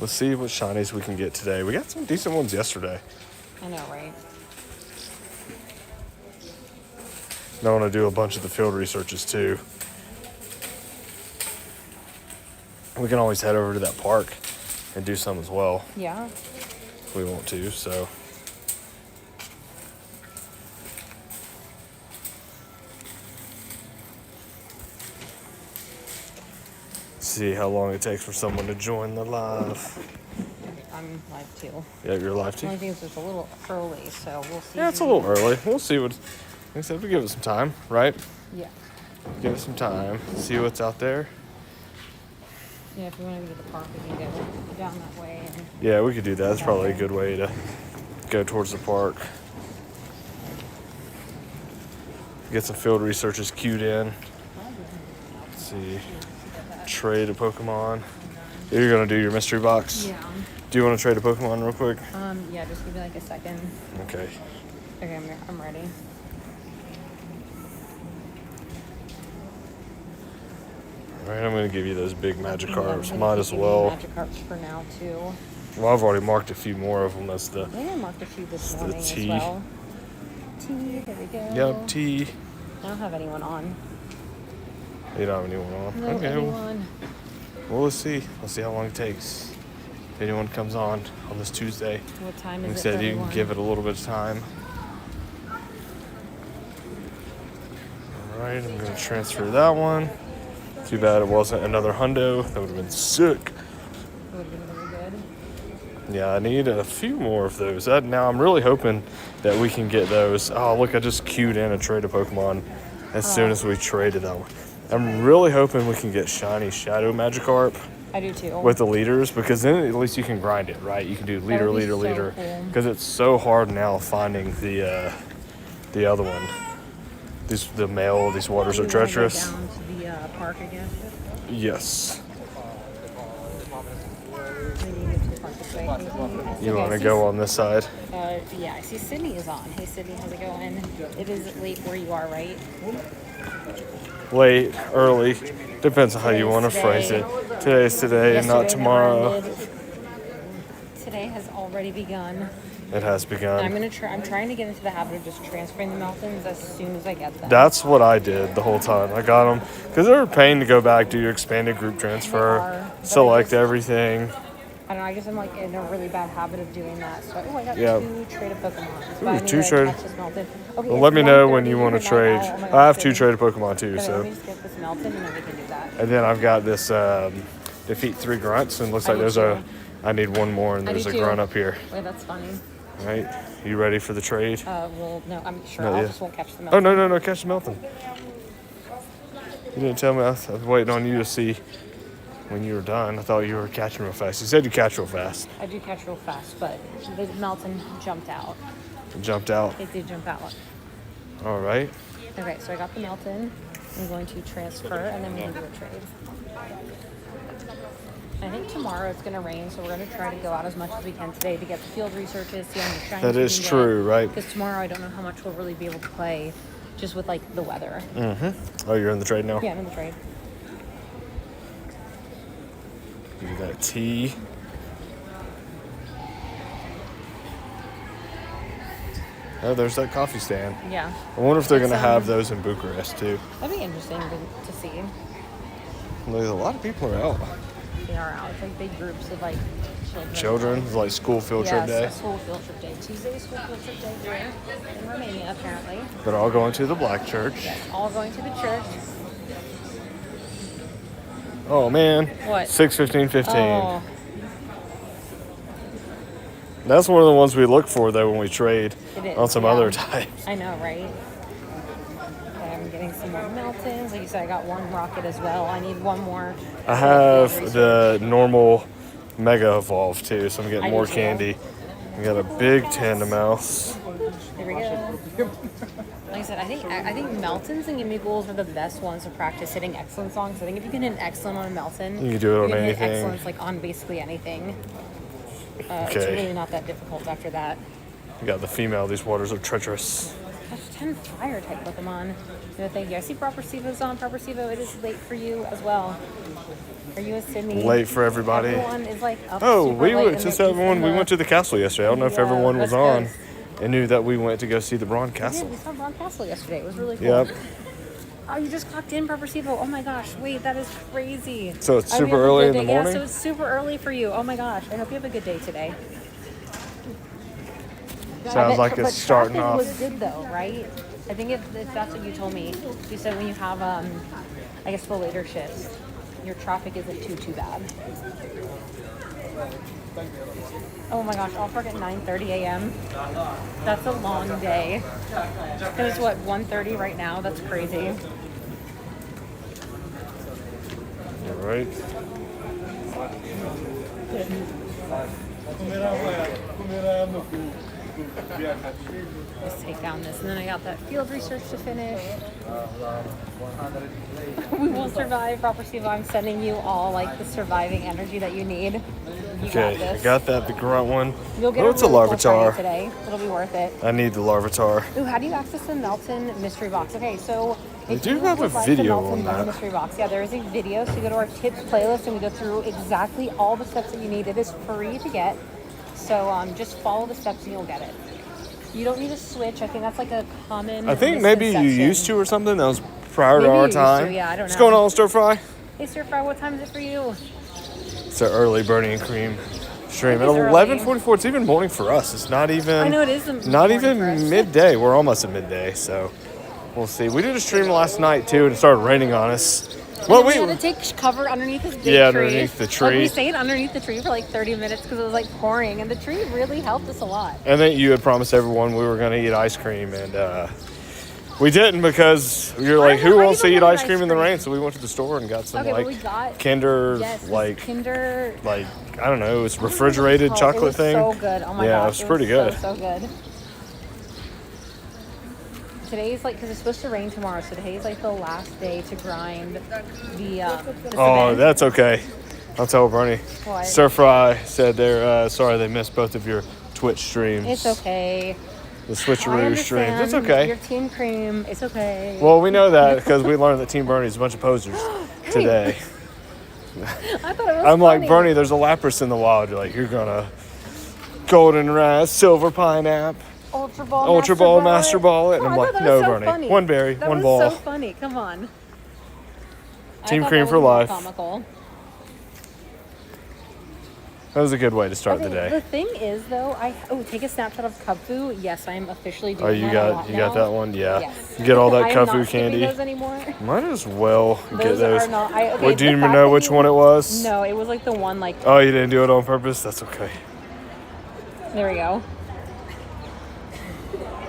Let's see what shinies we can get today. We got some decent ones yesterday. I know, right? I want to do a bunch of the field researches too. We can always head over to that park and do some as well Yeah. if we want to, so. See how long it takes for someone to join the live. I'm live too. Yeah, you're live The too? only thing is it's a little early, so we'll see. Yeah, it's a little early. We'll see what, like I said, we give it some time, right? Yeah. Give it some time, see what's out there. Yeah, if we want to go to the park, we can go down that way. And Yeah, we could do that. That's probably a good way to go towards the park. Get some field researches queued in. Let's see. Trade a Pokemon. You're gonna do your mystery box? yeah. Do you want to trade a Pokemon real quick? Yeah, just give me like a second. Okay. Okay, I'm ready. All right, I'm gonna give you those big Magikarps. Yeah, I'm Might gonna as keep giving well. you Magikarps for now too. Well, I've already marked a few more of them. That's the. I think I marked a few this the morning as T. well. T, there we go. Yep, T. I don't have anyone on. You don't have anyone on. No, Okay. anyone. Well, let's see. Let's see how long it takes. If anyone comes on this Tuesday. What time Like I is it? said, for you can everyone? give it a little bit of time. All right, I'm gonna transfer that one. Too bad it wasn't another hundo. That would have been sick. It would have been really good. Yeah, I need a few more of those. Now I'm really hoping that we can get those. Oh, look, I just queued in a trade of Pokemon as soon as we traded that one. I'm really hoping we can get shiny Shadow Magikarp I do too. with the leaders, because then at least you can grind it, right? You can do leader, would be leader, so leader. cool. Because it's so hard now finding the other one. The male, these waters You are wanna go treacherous. down to the park again. Yes. Maybe you get to the park this way. You Okay, want I to see go on this side? Yeah, I see Sydney is on. Hey Sydney, how's it going? It is late where you are, right? Late, early. Depends on how you Today's want to phrase today. it. Today's today and not Yesterday tomorrow. never ended. Today has already begun. It has I'm begun. I'm trying to get into the habit of just transferring the Meltons as soon as I get them. That's what I did the whole time. I got them because they were a pain to go back, do your expanded group transfer, They are, but select I just- everything. I don't know, I guess I'm like in a really bad habit of doing that. So, I got Yeah. 2 traded Pokemon. So Ooh, I need 2 to traded. catch this Melton. Okay, Well, it's let me know when 1:30 you want to right trade. now. Oh my I gosh, have 2 Sydney. traded Pokemon too, Okay, so. let me just get this Melton and then we can do that. And then I've got this defeat 3 grunts, and looks I like do there's too. I need one more, and I there's do a too. grunt up here. Wait, that's funny. Right? You ready for the trade? Well, no, I'm sure Not I yet. just won't catch the Oh, Melton. no, catch the Melton. You didn't tell me. I was waiting on you to see when you were done. I thought you were catching real fast. You said you catch real fast. I do catch real fast, but the Melton jumped out. It jumped out. It did jump out. All right. Okay, so I got the Melton. I'm going to transfer, and then we can do a trade. I think tomorrow it's going to rain, so we're going to try to go out as much as we can today to get the field researches, see how many shinies That we is can true, right? Because tomorrow I don't know how much we'll really be able to play just with, like, the weather. Oh, you're in the trade now? Yeah, I'm in the trade. Give you that T. Oh, there's that coffee stand. Yeah. I wonder if they're going to It's, have those in Bucharest too. That'd be interesting to see. There's a lot of people are out. They are out. It's like big groups of, like, children. Children, like school field trip day. Yes, a school field trip day. Tuesday is school field trip day here in Romania, apparently. They're all going to the Black Church. All going to the church. Oh man. What? 6:15:15. Oh, That's one of the ones we look for though when we trade It is, on some yeah. other types. I know, right? Okay, I'm getting some more Meltons. Like you said, I got one Rocket as well. I need one more. I have the normal Mega Evolve too, so I'm getting I do more too. candy. I got a big Tandemaus. Here we go. Like I said, I think Meltons and Gimme Ghouls are the best ones to practice hitting excellence on. So I think if you can hit excellent on a Melton, You can do it on can hit anything. excellence like on basically anything. It's Okay. really not that difficult after that. We got the female. These waters are treacherous. Gosh, 10 fire type Pokemon. No, thank you. I see Proper Sivo's on. Proper Sivo, it is late for you as well. Are you in Sydney? Late for everybody. Everyone is like up Oh, super we late went and just they're everyone. We went to the castle yesterday. I don't know if Yeah, everyone was West on Coast. and knew that we went to go see the Braun Yeah, Castle. we saw Braun Castle yesterday. It was really cool. Yep. Oh, you just clocked in Proper Sivo. Oh my gosh, wait, that is crazy. So it's I hope you super have a early good in the day. morning? Yeah, so it's super early for you. Oh my gosh, I hope you have a good day today. Sounds like but it's starting traffic off. was good though, right? I think if that's what you told me. You said when you have, I guess the later shifts, your traffic isn't too bad. Oh my gosh, off work at 9:30 a.m. That's a long day. And it's what, 1:30 right now? That's crazy. All right. Just take down this, and then I got that field research to finish. We will survive, Proper Sivo. I'm sending you all like the surviving energy that you need. You got Okay, I this. got that, the grunt one. You'll get Oh, a it's a really cool shiny Larvitar. today. It'll be worth it. I need the Larvitar. Ooh, how do you access the Melton mystery box? Okay, so They if do you have a would like video the Melton on that. mystery box, yeah, there is a video. So you go to our tips playlist and we go through exactly all the steps that you need. It is free to get, so just follow the steps and you'll get it. You don't need a switch. I think that's like a common. I think maybe you misconception. used to or something. That was prior Maybe to you our used to, time. yeah, I don't What's know. going on, Stir Fry? Hey, Sir Fry, what time is it for you? It's an early Bernie and Cream stream. At It is early. 11:44, it's even morning for us. It's not even. I know it is Not morning even for us. midday. We're almost at midday, so we'll see. We did a stream last night too, and it started raining on us. Well, We had to take cover underneath this big tree. Yeah, underneath the Like, tree. we stayed underneath the tree for like 30 minutes because it was like pouring, and the tree really helped us a lot. and then you had promised everyone we were going to eat ice cream, and we didn't because you're I like, don't know, who I wants to even eat wanted ice cream in the ice cream. rain? So we went to the store and got some Okay, but like we got Kinder, yes, like Kinder. like I don't know, it's refrigerated Oh, chocolate it was thing. So good. Oh my Yeah, gosh, it was pretty good. So good. Today's like, because it's supposed to rain tomorrow, so today's like the last day to grind the Oh, event. that's okay. I'll tell Bernie. What? Stir Fry said they're sorry they missed both of your Twitch streams. It's okay. The I switcheroo streams. understand. It's okay. Your Team Cream. It's okay. Well, we know that because we learned that Team Bernie's a bunch of posers today. I thought it was I'm like, funny. Bernie, there's a Lapras in the wild. You're like, you're gonna Goldenrod, Silver Pineapple, Ultra Ball, Master Ball it. And Oh, I'm I like, thought that no, was so Bernie. funny. One berry, That one was ball. so funny. Come on. I Team thought Cream that for was more life. Comical. That was a good way to start Okay, the day. the thing is, though, take a snapshot of Kubfu. Yes, I am officially doing Oh, you that a got lot you got now. that one? Yeah. Yes. You get all that I am not Kung Fu skipping candy. those anymore. Might as well get Those those. are not. Okay, What, do you the even fact know that which one it was? No, it was like the one like. Oh, you didn't do it on purpose? That's okay. There we go.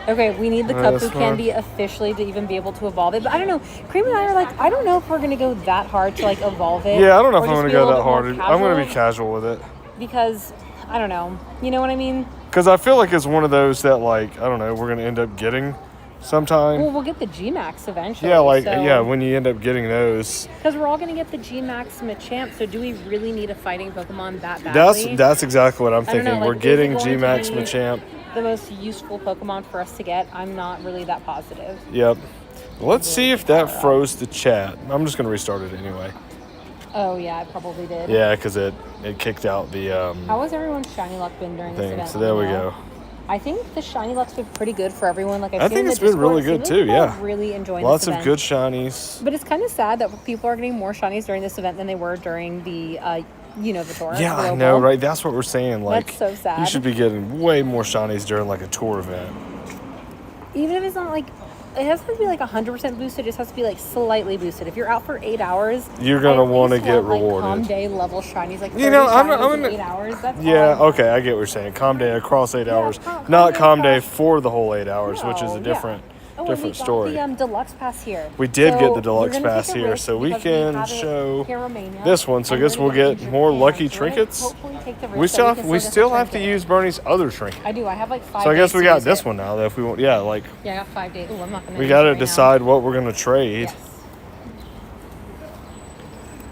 Okay, we need the Alright, Kubfu that's fine. candy officially to even be able to evolve it. But I don't know. Cream and I are like, I don't know if we're gonna go that hard to like evolve it. Yeah, I don't know or if I'm just gonna be a go little that bit more hard. I'm gonna be casual, casual with it. because I don't know. You know what I mean? Because I feel like it's one of those that, like, I don't know, we're gonna end up getting sometime. Well, we'll get the G-Max eventually. Yeah, like, yeah, when you end up getting those. Because we're all going to get the G-Max Machamp, so do we really need a fighting Pokemon that badly? That's exactly what I'm I don't know, thinking. like, We're is it getting going to G-Max be Machamp. the most useful Pokemon for us to get? I'm not really that positive. Yep. Let's see if that froze the chat. I'm just gonna restart it anyway. Oh, yeah, I probably did. Yeah, because it kicked out the How has everyone's Shiny Luck been during this thing. event? So there we you know? go. I think the Shiny Luck's been pretty good for everyone. Like I I've seen think in it's the been really Discord, good it seems too, like people yeah. are really enjoying Lots this of event. good shinies. But it's kind of sad that people are getting more shinies during this event than they were during the, the tour. Yeah, I Global. know, right? That's what we're saying. Like, That's so sad. You should be getting way more shinies during like a tour event. Even if it's not like, it doesn't have to be like 100% boosted. It just has to be like slightly boosted. If you're out for 8 hours, You're gonna I at wanna least get want, like, rewarded. Calm Day level shinies, like 30 You know, I'm shinies in gonna- 8 hours. That's Yeah, all I okay, I get what you're saying. Calm day across 8 hours, Calm not Day calm day across- for the whole 8 hours, which is No, a yeah. different Oh, different and we story. got the deluxe pass here. We did So get the we're deluxe gonna pass take a here, risk so we because can have it show here in Romania, this one. So I and guess we're we'll gonna get in more Japan. lucky So we're gonna trinkets. hopefully take the risk We that still we have, can we get the still have to trinket. use Bernie's other trinket. I do. I have like 5 So I guess days we to got use this it. one now. That if we want, yeah, like Yeah, I got 5 days. Ooh, I'm not gonna. we use got it to right now. decide what we're gonna trade. Yes.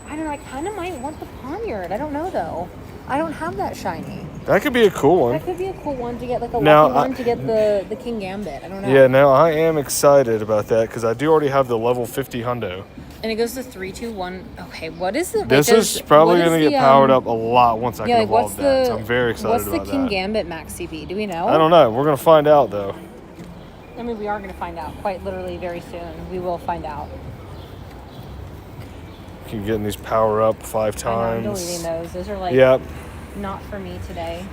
I don't know. I kind of might want the Poniard. I don't know though. I don't have that shiny. That could be a cool one. That could be a cool one to get, like a Now, lucky one to get the King Gambit. I don't know. Yeah, now I am excited about that because I do already have the level 50 hundo. And it goes to 3, 2, 1. Okay, what is it? This is probably going to get powered up a lot once I can evolve that. So I'm very excited about that. What's the King Gambit max CP? Do we know? I don't know. We're going to find out, though. I mean, we are going to find out quite literally very soon. We will find out. You can get these power up 5 times. I know, I'm deleting those. Those are like not for me today.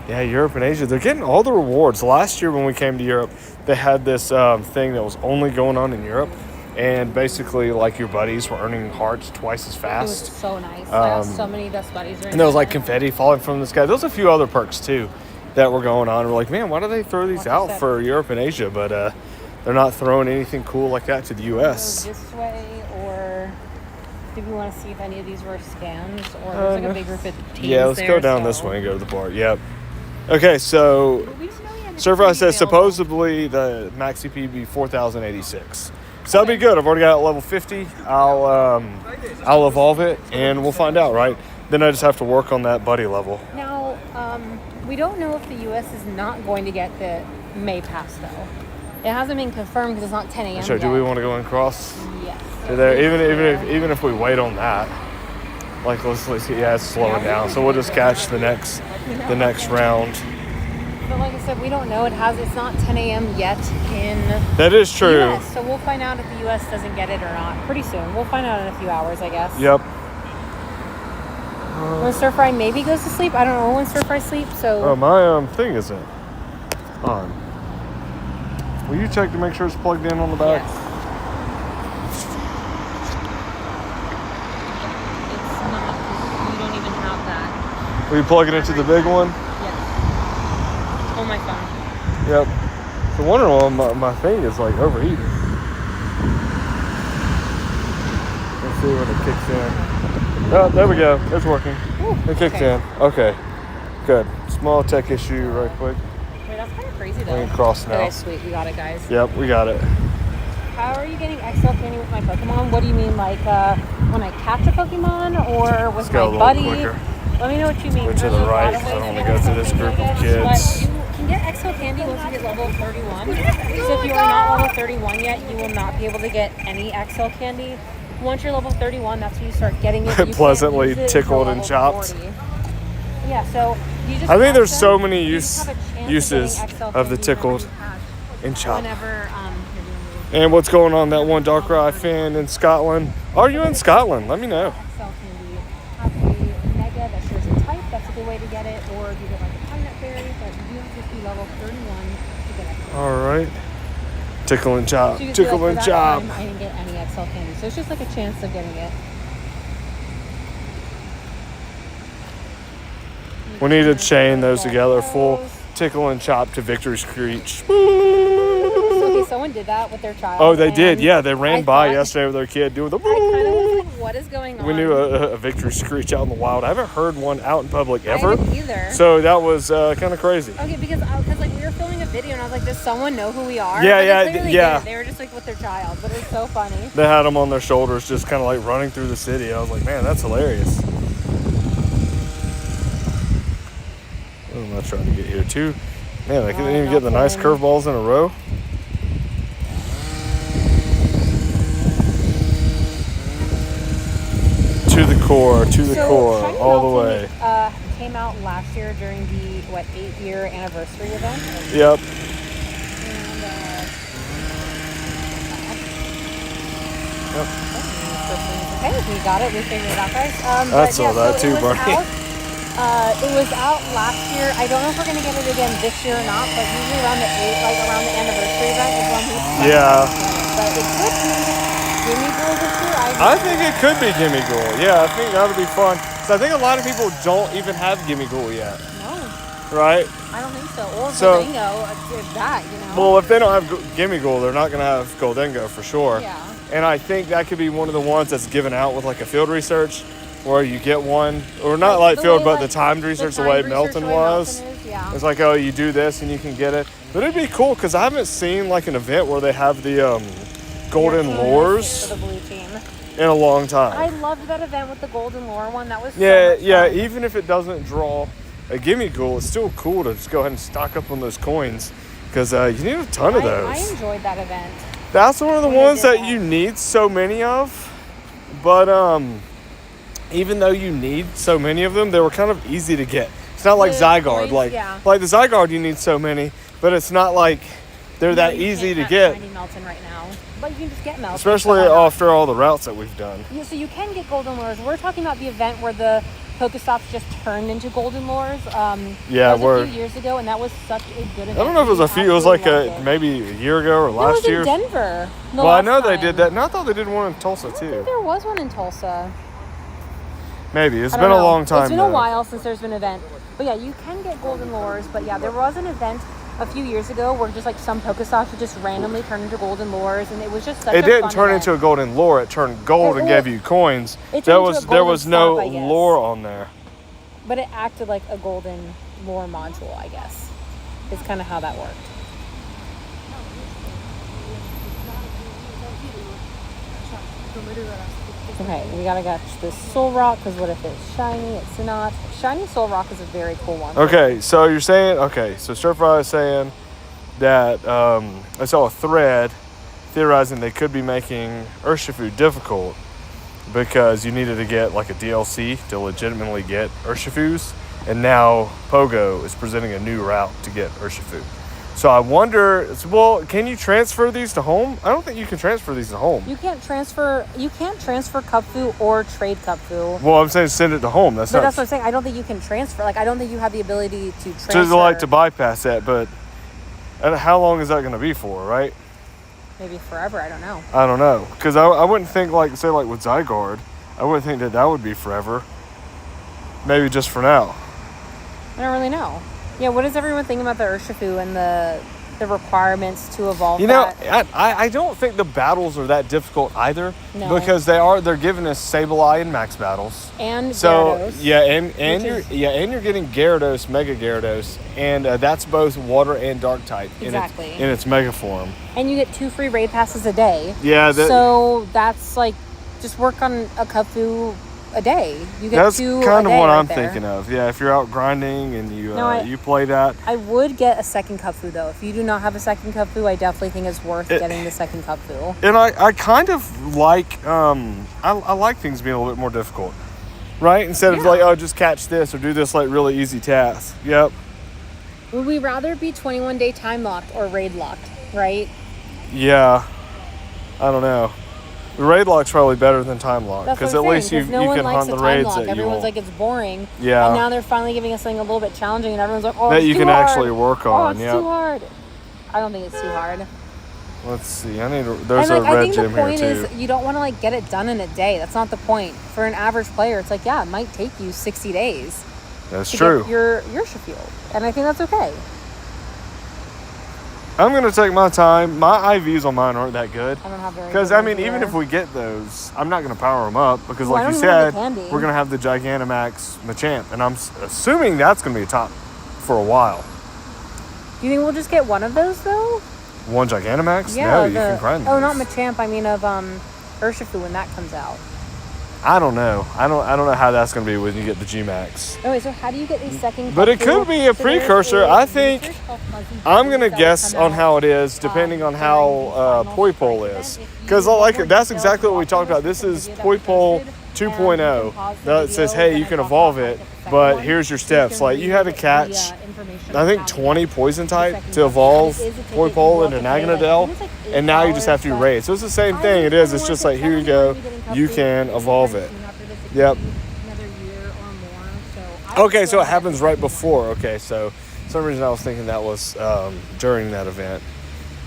Yeah, Europe and Asia, they're getting all the rewards. Last year when we came to Europe, they had this thing that was only going on in Europe. And basically, like, your buddies were earning hearts twice as fast. It was so nice. I got so many best buddies. And there was, like, confetti falling from the sky. There was a few other perks, too, that were going on. We're like, man, why do they throw these out for Europe and Asia? But they're not throwing anything cool like that to the U.S. Go this way, or did we want to see if any of these were scams? Or there's like a big group of teams. Yeah, let's go down this way and go to the bar. Yep. Okay, so Surfrise says supposedly the max CP would be 4,086. So that'll be good. I've already got it at level 50. I'll evolve it and we'll find out, right? Then I just have to work on that buddy level. Now, we don't know if the U.S. is not going to get the May Pass though. It hasn't been confirmed because it's not 10 a.m. So do we want to go and cross? Yes. To there, even if we wait on that, like let's see, yeah, it's slowing down. So we'll just catch the next round. But like I said, we don't know. It's not 10 a.m. yet in That is true. the US, so we'll find out if the U.S. doesn't get it or not pretty soon. We'll find out in a few hours, I guess. Yep. When Stir Fry maybe goes to sleep. I don't know when Stir Fry sleeps, so... Oh, my thing isn't on. Will you check to make sure it's plugged in on the back? Yes. It's not. You don't even have that. Will you plug it into the big one? Yes. On my phone. Yep. The wonder why my thing is like overheating. Let's see when it kicks in. Oh, there we go. It's working. Ooh, It kicked in. Okay. Good. Small tech issue right quick. Wait, that's kind of crazy We though. can cross now. Okay, sweet. We got it, guys. Yep, we got it. How are you getting XL candy with my Pokemon? What do you mean, like when I catch a Pokemon or with go a my little buddy? quicker. Let me know what you mean. Go to There's the a lot right, of 'cause I ways don't to wanna get go through XL this candy, group I of guess, kids. But you can get XL candy once you get level 31. So if you are not level 31 yet, you will not be able to get any XL candy. Once you're level 31, that's when you start getting it. You can't Pleasantly use it until tickled and level chopped. 40. Yeah, so you just I think there's catch so them, many you just have a chance of uses getting XL of the candy tickled whenever you catch. and chopped. Whenever you're doing And what's going on that one Darkrai fan in Scotland? Are you in Scotland? Let me know. XL candy. Have a mega that shares a type. That's a good way to get it. Or you get like a pine nut berry, but you have to be level 31 to get XL. All right. Tickle and chop. So you can see, Tickle like, and for that chop. time, I didn't get any XL candy, so it's just like a chance of getting it. We need to chain those together. Full tickle and chop to victory screech. So, okay, someone did that with their child. Oh, they did. and Yeah, they ran I by thought- yesterday with their kid doing the. I kind of was like, what is going on? We knew a victory screech out in the wild. I haven't heard one out in public I ever. haven't either. So that was kind of crazy. Okay, because like we were filming a video and I was like, does someone know who we are? Yeah, But they yeah, clearly yeah. didn't. They were just like with their child, but it was so funny. They had them on their shoulders, just kind of like running through the city. I was like, man, that's hilarious. I'm not trying to get here too. Man, I couldn't even get the nice curveballs in a row. To the core, Shiny all the way. Ultimate, came out last year during the 8-year anniversary event. Yep. And, Yep. okay, we got it. We figured it out, guys. I saw that too, Barney. It was out last year. I don't know if we're gonna get it again this year or not, but usually around the anniversary event is when we start Yeah. to get it. But it could be Gimme Girl this year. I think it could be Gimme Ghoul. Yeah, I think that would be fun. So I think a lot of people don't even have Gimme Ghoul yet, No, right? I don't think so. Or So- Goldengo, if that, you know. Well, if they don't have Gimme Ghoul, they're not going to have Goldengo for sure. Yeah. And I think that could be one of the ones that's given out with like a field research where you get one, or not like The field, way, but like, the timed research, the timed way research, Melton the way was. Melton is, yeah. It's like, oh, you do this and you can get it. But it'd be cool because I haven't seen like an event where they have the golden Your team is lures. for the blue team. in a long I time. loved that event with the golden lure one. That was so Yeah, much yeah. fun. Even if it doesn't draw a gimme goal, it's still cool to just go ahead and stock up on those coins because you need a ton of I those. enjoyed that event. That's one of the when they ones did that that. you need so many of, but even though you need so many of them, they were kind of easy to get. It's not like The Zygarde, coins, yeah. like the Zygarde, you need so many, but it's not like they're that You easy can't to catch get, shiny Melton right now, but you can just get Melton. especially so why not? after all the routes that we've done. Yeah, so you can get golden lures. We're talking about the event where the Pokestops just turned into golden lures. Yeah, that was where- a few years ago, and that was such a good event. I don't know if it was a few. It was like Absolutely loved it. maybe a year ago or No, it last was year. in Denver. the Well, I last know they time. did that. And I thought they did one in Tulsa I think too. there was one in Tulsa. Maybe it's I been don't a know. long time. It's been though. a while since there's been an event. But yeah, you can get golden lures. But yeah, there was an event a few years ago where just like some Pokestops would just randomly turn into golden lures, and it was just such It a didn't fun turn event. into a golden lure. It turned gold and Well, gave you coins. it turned There into was a there golden was no stop, I guess. lure on there. But it acted like a golden lure module, I guess. Is kind of how that worked. Okay, we gotta catch this Soul Rock, because what if it's shiny? It's not. Shiny Soul Rock is a very cool one. Okay, so you're saying so Stir Fry is saying that I saw a thread theorizing they could be making Urshifu difficult because you needed to get like a DLC to legitimately get Urshifus, and now Pogo is presenting a new route to get Urshifu. So I wonder, well, can you transfer these to home? I don't think you can transfer these to home. You can't transfer Cupfu or trade Cupfu. Well, I'm saying send it to home. That's But not that's what I'm saying. I don't think you can transfer. Like, I don't think you have the ability to transfer. to bypass that. But and how long is that going to be for, right? Maybe forever. I don't know. I don't know, because I wouldn't think like say like with Zygarde, I wouldn't think that would be forever. Maybe just for now. I don't really know. Yeah, what does everyone think about the Urshifu and the requirements to evolve You know, that? I don't think the battles are that difficult either, No. because they're giving us Sableye and Max battles. And So Gyarados. yeah, and Which you're getting Gyarados, Mega Gyarados, and that's both water and dark type Exactly. in its mega form. And you get 2 free raid passes a day. Yeah, So that's like, just work on a Cupfu a day. You get that's 2 kind a of day what right I'm there. thinking of. Yeah, if you're out grinding and you No, you play that. I would get a second Cupfu though. If you do not have a second Cupfu, I definitely think it's worth getting the second Cupfu. And I kind of like I like things being a little bit more difficult, right? Instead of Yeah. like, oh, just catch this or do this like really easy task. Yep. Would we rather be 21-day time locked or raid locked, right? Yeah. I don't know. The raid lock's probably better than time lock That's because what at I'm least saying, you 'cause no you one can likes hunt a the time raids lock. that you Everyone's want. like, it's boring. Yeah. And now they're finally giving us something a little bit challenging, and everyone's like, oh, That it's you too can hard. actually work Oh, on, it's yeah. too hard. I don't think it's too hard. Let's see. There's And a like, I red think the gem here point too. is you don't want to like get it done in a day. That's not the point. For an average player, it's like, yeah, it might take you 60 days That's to true. get your Urshifu. And I think that's okay. I'm gonna take my time. My IVs on mine aren't that good. I don't have very Because good I mean, ones even either. if we get those, I'm not gonna power them up because, Well, I like you don't even have said, the candy. we're gonna have the Gigantamax Machamp, and I'm assuming that's gonna be a top for a while. Do you think we'll just get one of those though? One Gigantamax? Yeah. No, you can grind Oh, those. not Machamp. I mean of Urshifu when that comes out. I don't know. I don't know how that's gonna be when you get the G-Max. Oh, wait, so how do you get a second? But it Cupfu? could be a So there's precursor. a I think research called Fuzzy I'm Fuzzies gonna that guess will come on out, how it is, depending on during how the final Poipole strike is. event. If Because you want like more that's details, exactly what we watch talked about. the This is video that I Poipole posted, 2.0. and you can pause the That says, video hey, you when can I talk evolve about, it, like, the second but one, here's your so steps. can Like you read had to the, catch, information I on think how to 20 get poison the type second to Cupfu. evolve And it is a ticket Poipole you into have to pay, like, Naganadel, I think it's like and now you just have to $8, raid. So it's the same I thing. think It is. it's It's just worth like it. here you Some go, people are getting you Cupfu can evolve it. after this, it Yep. could be another year or more. So I Okay, would so it still happens get right the before. Okay, so for some reason I was thinking that was during that event.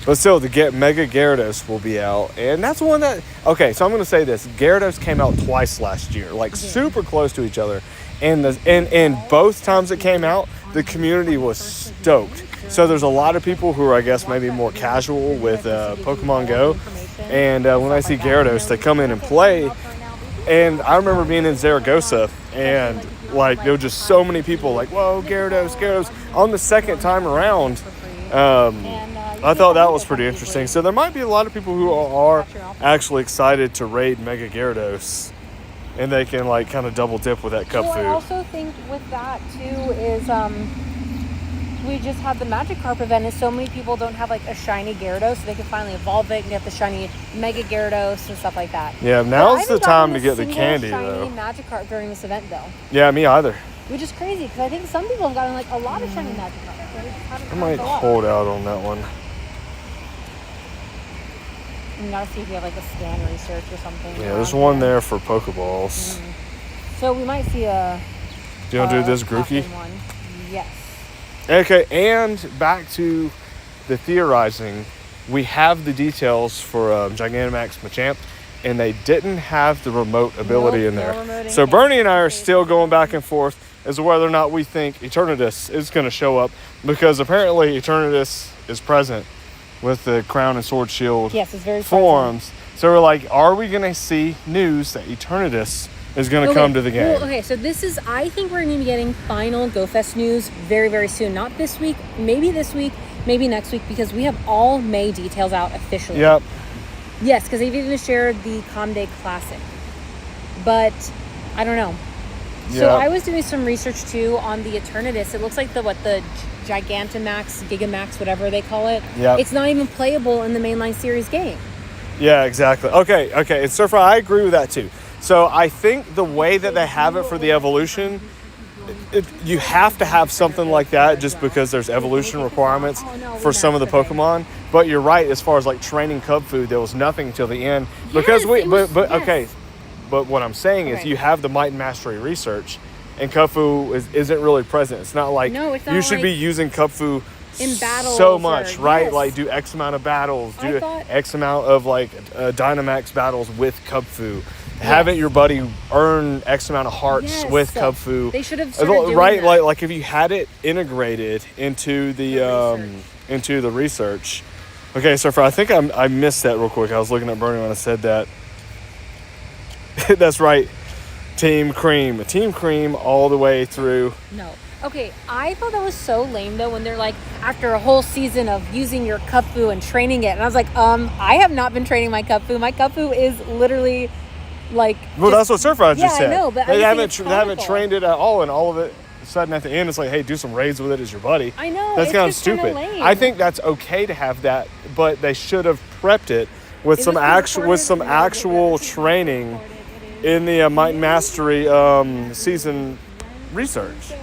But still, the Mega Gyarados will be out, and that's one that. Okay, so I'm gonna say this: Gyarados came out twice last year, like super close to each other, and both times it came out, the community was stoked. So there's a lot of people who are, I guess, maybe more casual with Pokemon Go, and when I see Gyarados, they come in and play. And I remember being in Zaragoza, and like there were just so many people like, whoa, Gyarados, Gyarados. On the second time around, I thought that was pretty interesting. So there might be a lot of people who are Got your outfit. actually excited to raid Mega Gyarados, and they can like kind of double dip with that cup Well, I food. also think with that too is we just had the Magikarp event, and so many people don't have like a shiny Gyarados, so they can finally evolve it and get the shiny Mega Gyarados and stuff like that. Yeah, But I now's haven't the time gotten to a get the single candy shiny though. Magikarp during this event though, Yeah, me either. which is crazy because I think some people have gotten like a lot of shiny Magikarp. So they just haven't I come might go up. hold out on that one. You gotta see if you have like a scan research or something. Yeah, there's around one here. there for Pokeballs. So we might see a. Do you want to do this Grookey? Captain one. Yes. Okay, and back to the theorizing. We have the details for Gigantamax Machamp, and they didn't have the remote ability Nope, in no there. remote in So here. Bernie and I are still going back and forth as to whether or not we think Eternatus is going to show up, because apparently Eternatus is present with the Crown and Sword Shield Yes, it's very forms. So we're like, are we going to see news that Eternatus is going to come to the game? Well, okay, so this is, I think we're going to be getting final GoFest news very, very soon. Not this week, maybe this week, maybe next week, because we have all May details out officially. Yep. Yes, because they've even shared the Comday Classic. But I don't know. So Yep. I was doing some research too on the Eternatus. It looks like the Gigantamax, Gigamax, whatever they call it. Yep. It's not even playable in the mainline series game. Yeah, exactly. Okay. And Surfer, I agree with that too. So I think the way that they have it for the evolution, you have to have something like that just because there's evolution requirements for some of the Pokemon. But you're right, as far as like training cub food, there was nothing till the end because Yes, it was- yes. okay. But what I'm saying is Okay. you have the Might and Mastery research, and Kubfu isn't really present. It's not like No, it's you not should like be using Kubfu in battles so much, or- right? yes. Like do X amount of battles, I do thought- X amount of like Dynamax battles with Kubfu. Haven't your buddy earn X amount of hearts Yes. with Kubfu. They should have started doing right, that. like if you had it integrated into the research. Okay, so I think I missed that real quick. I was looking at Bernie when I said that. That's right. Team Cream all the way through. No. Okay, I thought that was so lame though when they're like, after a whole season of using your Kubfu and training it. And I was like, I have not been training my Kubfu. My Kubfu is literally like. Well, that's what Surfrider just I said. know, but I they just haven't think it's they haven't comical. trained it at all, and all of it sudden at the end it's like, hey, do some raids with it as your buddy. I know, That's it's kind of just kinda stupid. lame. I think that's okay to have that, but they should have prepped it with Is some this actual training in the Might and Mastery season research.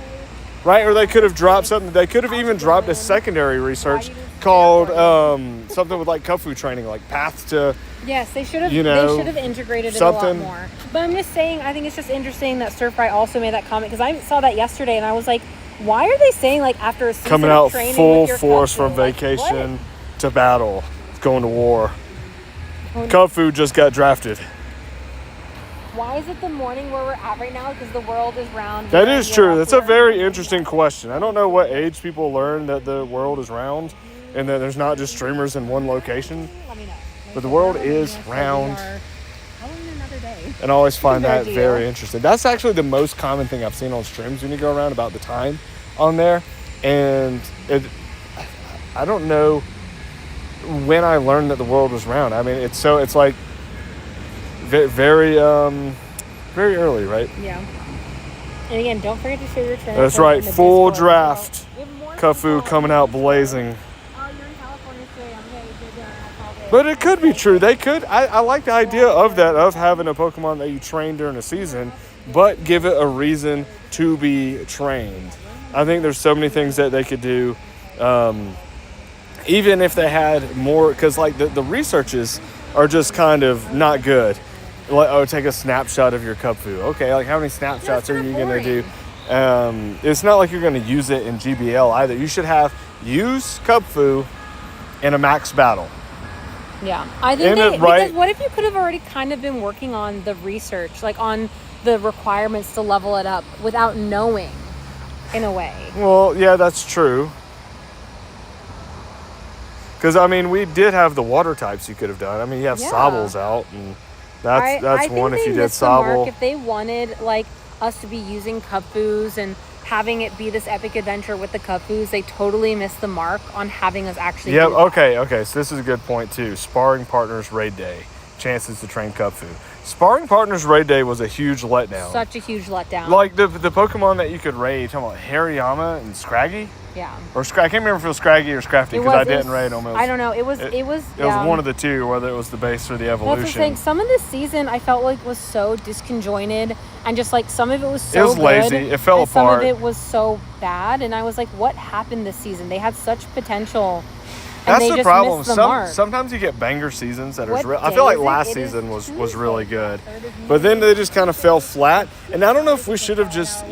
Right? Or they could have dropped something. They could have even dropped a secondary research called something with like Kubfu training, like Path to. Yes, they should have. You know, they should have integrated it a something. lot more. But I'm just saying, I think it's just interesting that Stir Fry also made that comment because I saw that yesterday and I was like, why are they saying like after a season Coming of out training full with your force Kubfu, from like, vacation to battle, going to war. what? Kubfu just got drafted. Why is it the morning where we're at right now? Because the world is round. That We're is in true. Europe. That's a We're- very interesting question. I don't know what age people learn that the world is round and that there's not just streamers in one location. Let me know. But the world Let me know is if we round. are having another day. And I always find that Good very idea. interesting. That's actually the most common thing I've seen on streams when you go around about the time on there. And I don't know when I learned that the world was round. I mean, it's like very early, right? Yeah. And again, don't forget to share your training. That's code right. in the Full Discord. draft. We have more Kubfu people. coming out blazing. Oh, you're in California today. I'm going to call it. But it could be true. They could. I like the idea of that, of having a Pokemon that you train during the season, but give it a reason to be trained. I think there's so many things that they could do, even if they had more, because like the researches are just kind of not good. Like, oh, take a snapshot of your Kubfu. Okay, like how many snapshots are kinda you going to do? boring. It's not like you're going to use it in GBL either. You should use Kubfu in a max battle. Yeah, I think Isn't it right? because what if you could have already kind of been working on the research, like on the requirements to level it up without knowing, in a way. Well, yeah, that's true. Because, I mean, we did have the water types you could have done. I mean, you have Yeah. Sobbles out, and I that's think one if they you did missed the mark Sobble. if they wanted like us to be using Kubfus and having it be this epic adventure with the Cupfoos, they totally missed the mark on having us actually Yep. do that. Okay. So this is a good point too. Sparring partners raid day, chances to train Cupfoo. Sparring partners raid day was a huge letdown. Such a huge letdown. Like the Pokemon that you could raid, talking about Hariyama and Scraggy, yeah. or I can't remember if it was Scraggy or Scrafty because I didn't raid them. I don't know. It was one of the two, whether it was the base or the That's what I'm evolution. saying. Some of this season I felt like was so disconjointed, and just like some of it was so It was good, lazy. It fell and apart. Some of it was so bad, and I was like, what happened this season? They had such potential. And That's they the just problem. missed the mark. Sometimes you get banger seasons that What are. I day feel like is it? last It is season was Tuesday. really good, 3rd of but then they just kind of fell flat. And I don't know if we should have just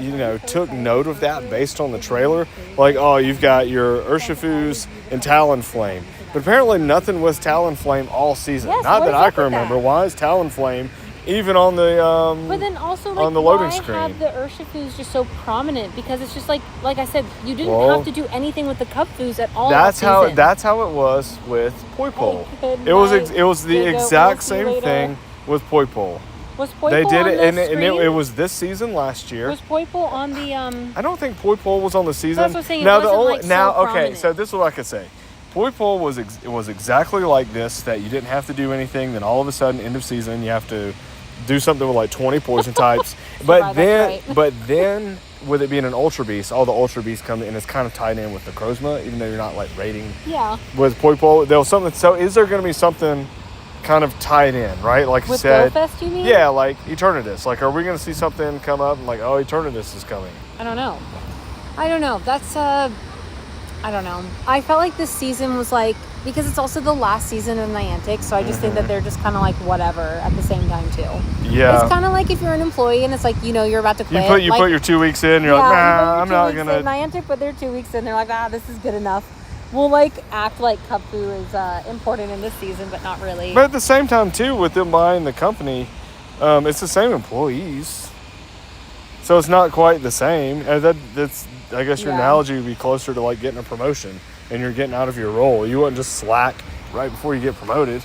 took note of that based on the trailer. Like, oh, you've got your Urshifu's and Talonflame, but apparently nothing was Talonflame all season. Yes, Not what that is I up can with that? remember. Why is Talonflame even on the But then also, like, on the loading why screen? have the Urshifu's just so prominent? Because it's just like I said, you didn't Well, have to do anything with the Cupfoos at all. That's last season. that's how it was with Poipole. Hey, good It was night, it was the Diggo. exact We'll see you same later. thing with Poipole. Was Poipole They did on it, the and screen? it was this season last year. Was Poipole on the I don't think Poipole was on the season. That's what I'm saying, it Now the wasn't, only like, so now okay, prominent. so this is what I could say. Poipole was exactly like this, that you didn't have to do anything. Then all of a sudden, end of season, you have to do something with like 20 poison types. Right, that's right. But then with it being an Ultra Beast, all the Ultra Beasts come in, and it's kind of tied in with the Necrozma, even though you're not like rating Yeah. with Poipole. There was something. So is there going to be something kind of tied in, right? Like you With said, GoFest, you mean? yeah, like Eternatus. Like, are we going to see something come up and like, oh, Eternatus is coming? I don't know. That's I don't know. I felt like this season was like, because it's also the last season of Niantic, so I just think that they're just kind of like whatever at the same time too. Yeah. It's kind of like if you're an employee and it's like, you're about to quit. You put your 2 weeks in, you're like, nah, I'm not gonna. Niantic put their 2 weeks in. They're like, this is good enough. We'll like act like Cupfoo is important in this season, but not really. But at the same time, too, with them buying the company, it's the same employees, so it's not quite the same. And that's I guess your Yeah. analogy would be closer to like getting a promotion, and you're getting out of your role. You wouldn't just slack right before you get promoted.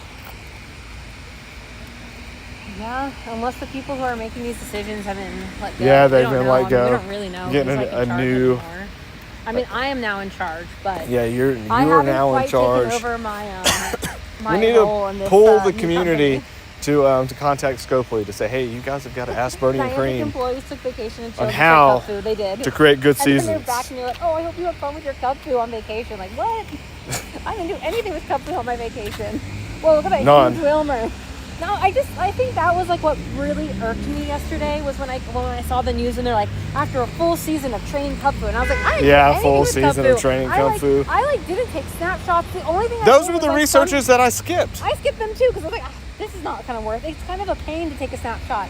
Yeah, unless the people who are making these decisions have been let go. Yeah, We they've don't been know. let I mean, go. we don't really know. Getting who's, like, a in charge new- anymore. I mean, I am now in charge, but Yeah, you I are haven't now quite in charge. taken over my my We need role in to this, pull the new community company. to contact Scopely to say, hey, you guys have got to ask Bernie and Niantic Cream employees took vacation and on chose how Cupfoo. They did. to create good And then seasons. they're back and you're like, I hope you have fun with your Cupfoo on vacation. Like, what? I didn't do anything with Cupfoo on my vacation. Well, look at that None. huge Wilmer. No, I think that was like what really irked me yesterday was when I saw the news and they're like, after a full season of training Cupfoo, and I was like, I didn't do anything full with season of Cupfoo. training I Cupfoo. didn't take snapshots. The only thing Those I did were the was, like, researches that I skipped. I skipped them too because I was like, this is not kind of worth it. It's kind of a pain to take a snapshot.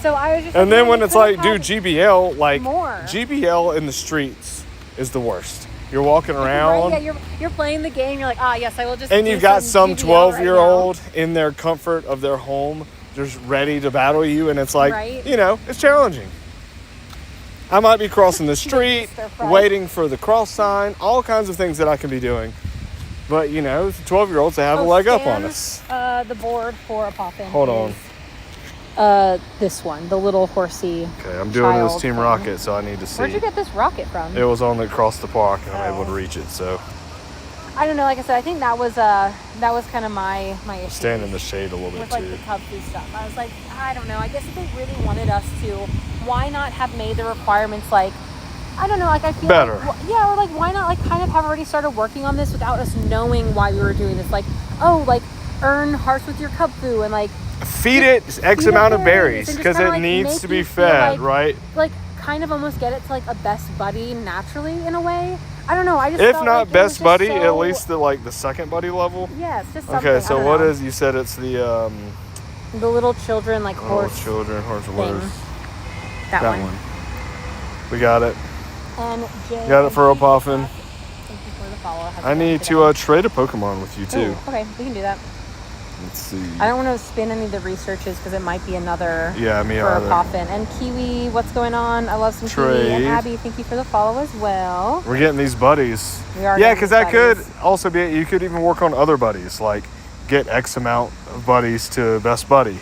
So I was just And like, then man, when you it's could've like, dude, had GBL, like more. GBL in the streets is the worst. You're walking Right, around, yeah, you're playing the game. You're like, yes, I will just. and do you've got some GBL right 12-year-old in their comfort of their home, just ready to battle you, and it's like, Right. it's challenging. I might be crossing the street, Stir fry. waiting for the cross sign, all kinds of things that I can be doing. But, 12-year-olds, they have a now. leg up Stan, on us. The board for a poppin. Hold on. This one, the little horsey. Okay, I'm doing this child Team thing. Rocket, so I need to see. Where'd you get this rocket from? It was on across the park, and I'm Oh. able to reach it, so I don't know. Like I said, I think that was kind of my issue. stand in the shade a little bit with like too. the Cupfoo stuff. I was like, I don't know. I guess if they really wanted us to, why not have made the requirements like, I don't know, like I feel Better. Like, yeah, or like why not like kind of have already started working on this without us knowing why we were doing this? Like, like earn hearts with your Cupfoo and like Feed it X feed it amount of berries berries and just because kinda, it like, needs make to be you feel fed, like- right? kind of almost get it to like a best buddy naturally in a way. I don't know. I just If felt not like it was best just buddy, so- at least the second buddy level. Yeah, it's just something. Okay, so I don't what know. is? You said it's the the little children like horse children horse thing? horse. That, That one. one. We got it. And Jay, Got it for a puffin. Thank you for the follow. Have a I good need day. to trade a Pokemon with you too. Ooh, okay, we can do that. Let's see. I don't want to spin any of the researches because it might be another Yeah, me for a either. coffin. And Kiwi, what's going on? I love some Kiwi. And Trade. Abby, thank you for the follow as well. We're getting these buddies. We are Yeah, getting because these that could buddies. also be. You could even work on other buddies, like get X amount of buddies to best buddy.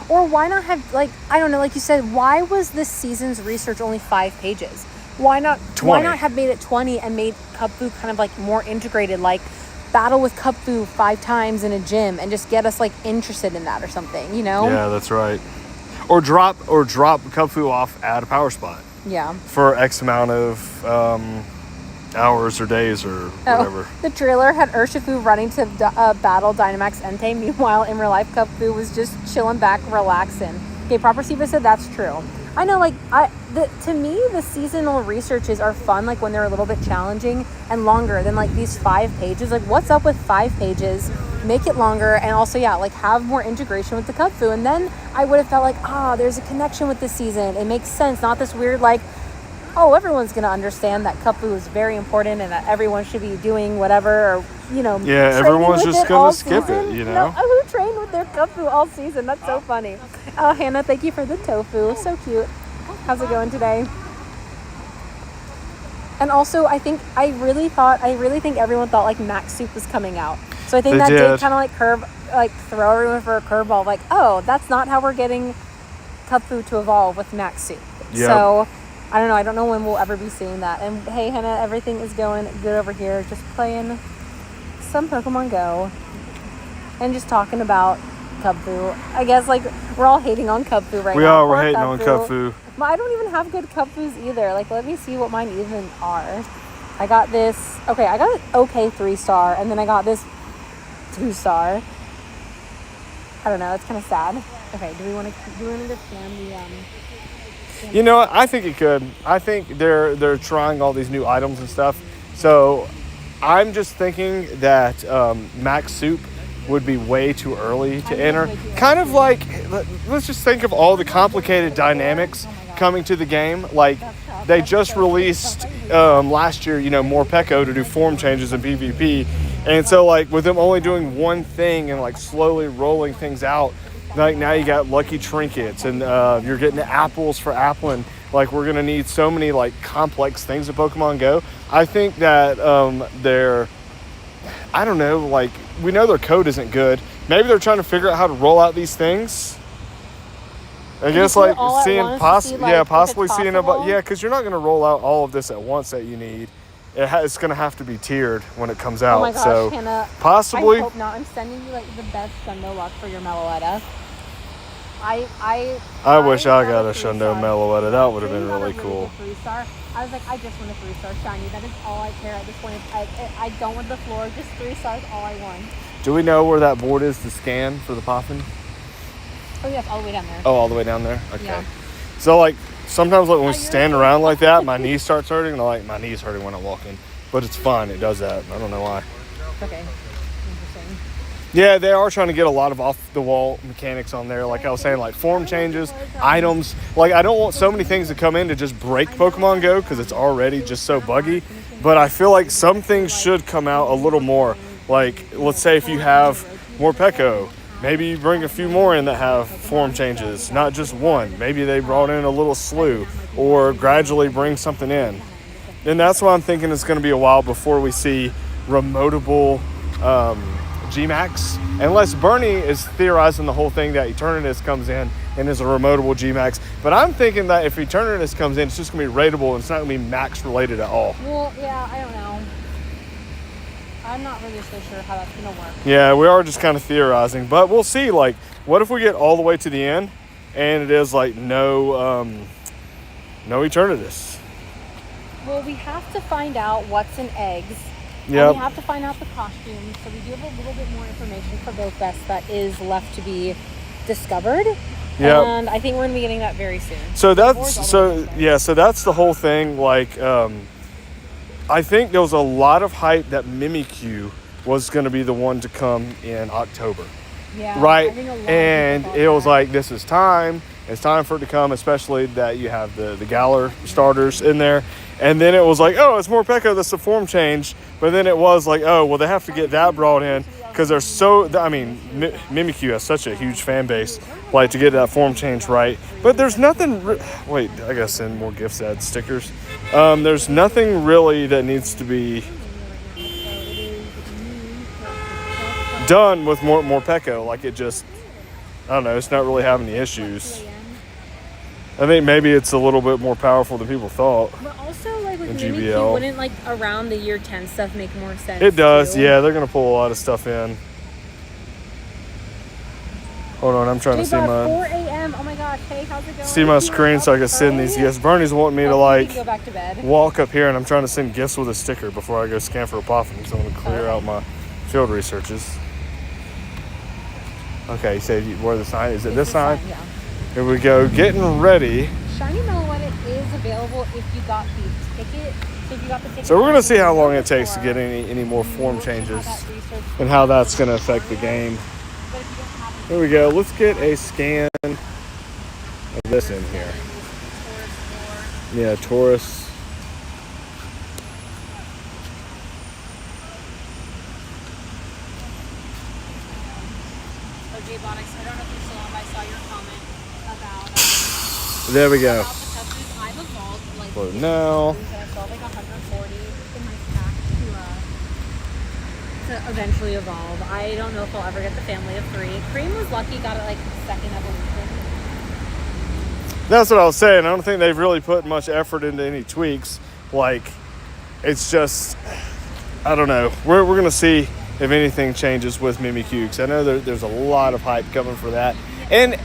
Or why not have, like, I don't know, like you said, why was this season's research only 5 pages? Why not 20. Why not have made it 20 and made Kubfu kind of like more integrated, like battle with Kubfu 5 times in a gym and just get us like interested in that or something, you know? Yeah, that's right. Or drop Kubfu off at a power spot Yeah. for X amount of hours or days or whatever. The trailer had Urshifu running to battle Dynamax Entei. Meanwhile, in real life, Kubfu was just chilling back, relaxing. Okay, Proper Siva said that's true. I know, like, to me, the seasonal researches are fun, like, when they're a little bit challenging and longer than, like, these 5 pages. Like, what's up with 5 pages? Make it longer, and also, yeah, like, have more integration with the Kubfu. And then I would have felt like, there's a connection with this season. It makes sense, not this weird, like, everyone's going to understand that Kubfu is very important and that everyone should be doing whatever, or, you know. Yeah, everyone's just going to skip it, you know? No, who trained with their Kubfu all season? That's so funny. Oh, Hannah, thank you for the tofu. So cute. How's it going today? And also, I really think everyone thought, like, Max Soup was coming out. So I think that did kind of, like, throw everyone for a curveball. Like, that's not how we're getting Kubfu to evolve with Max Soup. Yep. So I don't know. I don't know when we'll ever be seeing that. And hey, Hannah, everything is going good over here. Just playing some Pokemon Go and just talking about Kubfu. I guess, like, we're all hating on Kubfu right now. We're hating on Kubfu. I don't even have good Kubfus either. Like, let me see what mine even are. I got this. Okay, I got an okay 3-star, and then I got this 2-star. I don't know. It's kind of sad. Okay, do we want to expand the You know what? I think it could. I think they're trying all these new items and stuff. So I'm just thinking that Max Soup would be way too early to enter. Kind of like, let's just think of all the complicated dynamics coming to the game. Like, they just released last year, Morpeko to do form changes in PvP. And so, like, with them only doing one thing and, like, slowly rolling things out, like, now you got lucky trinkets and you're getting the apples for Applin. Like, we're going to need so many, like, complex things in Pokemon Go. I think that I don't know, like, we know their code isn't good. Maybe they're trying to figure out how to roll out these things. I guess, like, possibly seeing because you're not going to roll out all of this at once that you need. It's going to have to be tiered when it comes out. Oh my gosh, so Hannah, possibly. I hope not. I'm sending you, like, the best Shundo luck for your Meloetta. I wish I got a Shundo Meloetta. That would have been really cool. I was like, I just want a 3-star shiny. That is all I care. I don't want the floor. Just 3 stars, all I want. Do we know where that board is to scan for the Poffin? Oh yes, all the way down there. Oh, all the way down there. Okay. Yeah. So, like, sometimes, like, when we stand around like that, my knee starts hurting. And, like, my knee's hurting when I'm walking, but it's fine. It does that. I don't know why. Okay. Interesting. Yeah, they are trying to get a lot of off-the-wall mechanics on there. Like I was saying, like form changes, items. Like, I don't want so many things to come in to just break Pokemon Go because it's already just so buggy. But I feel like some things should come out a little more. Like, let's say if you have Morpeko, maybe you bring a few more in that have form changes, not just one. Maybe they brought in a little slew or gradually bring something in. And that's why I'm thinking it's going to be a while before we see remotable Gmax, unless Bernie is theorizing the whole thing that Eternatus comes in and is a remotable Gmax. But I'm thinking that if Eternatus comes in, it's just going to be rateable and it's not going to be max related at all. Well, yeah, I don't know. I'm not really so sure how that's going to work. Yeah, we are just kind of theorizing, but we'll see. Like, what if we get all the way to the end and it is like no Eternatus? Well, we have to find out what's in eggs. Yeah. And we have to find out the costumes. So we do have a little bit more information for GoFest that is left to be discovered. Yeah. And I think we're gonna be getting that very soon. So that's the whole thing. Like, I think there was a lot of hype that Mimikyu was going to be the one to come in October. Yeah. Right. I think a lot of And people it thought was that. like, this is time. It's time for it to come, especially that you have the Galar starters in there. And then it was like, oh, it's Morpeko, that's the form change. But then it was like, oh, well, they have to get that brought in because they're so, I mean, Mimikyu has such a huge fan base, like, to get that form change right. But there's nothing, wait, I gotta send more gifts, add stickers. There's nothing really that needs to be done with Morpeko. Like, it just, I don't know, it's not really having any issues. 2 a.m. I think maybe it's a little bit more powerful than people thought. But also, like with And Mimikyu, GBL. wouldn't like around the year 10 stuff make more sense? It does, too? yeah. They're gonna pull a lot of stuff in. Hold on, I'm trying to see J-Bar, my 4 a.m. Oh my gosh, hey, how's it going? see my screen so I can send these gifts. Bernie's wanting me to Oh, you like can go back to bed. walk up here, and I'm trying to send gifts with a sticker before I go scan for Epiphany. So I'm gonna clear Okay. out my field researches. Okay, you said where the sign is. It this sign? Yeah. Here we go, getting ready. Shiny Meloetta is available if you got the ticket. So if you got the ticket. So we're gonna see how long it before, takes to get any more form you can have changes that research and how that's gonna affect the game. But if you don't have it, Here we go. Let's get a scan of this in here. Yeah, Taurus. OJ Bonics, I don't know if you saw, but I saw your comment about There we go. the Pepsis. I've evolved like For now. and I saw like 140 in my pack to eventually evolve. I don't know if I'll ever get the family of 3. Cream was lucky, got it like second evolution. That's what I was saying. I don't think they've really put much effort into any tweaks. Like, it's just, I don't know. We're going to see if anything changes with Mimikyu, because I know there's a lot of hype coming for that. And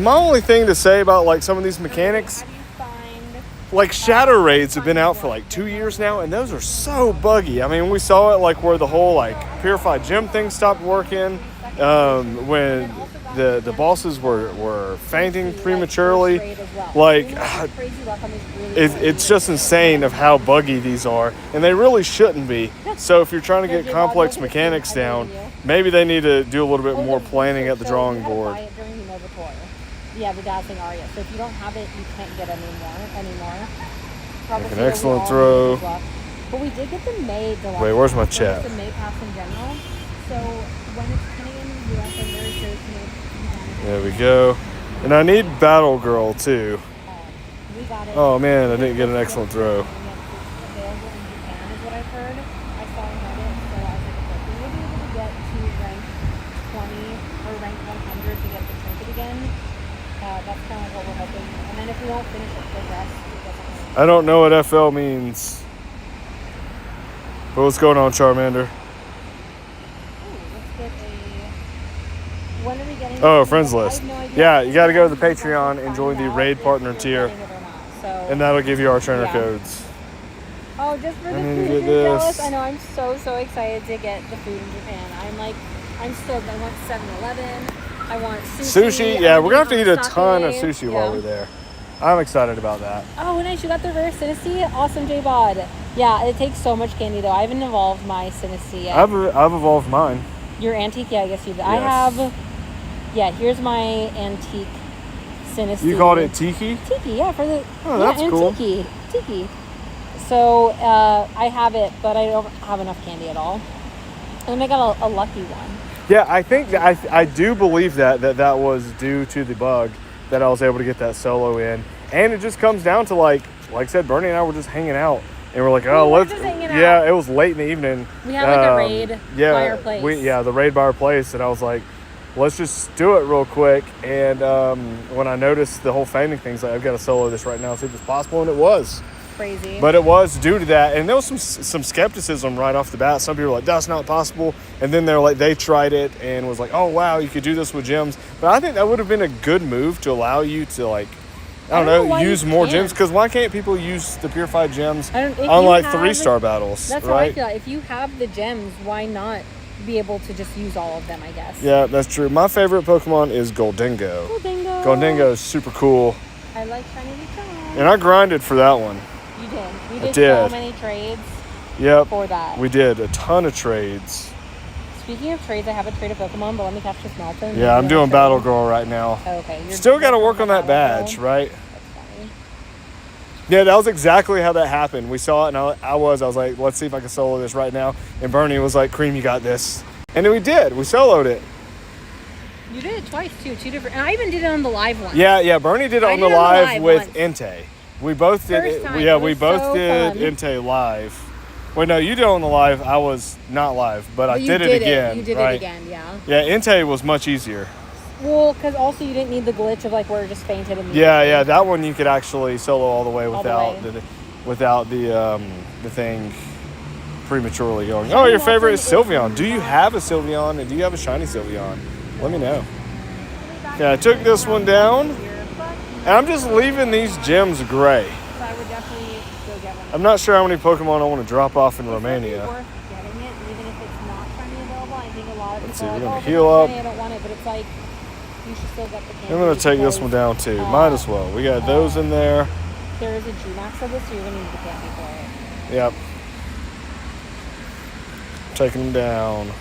my only thing to say about like some of these mechanics, How do you find like Shadow Raids have been out for like 2 years now, and those are so buggy. I mean, we saw it like where the whole like Purified Gem thing stopped working, when the bosses were fainting prematurely. Like, crazy luck on these really it's just insane of how buggy these are, and they really shouldn't be. So if you're trying to get complex mechanics down, maybe they need to do a little bit more planning at the drawing board. Yeah, the Dazzling Aria. So if you don't have it, you can't get it anymore. Make an excellent throw. But we did get the May Deluxe. Wait, where's my Pass, chat? The May Pass in general. So when it's coming in the US, I'm very sure it's going to There we go. And I need Battle Girl too. we got it. Oh man, I didn't get an excellent throw. Available in Japan is what I've heard. I saw on Reddit, so I was like, okay, we will be able to get to rank 20 or rank 100 to get the trinket again. That's kind of what we're hoping. And then if we don't finish it, the rest, it doesn't really. I don't know what FL means. But what's going on, Charmander? Ooh, let's get a. When are we getting? Oh, friends I have list. no idea. Yeah, you got to go to the Patreon and join the raid partner tier, and that'll give you our trainer Yeah. codes. Oh, just for the I need to food, get you're this. jealous. I know. I'm so excited to get the food in Japan. I'm stoked. I want 7-Eleven. I want sushi. Yeah, I'm we're gonna have to eat a sake. ton of sushi while Yeah. we're there. I'm excited about that. Oh, nice. You got the rare Sinistea? Awesome, J-Bod. Yeah, it takes so much candy, though. I haven't evolved my Sinistea yet. I've evolved mine. Your antique? Yeah, I guess you did. I Yes. have... Yeah, here's my antique Sinistea. You called it Tiki? Tiki, yeah, for the... Oh, that's cool. Tiki. So, I have it, but I don't have enough candy at all. And I got a lucky one. Yeah, I think that I do believe that was due to the bug that I was able to get that solo in, and it just comes down to like I said, Bernie and I were just hanging out, and we're like, oh, We were let's. just hanging Yeah, out. it was late in the evening. We had like a raid by our place. The raid by our place, and I was like, let's just do it real quick. And when I noticed the whole fainting things, like I've got to solo this right now, see if it's possible, and it was. Crazy. But it was due to that, and there was some skepticism right off the bat. Some people were like, "That's not possible," and then they're like, they tried it and was like, "Oh wow, you could do this with gems." But I think that would have been a good move to allow you to like, I don't know, why use you more can't. gems. Because why can't people use the purified gems If on you like have- 3-star battles? That's right? how I feel. If you have the gems, why not be able to just use all of them, I guess? Yeah, that's true. My favorite Pokemon is Goldingo. Goldingo. Goldingo is super cool, I like shiny Return. and I grinded for that one. You did. We I did so did. many trades Yep, for that. we did a ton of trades. Speaking of trades, I have a trade of Pokemon, but let me catch this Melton. Yeah, I'm doing Battle Girl right now. Oh, okay. Still got to work on that badge, right? That's funny. Yeah, that was exactly how that happened. We saw it, and I was like, let's see if I can solo this right now. And Bernie was like, Cream, you got this. And then we did. We soloed it. You did it twice, too. 2 different... And I even did it on the live one. Yeah, Bernie did it I on did the it on the live live with once. Entei. We both did First it. time. Yeah, It we was both so did fun. Entei live. Wait, no, you did it on the live. I was not live, but I you did it again. You did right? it again, yeah. Yeah, Entei was much easier. Well, because also you didn't need the glitch of like where it just fainted immediately. Yeah, that one you could actually solo all the way All the without way. without the thing prematurely going. Oh, your favorite is Sylveon. Do you have a Sylveon, and do you have a shiny Sylveon? Let me know. Okay, I took this one down, and I'm just leaving these gems gray. So I would definitely go get one. I'm not sure how many Pokemon I want to drop off in It's definitely Romania. worth getting it, even if it's not shiny available. I think a lot of Let's people see, are we're like, gonna oh, if heal it's not up. shiny, I don't want it, but it's like you should still get the candy. I'm gonna take this one down too. Might as well. We got those in there. There is a G-Max of this, so you're gonna need the candy for it. Yep. Taking them down.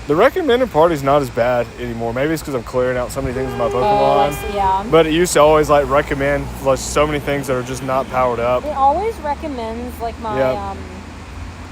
The recommended party's not as bad anymore. Maybe it's because I'm clearing out so many things with my Pokemon. Yeah. But it used to always like recommend like so many things that are just not powered up. It always recommends like my Yep.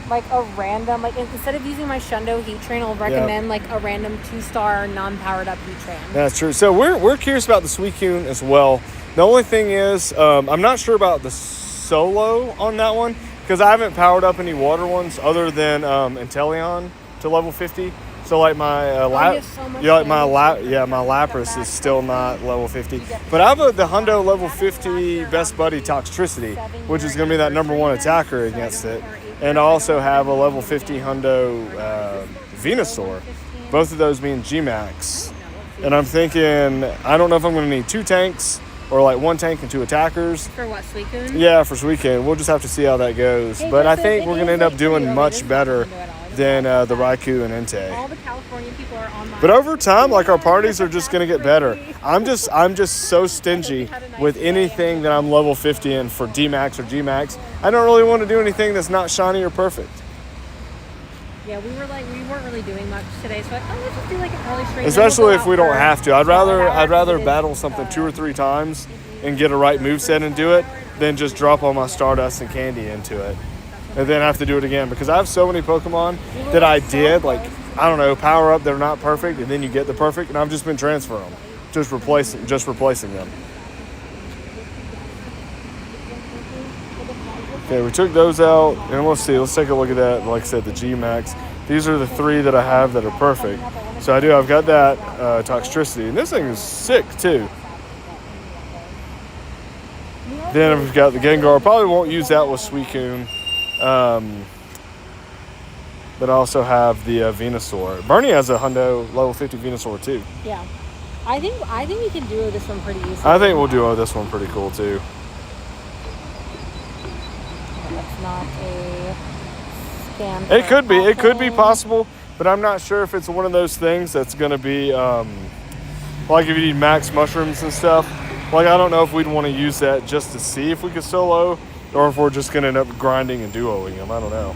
like a random like instead of using my Shundo Heat Train, I'll recommend like a random 2-star non-powered up Heat Train. That's true. So we're curious about the Suicune as well. The only thing is, I'm not sure about the solo on that one because I haven't powered up any water ones other than Inteleon to level 50. So like my you have so much my damage. Lapras is still not level 50. But I have the Hundo level 50 best buddy Toxtricity, which is going to be that number 1 attacker against it. And I also have a level 50 Hundo Venusaur. Both of those being G-Max. And I'm thinking, I don't know if I'm going to need 2 tanks or like 1 tank and 2 attackers. For what, Suicune? Yeah, for Suicune. We'll just have to see how that goes. Hey, But I Joseph, think it we're going to is end up like doing 3:00. much It is better not gonna do it all. than the Raikou and Entei. All the California people are on my But over time, like our parties are just gonna get better. I'm just so stingy with anything that I'm level 50 in for D-Max or G-Max. I don't really want to do anything that's not shiny or perfect. Yeah, we weren't really doing much today, so I thought let's just do like an early straight. Especially if we don't have to. I'd rather because it battle is, something 2 or 3 times and get a right moveset and do it than just drop all my Stardust and Candy into it and then have to do it again because I have so many Pokemon that I did like I don't know power up they're not perfect and then you get the perfect and I've just been transferring them, just replacing them. Okay, we took those out and let's see. Let's take a look at that. Like I said, the G-Max. These are the 3 that I have that are perfect. So I've got that Toxtricity and this thing is sick too. Then we've got the Gengar. Probably won't use that with Suicune. But I also have the Venusaur. Bernie has a Hundo level 50 Venusaur too. Yeah, I think we can do this one pretty easily. I think we'll do this one pretty cool too. That's not a scam. It could be possible, but I'm not sure if it's one of those things that's going to be like if you need max mushrooms and stuff. Like I don't know if we'd want to use that just to see if we could solo, or if we're just going to end up grinding and duoing them. I don't know.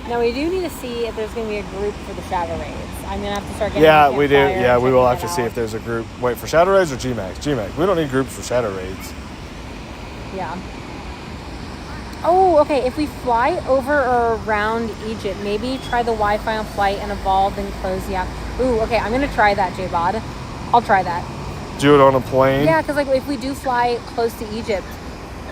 Now we do need to see if there's going to be a group for the Shadow Raids. I'm going to have to start getting. Yeah, my we do. campfire Yeah, and we will checking have to it see out. if there's a group. Wait, for Shadow Raids or G-Max? G-Max. We don't need groups for Shadow Raids. Yeah. Oh, okay. If we fly over or around Egypt, maybe try the Wi-Fi on flight and evolve and close the app. Ooh, okay. I'm going to try that, J-Bod. I'll try that. Do it on a plane? Yeah, because like if we do fly close to Egypt,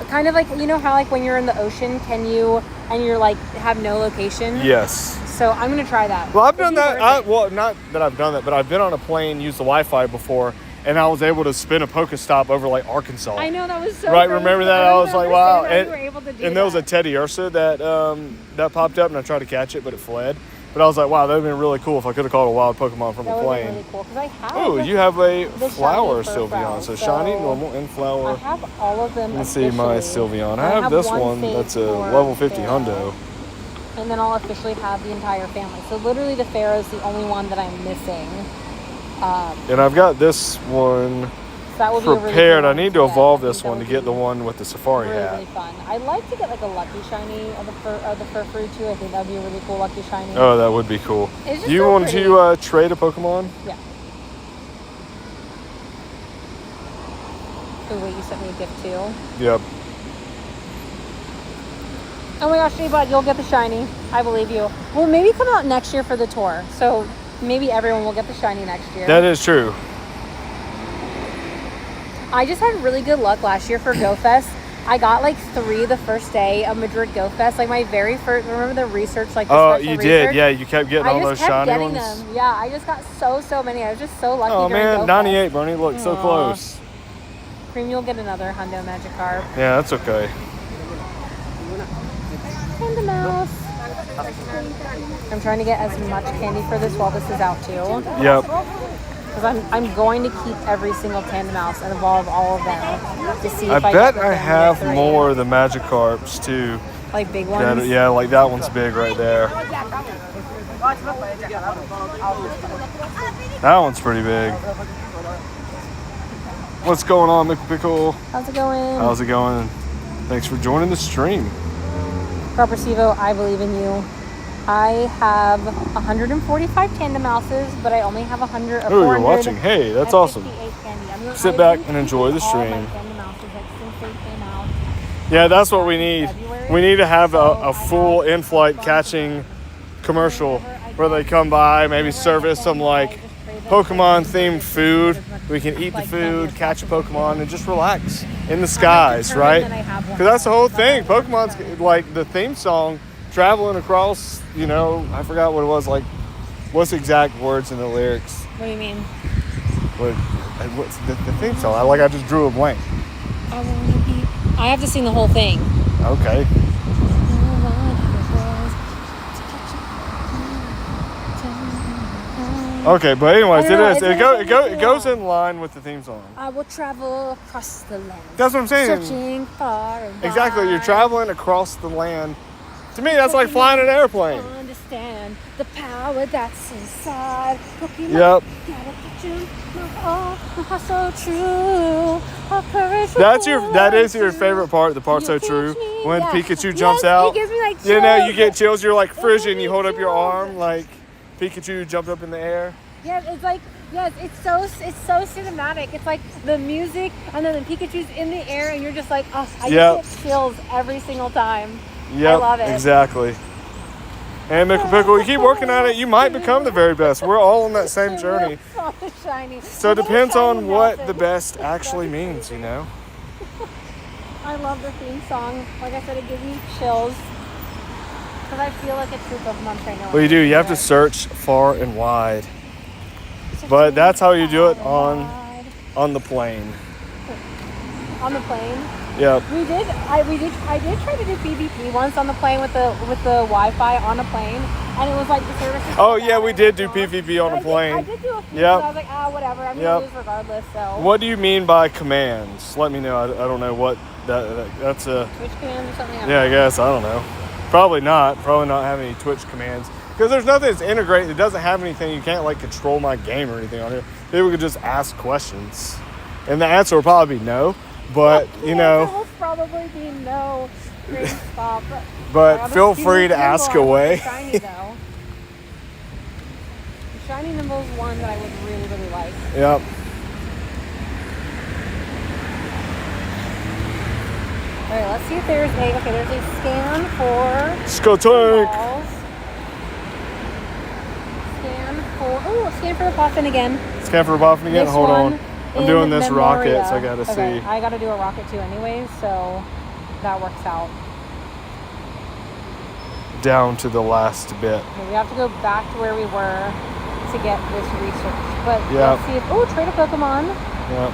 kind of like, you know how like when you're in the ocean, and you're like have no location? Yes. So I'm going to try that. Well, I've It'd done be that. worth it. Not that I've done that, but I've been on a plane, used the Wi-Fi before, and I was able to spin a Pokestop over like Arkansas. I know, that was so Right, crazy. remember that? I was like, remember wow. seeing that you were able to do And there was a that. Teddy Ursa that popped up, and I tried to catch it, but it fled. But I was like, wow, that would have been really cool if I could have caught a wild Pokemon from That a would have been plane. really cool because I have. Oh, you have a the flower shiny Sylveon. Furfrou, So shiny, normal, and I flower. have all of them. Let's see my officially. Sylveon. And I have this one one saved that's a for level 50 Pharaoh. Hundo. And then I'll officially have the entire family. So literally the Pharaoh is the only one that I'm missing. And I've got this one So that would be a really prepared. cool I one need to get. evolve I think this that one to would get be the one with the safari really, hat. really fun. I'd like to get like a lucky shiny of the Furfrou too. I think that'd be a really cool lucky shiny. Oh, that would be cool. It's just Do you so want pretty. to trade a Pokemon? Yeah. Oh wait, you sent me a gift too. Yep. Oh my gosh, J-Bud, you'll get the shiny. I believe you. Well, maybe come out next year for the tour. So maybe everyone will get the shiny next year. That is true. I just had really good luck last year for GoFest. I got like 3 the first day of Madrid Go Fest. Like my very first. Remember the research? Like the Oh, special you research? did. Yeah, you kept getting all I those just kept shiny getting ones. them. Yeah, I just got so many. I was just so lucky. Oh during man, Go 98, Fest. Bernie. Look, so Aw. close. Cream, you'll get another Hundo Magikarp. Yeah, that's okay. And the mouse. I'm trying to get as much candy for this while this is out too. Yep. Because I'm going to keep every single Tandem Mouse and evolve all of them to see I if bet get the I family have of 3. more of the Magikarps too. Like big ones. Yeah, like that one's big right there. That one's pretty big. What's going on, Pickle? How's it going? How's it going? Thanks for joining the stream. Propercivo, I believe in you. I have 145 Tandem Mouses, but I only have 100. Oh, you're watching. Hey, that's awesome. Sit back and enjoy the stream. Yeah, that's what we need. We need to have a full in-flight catching commercial where they come by, maybe service some like Pokemon themed food. We can eat the food, catch a Pokemon, and just relax in the skies, right? Because that's the whole thing. Pokemon's like the theme song, traveling across, you know, I forgot what it was, like, what's the exact words in the lyrics? What do you mean? What's the theme song? I just drew a blank. I have to sing the whole thing. Okay. Okay, but anyways, it goes in line with the theme song. I will travel across the land. That's what I'm saying. Searching far and wide. Exactly, you're traveling across the land. To me, that's like flying an airplane. Understand the power that's inside. Pokemon, Yep. gotta catch 'em. Oh, so true. That is your favorite part. The part so true when Pikachu jumps out. It gives me like chills. You know, you get chills. You're like Frisian. You hold up your arm like Pikachu jumped up in the air. Yes, it's like it's so cinematic. It's like the music and then the Pikachu's in the air and you're just like, oh, I just get chills every single time. Yep, I love it. Exactly. And Pickle, you keep working at it, you might become the very best. We're all on that same journey. Shiny. So it depends on what the best actually means, you know? I love the theme song. Like I said, it gives me chills. Because I feel like a true Pokemon trainer. Well, you do. You have to search far and wide. But that's how you do it on the plane. On the plane? Yep. I did try to do PvP once on the plane with the Wi-Fi on a plane, and it was like the service. Oh yeah, we did do PvP on a plane. I did do a few. Yep. So I was like, whatever. I'm gonna lose regardless. So. What do you mean by commands? Let me know. I don't know what that's a. Twitch commands or something. I guess I don't know. Probably not. Probably not have any Twitch commands because there's nothing that's integrated. It doesn't have anything. You can't like control my game or anything on here. People could just ask questions, and the answer will probably be no. But you know, it will probably be no. Great stop. But feel free to ask away. Shiny though. Shiny Nimble is one that I would really like. Yep. All right, let's see if there's there's a scan for Skotank. balls. Scan for the Poffin again. Scan for a Poffin again. This Hold one on. I'm doing this Memoria. rocket, so I gotta see. I gotta do a rocket too anyways, so that works out. Down to the last bit. Okay, we have to go back to where we were to get this research. But Yep. let's see if trade a Pokemon. Yep.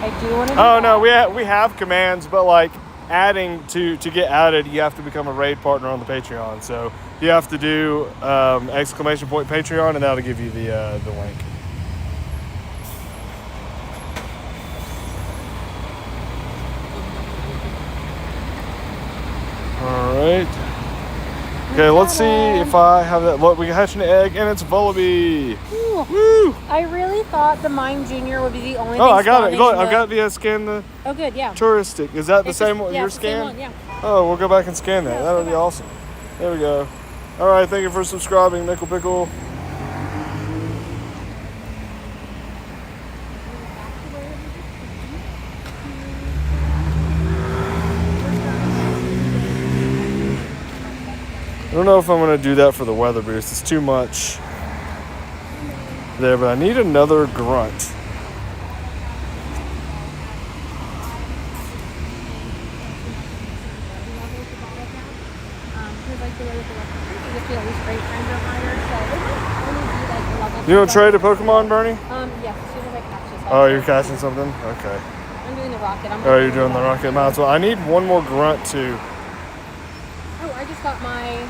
I do want to do Oh that. no, we have commands, but like adding to get added, you have to become a raid partner on the Patreon. So you have to do ! Patreon, and that'll give you the link. All right. Okay, let's see if I have that. Look, we hatched an egg, and it's Vullaby. Ooh. Woo! I really thought the Mime Junior would be the only thing. Oh, I got it. spawning Look, in I've got the scan the Oh, good, yeah. touristic. Is that the It's same just- one? yeah, Your it's the same scan? one, yeah. Oh, we'll go back and scan that. Yeah, That'll go be back. awesome. There we go. All right, thank you for subscribing, Nickel Pickle. I don't know if I'm going to do that for the weather boost. It's too much there, but I need another grunt. You don't trade a Pokemon, Bernie? Yes, as soon as I catch this. Oh, you're catching something? Okay. I'm doing the rocket. Oh, you're doing the rocket. Might as well. I need one more grunt too. Oh, I just got my.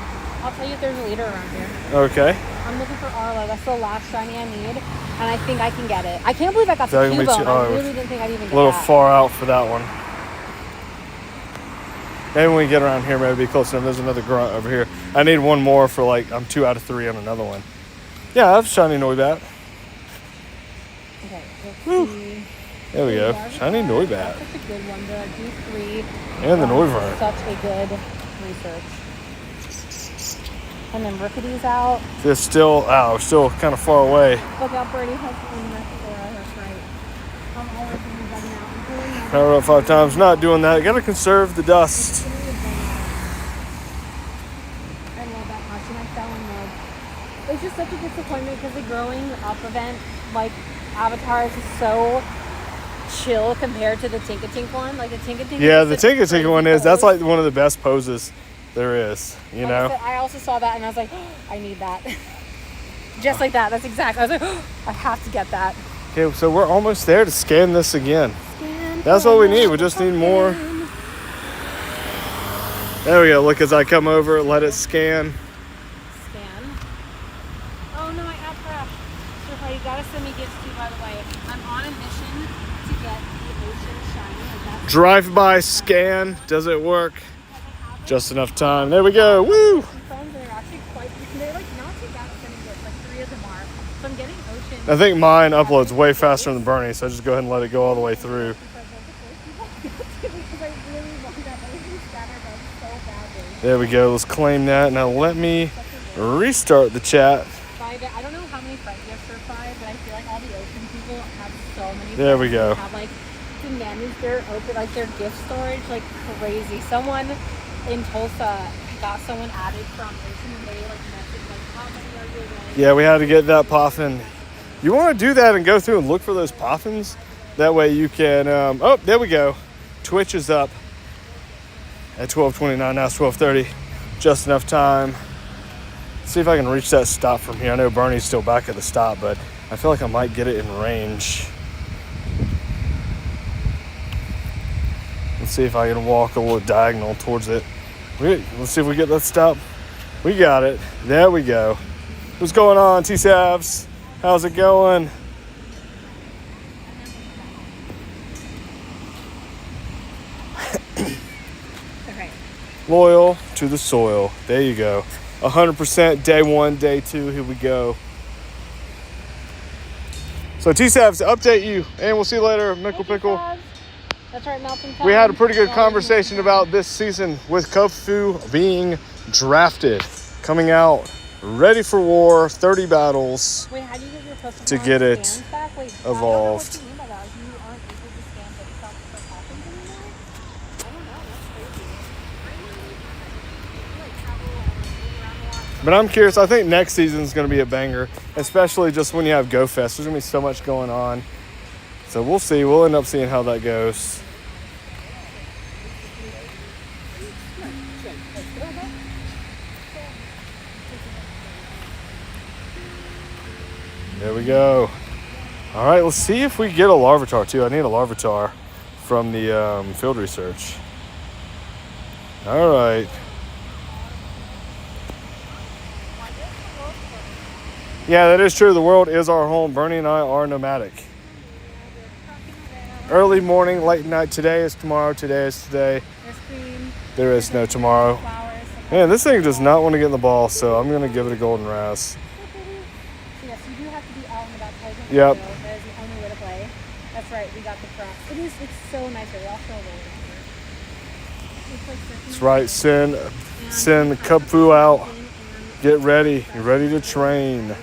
I'll tell you if there's a leader around here. Okay. I'm looking for Arlo. That's the last shiny I need, and I think I can get it. I can't believe I got the That can be Cubone. I too- really didn't think I'd even get A little that. far out for that one. Maybe when we get around here, maybe be close enough. There's another grunt over here. I need one more for like, I'm 2 out of 3 on another one. Yeah, I have shiny Noibat. Okay, let's Woo. see. There we go. Larvitar, Shiny Noibat. That's such a good one. The D3. And the Noivern. Such a good research. And then Rookity's out. It's still, still kind of far away. Look out, Birdie has one Methora. That's right. I'm always going to be bugging out. I'm pulling out. Power up 5 times. Not doing that. Gotta conserve the dust. I love that costume. I fell in love. It's just such a disappointment because the growing up event, like Avatar, is just so chill compared to the Tinkatink one. Like the Tinkatink. Yeah, is the such a Tinkatink one crazy is. That's pose. like one of the best poses there is. You Like I know? said, I also saw that and I was like, I need that. Just like that. That's exactly. I was like, I have to get that. Okay, so we're almost there to scan this again. Scan That's what we need. We just need more. Pokemon. There we go. Look as I come over, let it scan. Scan. Oh no, I app crashed. So you gotta send me gifts too, by the way. I'm on a mission to get the ocean shiny. Like that's Drive-by scan. Does it work? Just enough time. There we go. Woo! some friends that are actually quite. They're like not too bad at sending gifts. Like 3 of them are. So I'm getting ocean. I think mine uploads way faster than Bernie, so I just go ahead and let it go all the way through. Because I really want that ocean scatter gun so badly. There we go. Let's claim that. Now let me restart the chat. I don't know how many friend gifts are 5, but I feel like all the ocean people have so many. There we friends go. that have like to manage their open like their gift storage like crazy. Someone in Tulsa got someone added from ocean and they like messaged like how many are you away? Yeah, we had to get that poffin. You want to do that and go through and look for those poffins? That way you can. Oh, there we go. Twitch is up at 12:29. Now it's 12:30. Just enough time. See if I can reach that stop from here. I know Bernie's still back at the stop, but I feel like I might get it in range. Let's see if I can walk a little diagonal towards it. Let's see if we get that stop. We got it. There we go. What's going on, T-Savs? How's it going? Okay. Loyal to the soil. There you go. 100% day 1, day 2. Here we go. So T-Savs, to update you, and we'll see you later, Mickle Pickle. That's right, melting time. We had a pretty good conversation about this season with Kofu being drafted, coming out, ready for war, 30 battles. Wait, how do you get your Pokemon to get it scans back? Wait, evolved. I don't know what you mean by that. You aren't able to scan Pokemon for Poppins anymore? I don't know. That's crazy. You like travel and move around a lot. But I'm curious. I think next season is going to be a banger, especially just when you have Go Fest. There's going to be so much going on. So we'll see. We'll end up seeing how that goes. There we go. All right, let's see if we get a Larvitar too. I need a Larvitar from the field research. All right. Yeah, that is true. The world is our home. Bernie and I are nomadic. Early morning, late night. Today is tomorrow. Today is today. There's cream, There is no tomorrow. flowers. Man, this thing does not want to get in the ball, so I'm going to give it a golden razz. So yes, you do have to be out and about playing. Yep. That is the only way to play. That's right. We got the cross. It's so nice here. We all feel really It's like That's right. Send Kubfu out. Get ready. You're ready to train.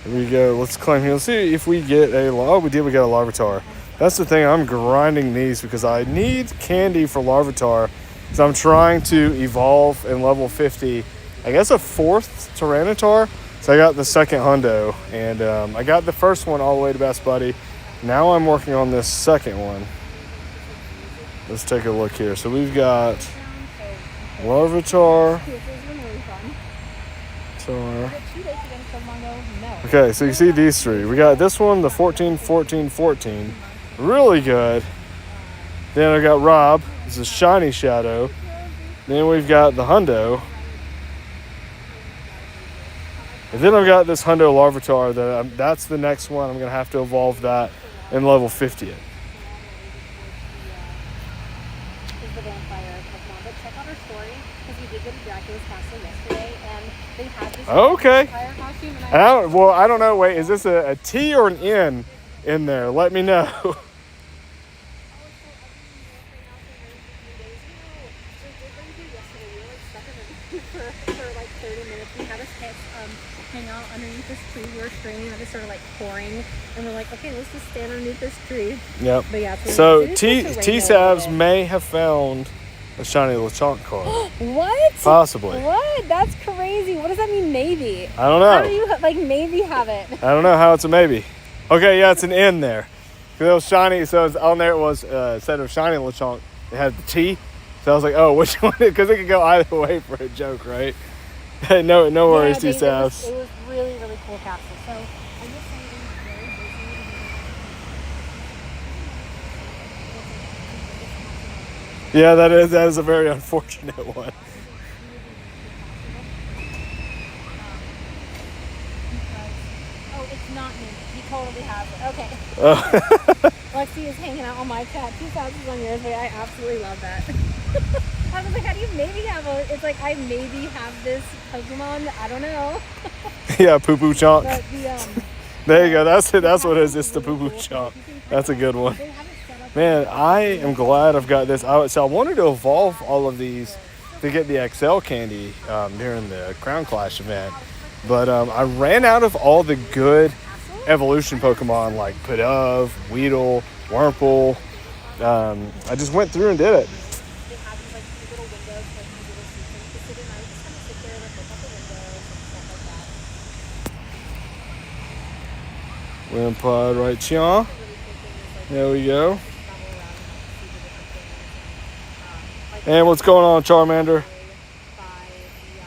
Here we go. Let's climb here. Let's see if we get a... Oh, we did. We got a Larvitar. That's the thing. I'm grinding these because I need candy for Larvitar. So I'm trying to evolve in level 50. I guess a 4th Tyranitar. So I got the 2nd Hundo. And I got the first one all the way to Best Buddy. Now I'm working on this 2nd one. Let's take a look here. So we've got Larvitar. This has been really fun. Tar. Is it too late to get into Pokemon Go? no. Okay, so you see these three. We got this one, the 14, 14, 14. Really good. Then I got Rob. This is Shiny Shadow. Then we've got the Hundo. And then I've got this Hundo Larvitar. That's the next one. I'm going to have to evolve that in level 50. Is the vampire Pokemon. But check out our story because we did go to Dracula's Castle yesterday and they had this Okay. vampire costume. And I don't know. Wait, is this a T or an N in there? Let me know. for like 30 minutes. We had us hang out underneath this tree. We were straining and it started like pouring. And we're like, okay, let's just stand underneath this tree. Yep. But yeah, So T-Savs may have found a Shiny Lechonk card. What? Possibly. What? That's crazy. What does that mean, maybe? I don't How do know. you like maybe have it? I don't know how it's a maybe. Okay, yeah, it's an N there. Because it was shiny, so it's on there it was instead of Shiny Lechonk, it had the T. So I was like, oh, which one? Because it could go either way for a joke, right? no worries, T-Savs. It was really, really cool castle. So I'm just saying it was very busy. Yeah, that is a very unfortunate one. Oh, it's not me. He totally has it. Okay. Lexi is hanging out on my cat. T-Savs is on yours, but I absolutely love that. I was like, how do you maybe have a... It's like, I maybe have this Pokemon. I don't know. Yeah, Poo Poo Chonk. But There you go. That's it. That's what it is. It's the Poo Poo Chonk. That's a good one. they have it set up. Man, I am glad I've got this. So I wanted to evolve all of these to get the XL candy during the Crown Clash event. But I ran out of all the good evolution Pokemon like Pidove, Weedle, Wurmple. I just went through and did it. They have these like cute little windows, like these little seats that you can sit in. I would just kind of sit there, like look out the windows and stuff like that. Wimpod right here. There we go. And what's going on, Charmander?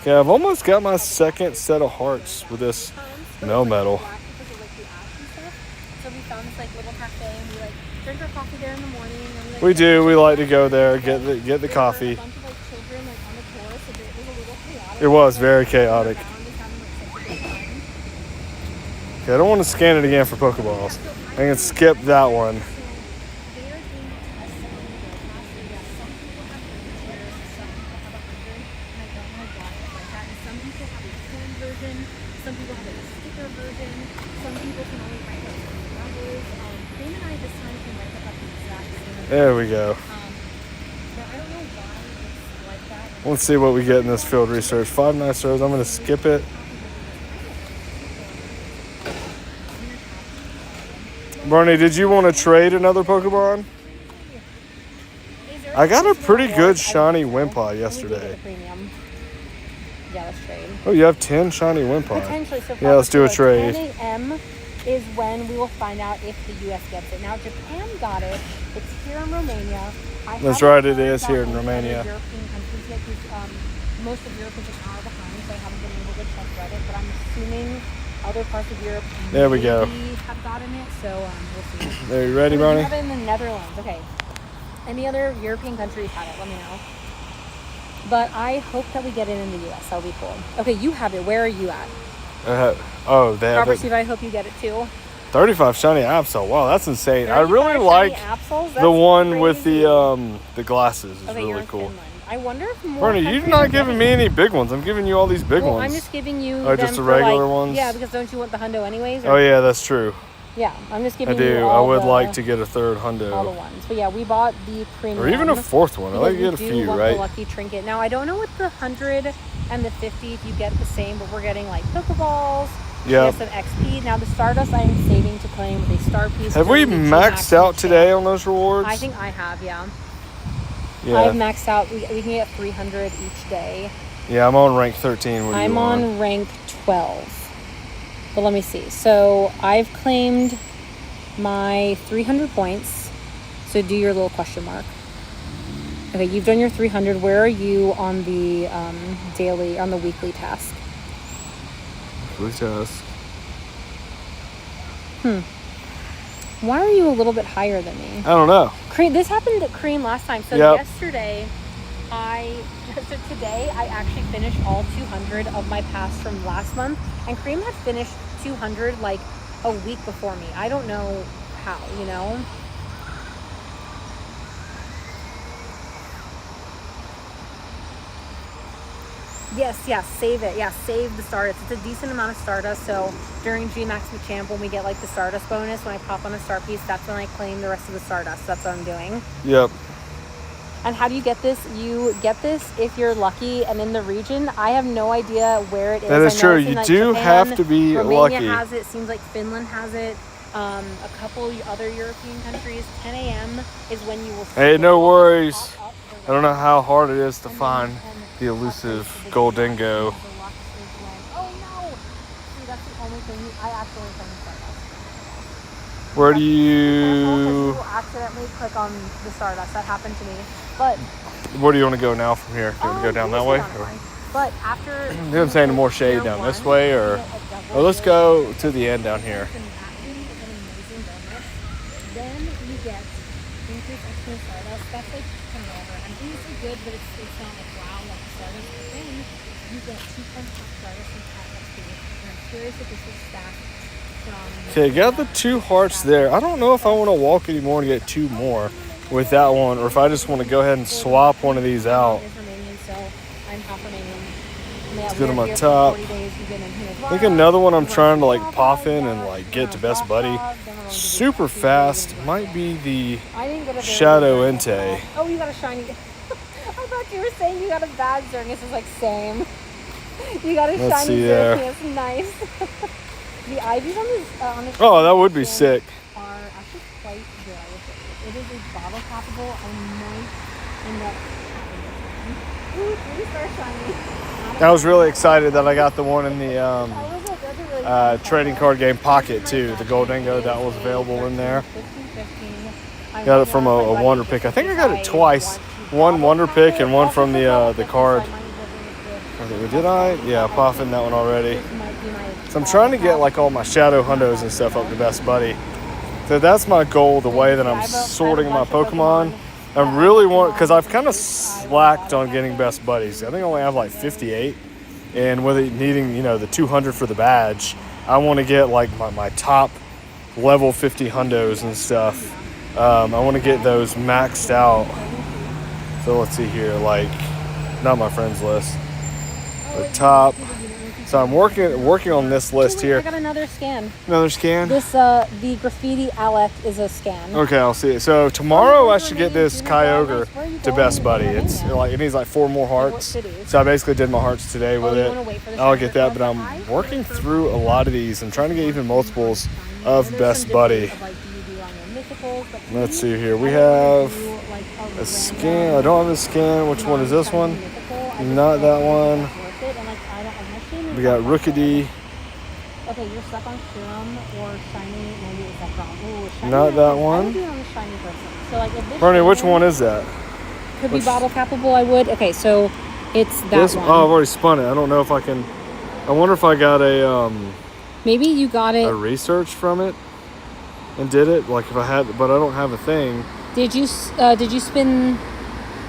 Okay, I've almost got my second set of hearts with this Melmetal. So we found this like little cafe and we like drink our coffee there in the morning. And, like, We do. We like to go there, get the coffee. A bunch of like children like on the tour, so it was a little chaotic. It was very chaotic. Around, just having like such a good time. Okay, I don't want to scan it again for Pokeballs. I can skip that one. They are doing tests on the pass. So yeah, some people have 30 chairs, some people have 100, and I don't know why it's like that. And some people have a coin version, some people have a sticker version, some people can only write up certain numbers. Dane and I this time can write up the exact same. There we go. But I don't know why it's like that. Let's see what we get in this field research. 5 nice rows. I'm going to skip it. Barney, did you want to trade another Pokemon? I got a pretty good shiny Wimpod yesterday. Yeah, let's trade. Oh, you have 10 shiny Wimpod. Potentially. So Yeah, let's do a probably, trade. 10 a.m. is when we will find out if the U.S. gets it. Now, Japan got it. It's here in Romania. That's right, it is here in Romania. European countries yet, because most of Europe is an hour behind, so I haven't been able to check Reddit. But I'm assuming other parts of Europe There we go. maybe have gotten it. So we'll see. Are you ready, We Barney? have it in the Netherlands. Okay. Any other European countries have it? Let me know. But I hope that we get it in the U.S. That'll be cool. Okay, you have it. Where are you at? Oh, they have Robert it. Steve, I hope you get it too. 35 shiny Absol. Wow, that's insane. I really 35 like shiny Absols? the That's one with crazy. the glasses. Is Okay, you're really in cool. Finland. I wonder if more. Barney, you're countries not are giving getting me any big ones. I'm giving you all these big well, ones. I'm just giving you. Oh, them just the for, regular like, ones? Yeah, because don't you want the hundo anyways? Oh yeah, that's true. Yeah, I'm just I giving you. do. I all would the, like to get a third all the hundo, ones. But yeah, we bought the premium. or even a fourth one. I like to get a because we do few, want right? The lucky trinket. Now I don't know what the 100 and the 50 if you get the same, but we're getting like Pokeballs. Yeah. We get some XP. Now the Stardust I am saving to claim with a star piece. Have we during the maxed G-Max out today champ. on those rewards? I think I have, yeah. I've Yeah. maxed out. We can get 300 each day. Yeah, I'm on rank 13. What are I'm you on rank 12. But let me see. So I've claimed my 300 points. So do your little question mark. Okay, you've done your 300. Where are you on the weekly task? Blue task. Why are you a little bit higher than me? I don't know. This happened at Cream last time. So Yep. today I actually finished all 200 of my pass from last month, and Cream had finished 200 like a week before me. I don't know how, you know. Yes, save it. Yeah, save the Stardust. It's a decent amount of Stardust. So during GMAX Machamp, when we get like the Stardust bonus, when I pop on a star piece, that's when I claim the rest of the Stardust. That's what I'm doing. Yep. And how do you get this? You get this if you're lucky and in the region. I have no idea where it is. That is I know true. it's in, You like, do Japan, have to be Romania lucky. has it. Seems like Finland has it. A couple other European countries. 10 a.m. is when you will. Hey, no worries. Pop up I don't know how hard it is to and find then the elusive the Goldingo. luck is when- Oh no! See, that's the only thing. I accidentally found the Stardust. Where do You you... will accidentally click on the Stardust. That happened to me. But Where do you want to go now from here? Do you want to go down that way? Or, But after you know what I'm saying? More shade down this way, or let's go to the end down here. Then you get increased extra Stardust. That's like coming over. I think it's good, but it's not like wow like the Stardust. But then you get 2 times top Stardust and top XP. And I'm curious if this is stacked from. Okay, got the 2 hearts there. I don't know if I want to walk anymore and get 2 more with that one, or if I just want to go ahead and swap one of these out. Is Romanian, so I'm half Romanian. Let's go to my top. I think another one I'm trying to like pop in and like get to Best Buddy super fast might be the Shadow Entei. Oh, you got a shiny. I thought you were saying you got a bad Xerneas. Is like same. You got a Let's shiny see there. Xerneas. Nice. The Ivies on this. Oh, that would be sick. Are actually quite good. I would say. It is a bottle cappable. I might end up having this one. Ooh, 3-star shiny. I was really excited that I got the one in the I was like, that's a really good trading card game Pocket too. The Goldingo that was available in there. 15. Got it from a Wonder Pick. I think I got it twice. One Wonder Pick and one from the card. Did I? Yeah, popping that one already. So I'm trying to get like all my Shadow Hundos and stuff up to Best Buddy. So that's my goal, the way that I'm sorting my Pokemon. I really want, because I've kind of slacked on getting Best Buddies. I think I only have like 58. And with it needing, you know, the 200 for the badge, I want to get like my top level 50 Hundos and stuff. I want to get those maxed out. So let's see here, like, not my friends list. The top. So I'm working on this list I here. got another scan. Another scan? This the Graffiti Alec is a scan. Okay, I'll see it. So tomorrow I should get this Kyogre to Best Buddy. It's like it needs like 4 more hearts. So I basically did my hearts today with it. I'll get that, but I'm working through a lot of these. I'm trying to get even multiples of Best Buddy. Let's see here. We have a scan. I don't have a scan. Which one is this one? Not that one. We got Rookidee. Okay, you're stuck on Serum or Shiny. Maybe it's that wrong. Ooh, Shiny. Not that I one. would do it on the Shiny person. So like if this Bernie, which Shiny one is that? could be bottle cappable, I would. Okay, so it's that one. Oh, I've already spun it. I don't know if I can. I wonder if I got Maybe you got it. a research from it and did it. Like if I had, but I don't have a thing. Did you spin?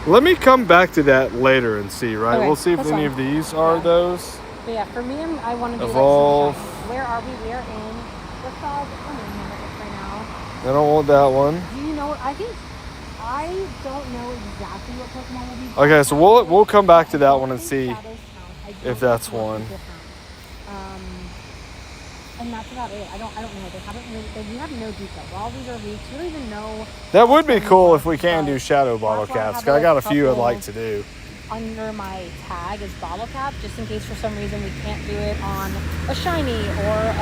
Let me come back to that later and see. Right, Okay, we'll see if that's any fine. of these are those. But yeah, for me, I want to do Evolve. like some shiny. Where are we? We are in. What's called? I'm in right now. I don't want that one. Do you know what? I don't know exactly what Pokemon will be. Okay, so we'll come back to that one and see if that's one. And that's about it. I don't know. We have no details. All these are leaks. We don't even know. That would be cool if we can do shadow bottle caps. 'Cause I got a few I'd like to do. Under my tag is bottle cap, just in case for some reason we can't do it on a shiny or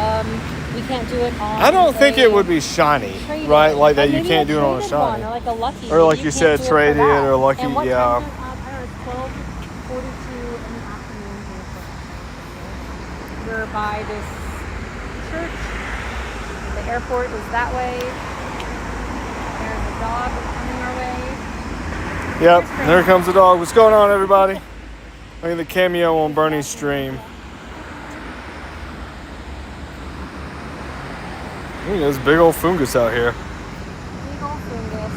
we can't do it on. I don't think a it would be shiny, traded. right? Like that you Maybe can't a do it on a traded shiny. one, or like a lucky. Or like Maybe you can't said, do it for traded that. or lucky, And what yeah. time is it? I don't know, it's 12:42 in the afternoon here. We're by this church. The airport is that way. There's a dog coming our way. Yep, there comes the dog. What's going on, everybody? Look at the cameo on Bernie's stream. Ooh, there's a big old fungus out here. Big old fungus.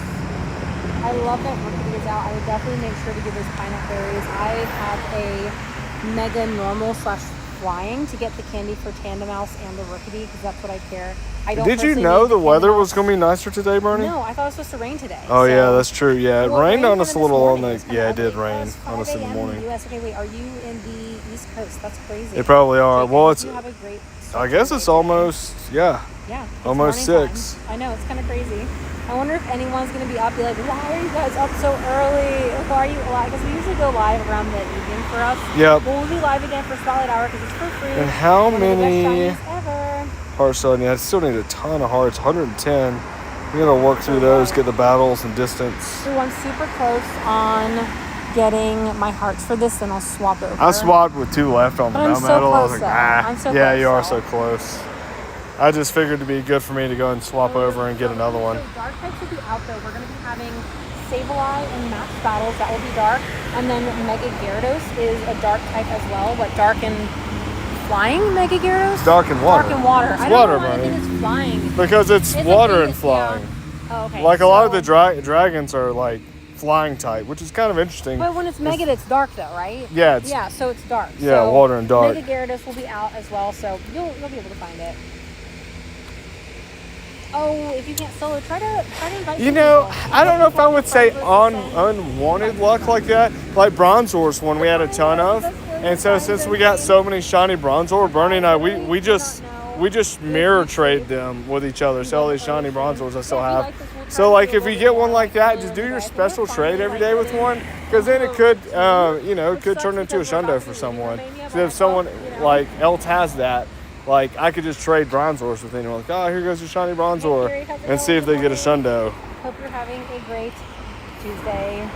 I love that Rookie is out. I would definitely make sure to give those pineapple berries. I have a mega normal / flying to get the candy for Tandem Mouse and the Rookie because that's what I care. I don't. Did you personally know need the weather Tandem was Mouse. going to be nicer today, Bernie? No, I thought it was supposed to rain today. Oh, yeah, so- that's true. Yeah, it Well, rained on kinda us a this little on morning. the. It was kinda Yeah, it ugly. did rain was on us in the 5 a.m. morning. US. Okay, wait, are you in the East Coast? That's crazy. They probably are. Jake, Well, I it's. hope you have a great I start guess to it's your day. almost. Yeah. Yeah, it's almost morning 6. time. I know, it's kind of crazy. I wonder if anyone's going to be up, be like, why are you guys up so early? Or why are you alive? Because we usually go live around the evening for us. Yep. Well, we'll be live again for Spotlight Hour because it's for free. And how One of the best many shinies ever. hearts do I need? I still need a ton of hearts. 110. We gotta work through those, get the battles and distance. So I'm super close on getting my hearts for this, then I'll swap over. I swapped with 2 left on the But I'm Mount so Metal. I was close, like, though. ah. I'm so yeah, close, you are though. so close. I just figured it'd be good for me to go and swap over and get another one. So dark types will be out though. We're going to be having Sableye and Max Battles. That will be dark. And then Mega Gyarados is a dark type as well. What, dark and flying Mega Gyarados? Dark and water. Dark and water. It's I don't water, know why I Bernie. think it's flying. Because it's It's water a and thing, flying. yeah. Oh, okay. Like a lot of the So- dragons are like flying type, which is kind of interesting. But when it's Mega, it's dark though, right? Yeah, it's, Yeah, so it's dark. Yeah, So water and dark. Mega Gyarados will be out as well, so you'll be able to find it. Oh, if you can't solo, try to invite. You some know, people. I don't know if I would say Friends list and say- unwanted luck like that. Like Bronzor's one we had a ton of. And so since we got so many shiny Bronzor, Bernie and I, we just mirror trade them with each other. So all these shiny Bronzors I still have. So like if you get one like that, just do your special trade every day with one, because then it could, it could turn into a Shundo for someone. So if someone like else has that, like I could just trade Bronzors with anyone. Like, oh, here goes your shiny Bronzor, and see if they get a Shundo. Hope you're having a great Tuesday.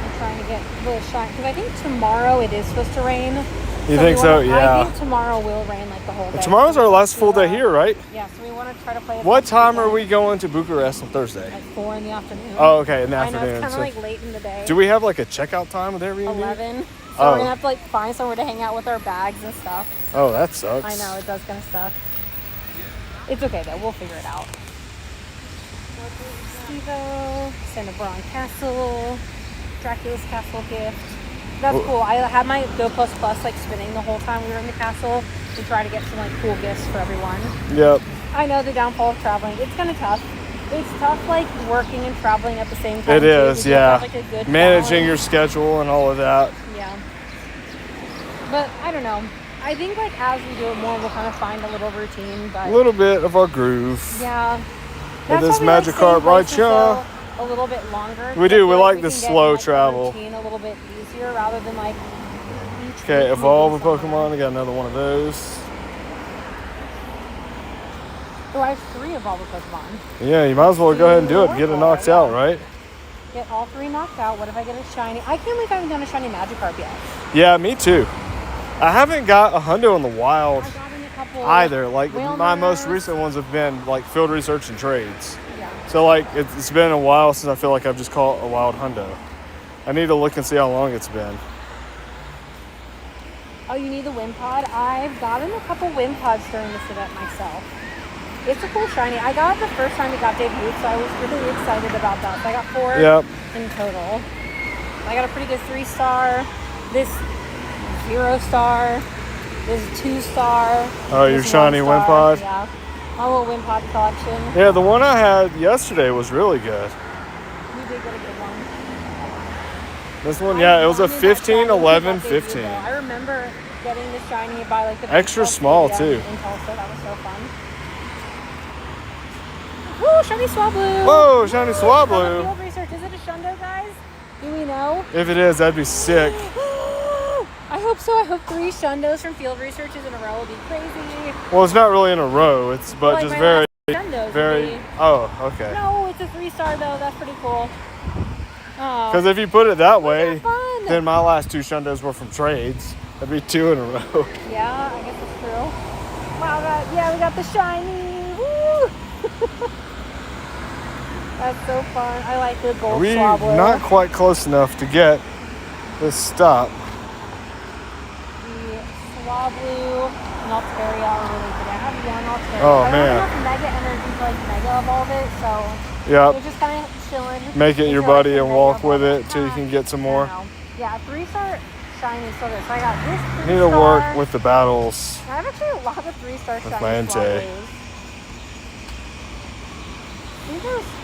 I'm trying to get the shine because I think tomorrow it is supposed to rain. You think so? Yeah. I think tomorrow will rain like the whole day. Tomorrow's our last full day So, here, right? Yeah, so we want to try to play. What time are we going to Bucharest on Thursday? At 4 in the afternoon. Oh, okay, in the I know afternoon. it's kind So- of like late in the day. Do we have like a checkout time with Airbnb? 11. So Oh. we're gonna have to like find somewhere to hang out with our bags and stuff. Oh, that sucks. I know, it does kind of suck. It's okay though, we'll figure it out. Stevo, Cinnabaron Castle, Dracula's Castle gift. That's Well- cool. I had my Go Plus Plus like spinning the whole time we were in the castle to try to get some like cool gifts for everyone. Yep. I know the downfall of traveling. It's kind of tough. It's tough like working and traveling at the same time. It too, is, because you have yeah. to have, like, a good Managing balance. your schedule and all of that. Yeah. But I don't know. I think like as we do it more, we'll kind of find a little routine. But A little bit of our groove. yeah, With this why we like Magikarp staying right places, here. though, a little bit longer. We do, we feel like the can get, slow like, the travel. routine a little bit easier rather than like. Each Okay, week evolve a moving somewhere. Pokemon. I got another one of those. Oh, I have 3 evolve a Pokemon. Yeah, you might as well go ahead and do it. Get it knocked out, right? Get all 3 knocked out. What if I get a shiny? I can't believe I haven't done a shiny Magikarp yet. Yeah, me too. I haven't got a hundo in the wild I got in a couple. either. Like my most Wilmers. recent ones have been like field research and trades. Yeah. So like it's been a while since I feel like I've just caught a wild hundo. I need to look and see how long it's been. Oh, you need the Wimpod? I've gotten a couple Wimpods during this event myself. It's a cool shiny. I got it the first time it got debuted, so I was really excited about that. So I got 4 Yep. in total. I got a pretty good 3-star. This 0-star. This 2-star. Oh, your this shiny 1-star. Wimpod? Yeah. My little Wimpod collection. Yeah, the one I had yesterday was really good. You did get a good one. This one, yeah, it was a wanted that shiny 15, when it 11, got debuted, 15. though. I remember getting the shiny by like the Extra baseball small, stadium too. in Tulsa. That was so fun. Woo, shiny Swablu! Whoa, shiny From Swablu. the field research. Is it a Shundo, guys? Do we know? If it is, that'd be sick. I hope so. I hope 3 Shundos from field researches in a row will be crazy. Well, it's not really in a row. It's but Like just my very, last Shundos would very. be- Oh, okay. No, it's a 3-star though. That's pretty cool. Oh, Because if you put it that way, fun. then my last 2 shundos were from trades. That'd be 2 in a row. yeah, I guess that's true. Wow, we got the shiny. Woo! That's so fun. I like the gold We Swablu. not quite close enough to get this stop. Swablu and Altaria are really good. I have one Altaria. Oh, I don't man. have enough Mega Energy to like Mega Evolve it, so Yep. you're just kind of chilling. Make it your until I buddy can and Mega walk with Evolve it till you can get some more. I know. Yeah, 3-star shiny is so good. So I got this 3-star. Need to work with the battles. I have actually a lot of 3-star With shiny my Entei. Swablus.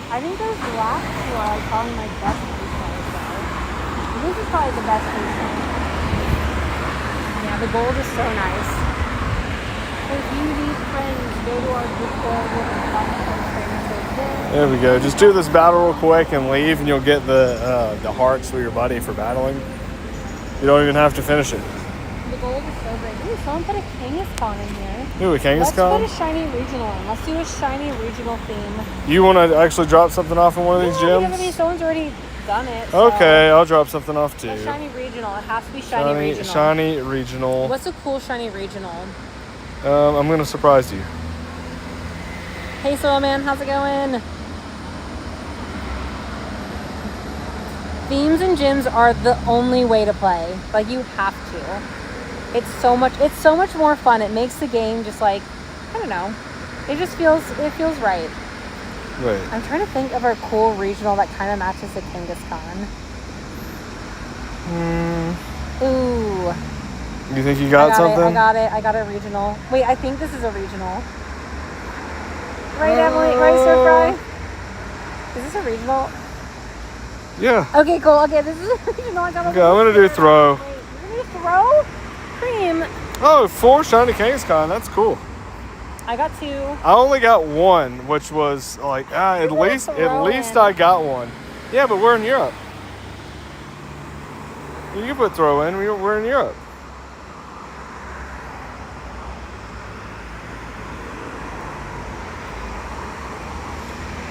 I think those last two are like probably my best 3-stars though. This is probably the best 3-star. Yeah, the gold is so nice. If you need friends, go to our Discord. We'll find some trainers there. There we go. Just do this battle real quick and leave, and you'll get the hearts for your buddy for battling. You don't even have to finish it. The gold is so great. Ooh, someone put a Kangaskhan in here. Ooh, a Let's put a Kangaskhan? shiny regional in. Let's do a shiny regional theme. You want to actually drop something off in one of these Yeah, because I mean, gyms? someone's already done it. So Okay, I'll drop something off too. a shiny regional. It has to be shiny regional. Shiny regional. What's a cool shiny regional? I'm gonna surprise you. Hey, Soil Man, how's it going? Themes and gyms are the only way to play. Like, you have to. It's so much more fun. It makes the game just like, I don't know. It feels right. Wait. I'm trying to think of a cool regional that kind of matches the Kangaskhan. Ooh. You think you got something? I got a regional. Wait, I think this is a regional. Right, Emily? Right, Sir Fry? Is this a regional? Yeah. Okay, cool. Okay, this is a regional. I got a Okay, I'm gonna do throw. Wait, you're gonna do throw? Cream. Oh, 4 shiny Kangaskhan. That's cool. I got 2. I only got 1, which was like at got least throw in. I got 1. Yeah, but we're in Europe. You can put throw in. We're in Europe.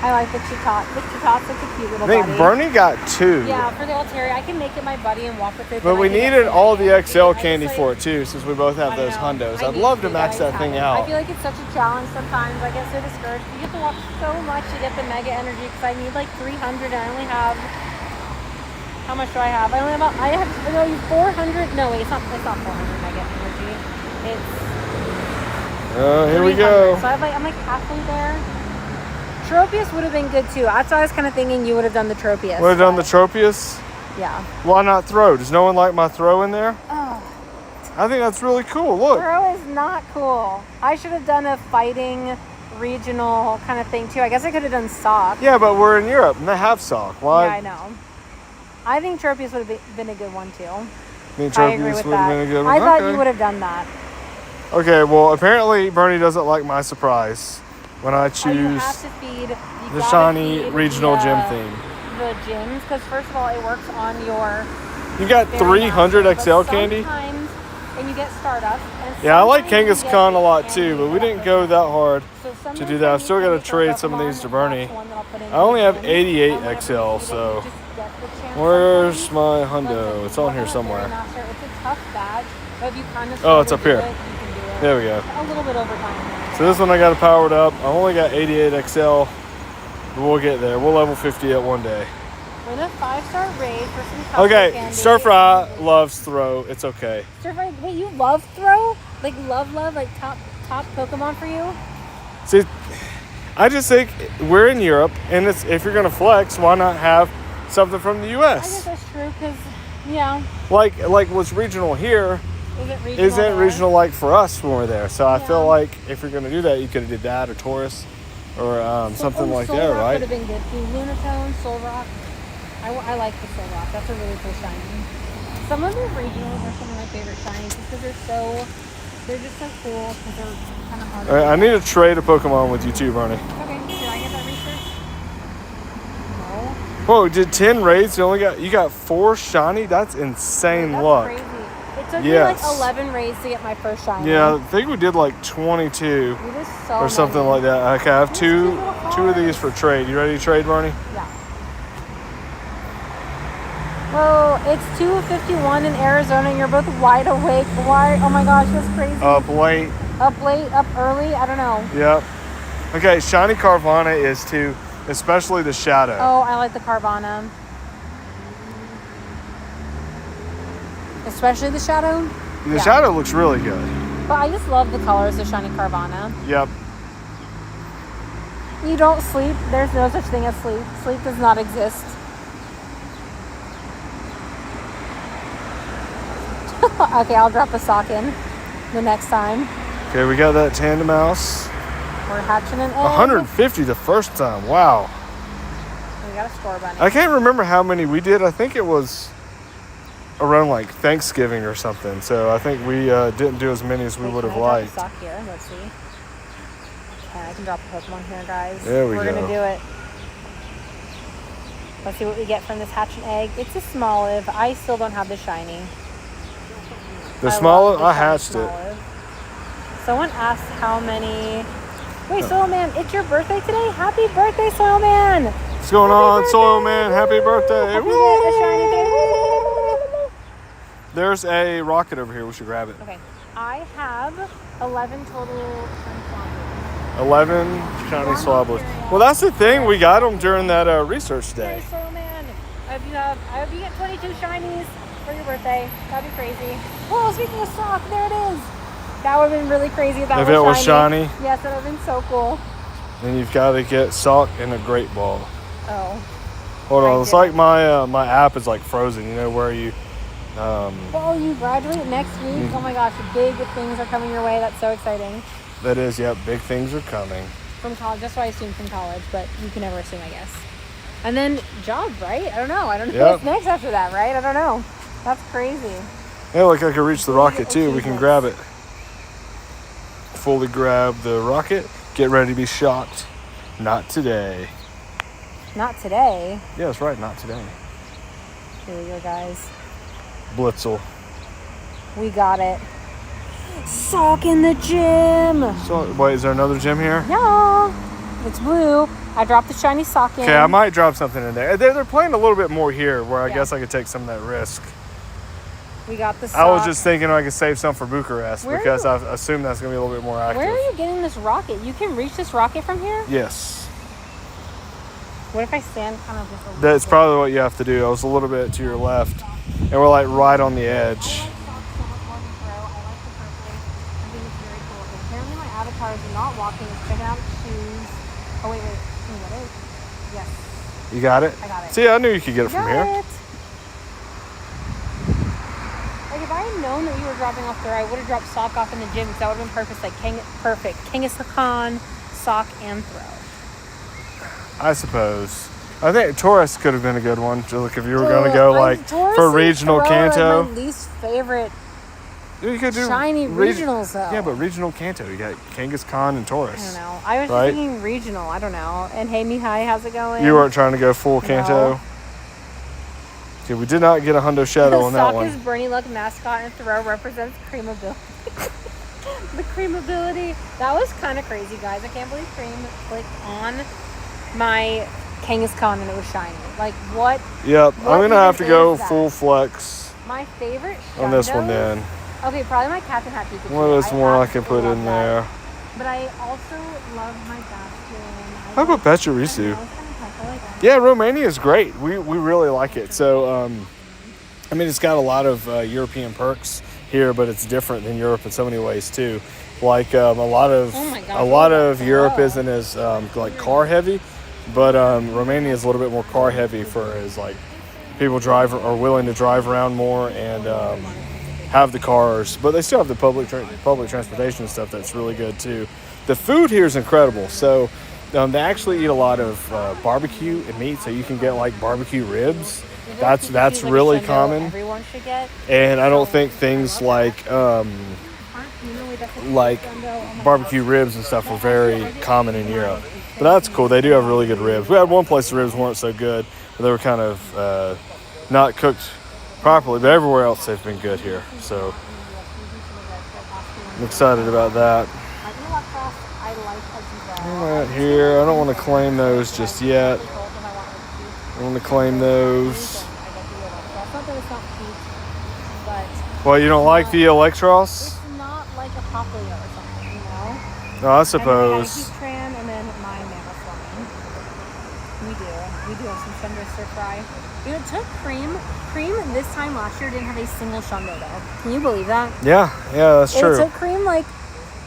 I like the Chitot. The Chitot's like a cute little I think buddy. Bernie got 2. Yeah, for the Altaria, I can make it my buddy and walk with it. But then we I can get needed some all the energy. XL I just, candy like, for it too, since we both have I don't those know. hundos. I I'd need love to you max guys that thing have it. I out. feel like it's such a challenge sometimes. I get so discouraged. You get to walk so much to get the mega energy because I need like 300 and I only have. How much do I have? I have 400. No, wait, it's not 400 mega energy. It's Here we 300. go. So I'm like halfway there. Tropius would have been good too. That's why I was kind of thinking you would have done the Tropius. Would have done the but- Tropius. Yeah. Why not throw? Does no one like my throw in there? Oh. I think that's really cool. Look. Throw is not cool. I should have done a fighting regional kind of thing too. I guess I could have done sock. Yeah, but we're in Europe and they have sock. Why? Yeah, I know. I think Tropius would have been a good one too. think I agree Tropius with would have that. been a good one. I thought Okay. you would have done that. Okay, well, apparently Bernie doesn't like my surprise when I Oh, you choose have to feed the shiny regional gym theme. The gyms, because first of all, it works on your. You got very 300 massive, XL but candy? sometimes- and you get Stardust. And Yeah, I like sometimes you get Kangaskhan a lot candy too, but we that didn't go that hard. So to sometimes do that. I've when still you gotta feed trade your some of these to Pokemon, Bernie. that's the one that I'll put in I only the have gym. 88 And whenever XL, you feed it, so you just get the chance where's sometimes. my Listen, hundo? It's on here I'm not somewhere. very master. It's a tough badge, but if you kind of Oh, it's up here. you can do it. There we go. A little bit over time. So this one I got it powered up. I only got 88 XL, but we'll get there. We'll level 50 at one day. Win a 5-star raid for some cupcake Okay, candy. Stir Fry loves throw. It's okay. Stir Fry, wait, you love throw? Like love, like top Pokemon for you? See, I just think we're in Europe, and it's if you're gonna flex, why not have something from the I guess U.S. that's true, because, yeah, Like what's regional here isn't regional isn't there? regional like for us when we're there. So I Yeah. feel like if you're gonna do that, you could have did that or Taurus or something like Soul that, Rock right? would have been good too. Lunatone, Soul Rock. I like the Soul Rock. That's a really cool shiny. Some of the regionals are some of my favorite shinies just because they're just so cool because they're kind of hard. All right, I need to trade a Pokemon with you too, Bernie. Okay, did I get that research? No. Whoa, did 10 raids? You got 4 shiny? That's insane That's luck. crazy. It took Yes. me like 11 raids to get my first shiny. Yeah, I think we did like 22 We did so or something many. like that. Okay, I have two That's of these for trade. You ready to trade, Bernie? Yeah. Whoa, it's 2:51 in Arizona and you're both wide awake. Why? Oh my gosh, that's crazy. Up late. Up late, up early? I don't know. Yep. Okay, shiny Carvana is too, especially the shadow. Oh, I like the Carvana. Especially the Shadow. The Yeah. shadow looks really good. But I just love the colors of shiny Carvana. Yep. You don't sleep. There's no such thing as sleep. Sleep does not exist. Okay, I'll drop a sock in the next time. Okay, we got that tandem mouse. We're hatching an egg. 150 the first time. Wow. We got a store bunny. I can't remember how many we did. I think it was around like Thanksgiving or something. So I think we didn't do as many as we Wait, would have can I liked. drop a sock here? Let's see. Okay, I can drop a Pokemon here, guys. There we We're go. gonna do it. Let's see what we get from this hatch and egg. It's a Smoliv. I still don't have the shiny. The I smaller, love the I shiny hatched it. Smoliv. Someone asked how many. Wait, Soil Man, it's your birthday today? Happy birthday, Soil Man! What's going Happy on, birthday! Soil Man? Happy birthday! Happy Woo! birthday, shiny day. There's a rocket over here. We should grab it. Okay, I have 11 total sunflowers. 11 shiny Swabblers. Well, that's the thing. We got them during that research day. Hey, Soil Man, I hope you get 22 shinies for your birthday. That'd be crazy. Oh, speaking of stock, there it is. That would have been really crazy if that If it was shiny? Yes, that would have been so cool. Then you've got to get Sock and a Great Ball. Oh. Hold I on. It's did. like my app is like frozen. You know where you. Oh, you graduate next week? Oh my gosh, big things are coming your way. That's so exciting. That is, yep. Big things are coming. From college, that's what I assumed from college, but you can never assume, I guess. And then job, right? I don't know. I don't know Yep. what's next after that, right? I don't know. That's crazy. Hey, look, I can reach the rocket too. We can grab it. Fully grab the rocket. Get ready to be shocked. Not today. Not today. Yeah, that's right. Not today. Here we go, guys. Blitzel. We got it. Sock in the gym. So, wait, is there another gym here? Yeah. It's blue. I dropped the shiny sock in. Okay, I might drop something in there. They're playing a little bit more here, where I Yeah. guess I could take some of that risk. We got the sock. I was just thinking I could save some for Bucharest Where are because you- I assume that's going to be a little bit more active. Where are you getting this rocket? You can reach this rocket from here? Yes. What if I stand kind of just a little That's bit? probably what you have to do. I was a little bit to your left, and we're like right on the edge. Apparently my avatar is not walking, it's checking out shoes. Oh wait, can you get it? Yes. You got it? I got it. See, I knew you could get it from Got here. it. Like if I had known that you were dropping off there, I would have dropped Sock off in the gym because that would have been perfect. Like perfect. Kangaskhan, Sock, and Throw. I suppose. I think Taurus could have been a good one. Just like if you were going to go like Taurus for and regional Throw Kanto. are my least favorite You could do shiny regionals though. Yeah, but regional Kanto. You got Kangaskhan and Taurus. I don't know. I was Right? just thinking regional. I don't know. And hey, Mihai, how's it going? You weren't trying to go full Kanto. No. Okay, we did not get a Hundo Shadow on that Sock one. is Bernie Luck mascot and Throw represents creamability. The creamability. That was kind of crazy, guys. I can't believe Cream clicked on my Kangaskhan and it was shiny. Like what? Yep, What I'm gonna have to even go is that? full flex My favorite on this one Shundos- then. Okay, probably my Captain Hat Pikachu. What is one I can absolutely put love in that. there? But I also love my Bastion. How about Pachirisu? Yeah, Romania is great. We really like it. So, I mean, it's got a lot of European perks here, but it's different than Europe in so many ways too. Like a lot of Oh my God, a lot look at of that Europe glow. isn't as like car heavy, but Romania is a little bit more car heavy for as like people are willing to drive around more and have the cars, but they still have the public transportation and stuff that's really good too. The food here is incredible. So they actually eat a lot of barbecue and meat, so you can get like barbecue ribs. That's really common. Everyone should get. And I don't think things like barbecue ribs and stuff are very common in Europe. But that's cool. They do have really good ribs. We had one place the ribs weren't so good, but they were kind of not cooked properly. But everywhere else they've been good here. So I'm excited about that. Right here. I don't want to claim those just yet. I want to claim those. Well, you don't like the Electros? It's not like a Popplio or something, you know? No, I And suppose. then I Tran and then my Mammoth line. We do have some shundo stir fry. You know, it took Cream this time last year didn't have a single shundo though. Can you believe that? Yeah, that's true. It took Cream like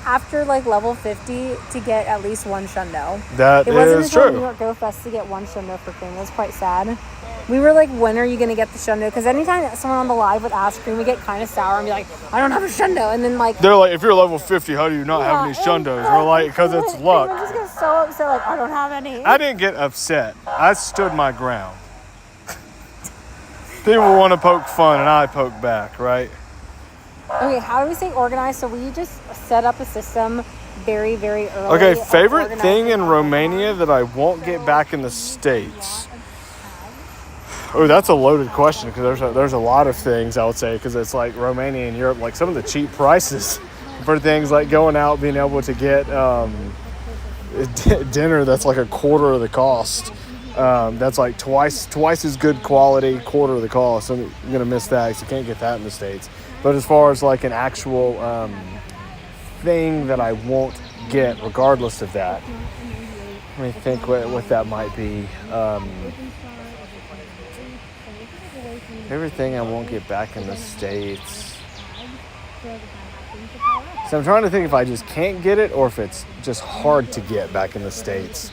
after like level 50 to get at least one shundo. That it wasn't is until New true. York Go Fest to get one shundo for Cream. It was quite sad. We were like, when are you going to get the shundo? Because anytime someone on the live would ask Cream, we get kind of sour and be like, I don't have a shundo. And then like... They're like, if you're level 50, how do you not have any shundos? We're like, because it's luck. I just get so upset, like, I don't have any. I didn't get upset. I stood my ground. People want to poke fun, and I poke back, right? Okay, how do we say organized? So we just set up a system very, very early. Okay, favorite thing in Romania that I won't get back in the States. Oh, that's a loaded question because there's a lot of things I would say because it's like Romania and Europe, like some of the cheap prices for things like going out, being able to get dinner that's like a quarter of the cost. That's like twice as good quality, quarter of the cost. I'm gonna miss that because you can't get that in the States. But as far as like an actual thing that I won't get regardless of that, let me think what that might be. Everything I won't get back in the States. So I'm trying to think if I just can't get it or if it's just hard to get back in the States.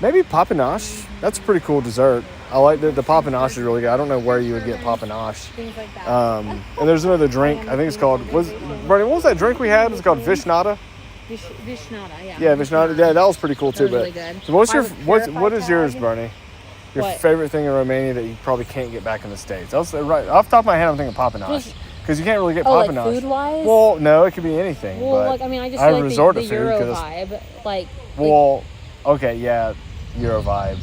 Maybe papanache. That's a pretty cool dessert. I like the papanache is really good. I don't know where you would get papanache. Things like that. And there's another drink. I think it's called. Bernie, what was that drink we had? It's called Vishnata. Vishnata, yeah. Yeah, Vishnata. Yeah, that was pretty cool too. That was really good. So what's Mine your was what is yours, purified Bernie? Your What? favorite thing in Romania that you probably can't get back in the States? Right off the top of my head, I'm thinking papanache because you can't really get like papanache. food-wise? Well, no, it could be anything. Well, but like, I mean, I just I feel like resort the to food Euro 'cause vibe. Like, well, okay, yeah, Euro vibe.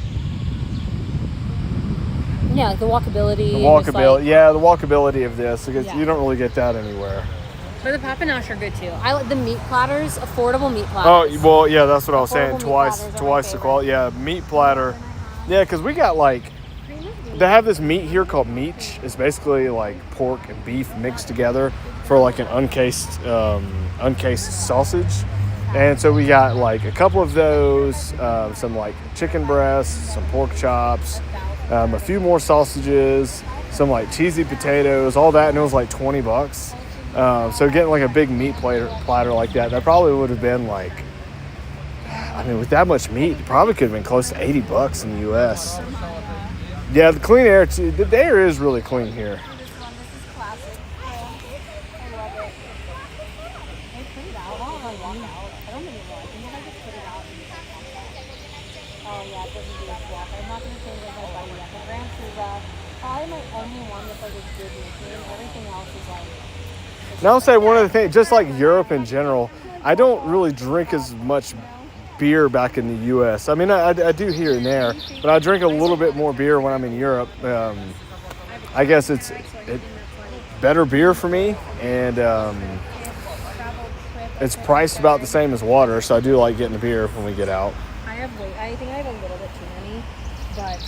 yeah, like the walkability. The and just, walkability, like, yeah, the walkability of this because Yeah. you don't really get that anywhere. But the papanache are good too. I like the meat platters, affordable meat Oh, platters. well, yeah, that's what I was saying. Affordable meat Twice platters are my the favorite. quality. Yeah, meat platter. Yeah, because we got like, they have this meat here called meat. It's basically like pork and beef mixed together for like an uncased sausage. And so we got like a couple of those, some like chicken breasts, some pork chops, a few more sausages, some like cheesy potatoes, all that, and it was like $20. So getting like a big meat platter like that probably would have been like, I mean, with that much meat, it probably could have been close to $80 in the U.S. Yeah, the clean air, the air is really clean here. This is classic. I love it. I put it out. I don't know if I walk out. I don't think it will. I think if I just put it out and oh yeah, it doesn't do its walk. I'm not gonna change my body yet. The Grand is probably my only one that's like a good nickname. Everything else is like. And I'll say one of the things, just like Europe in general, I don't really drink as much beer back in the U.S. I mean, I do here and there, but I drink a little bit more beer when I'm in Europe. I guess it's better beer for me, and it's priced about the same as water, so I do like getting the beer when we get out. I think I have a little bit too many, but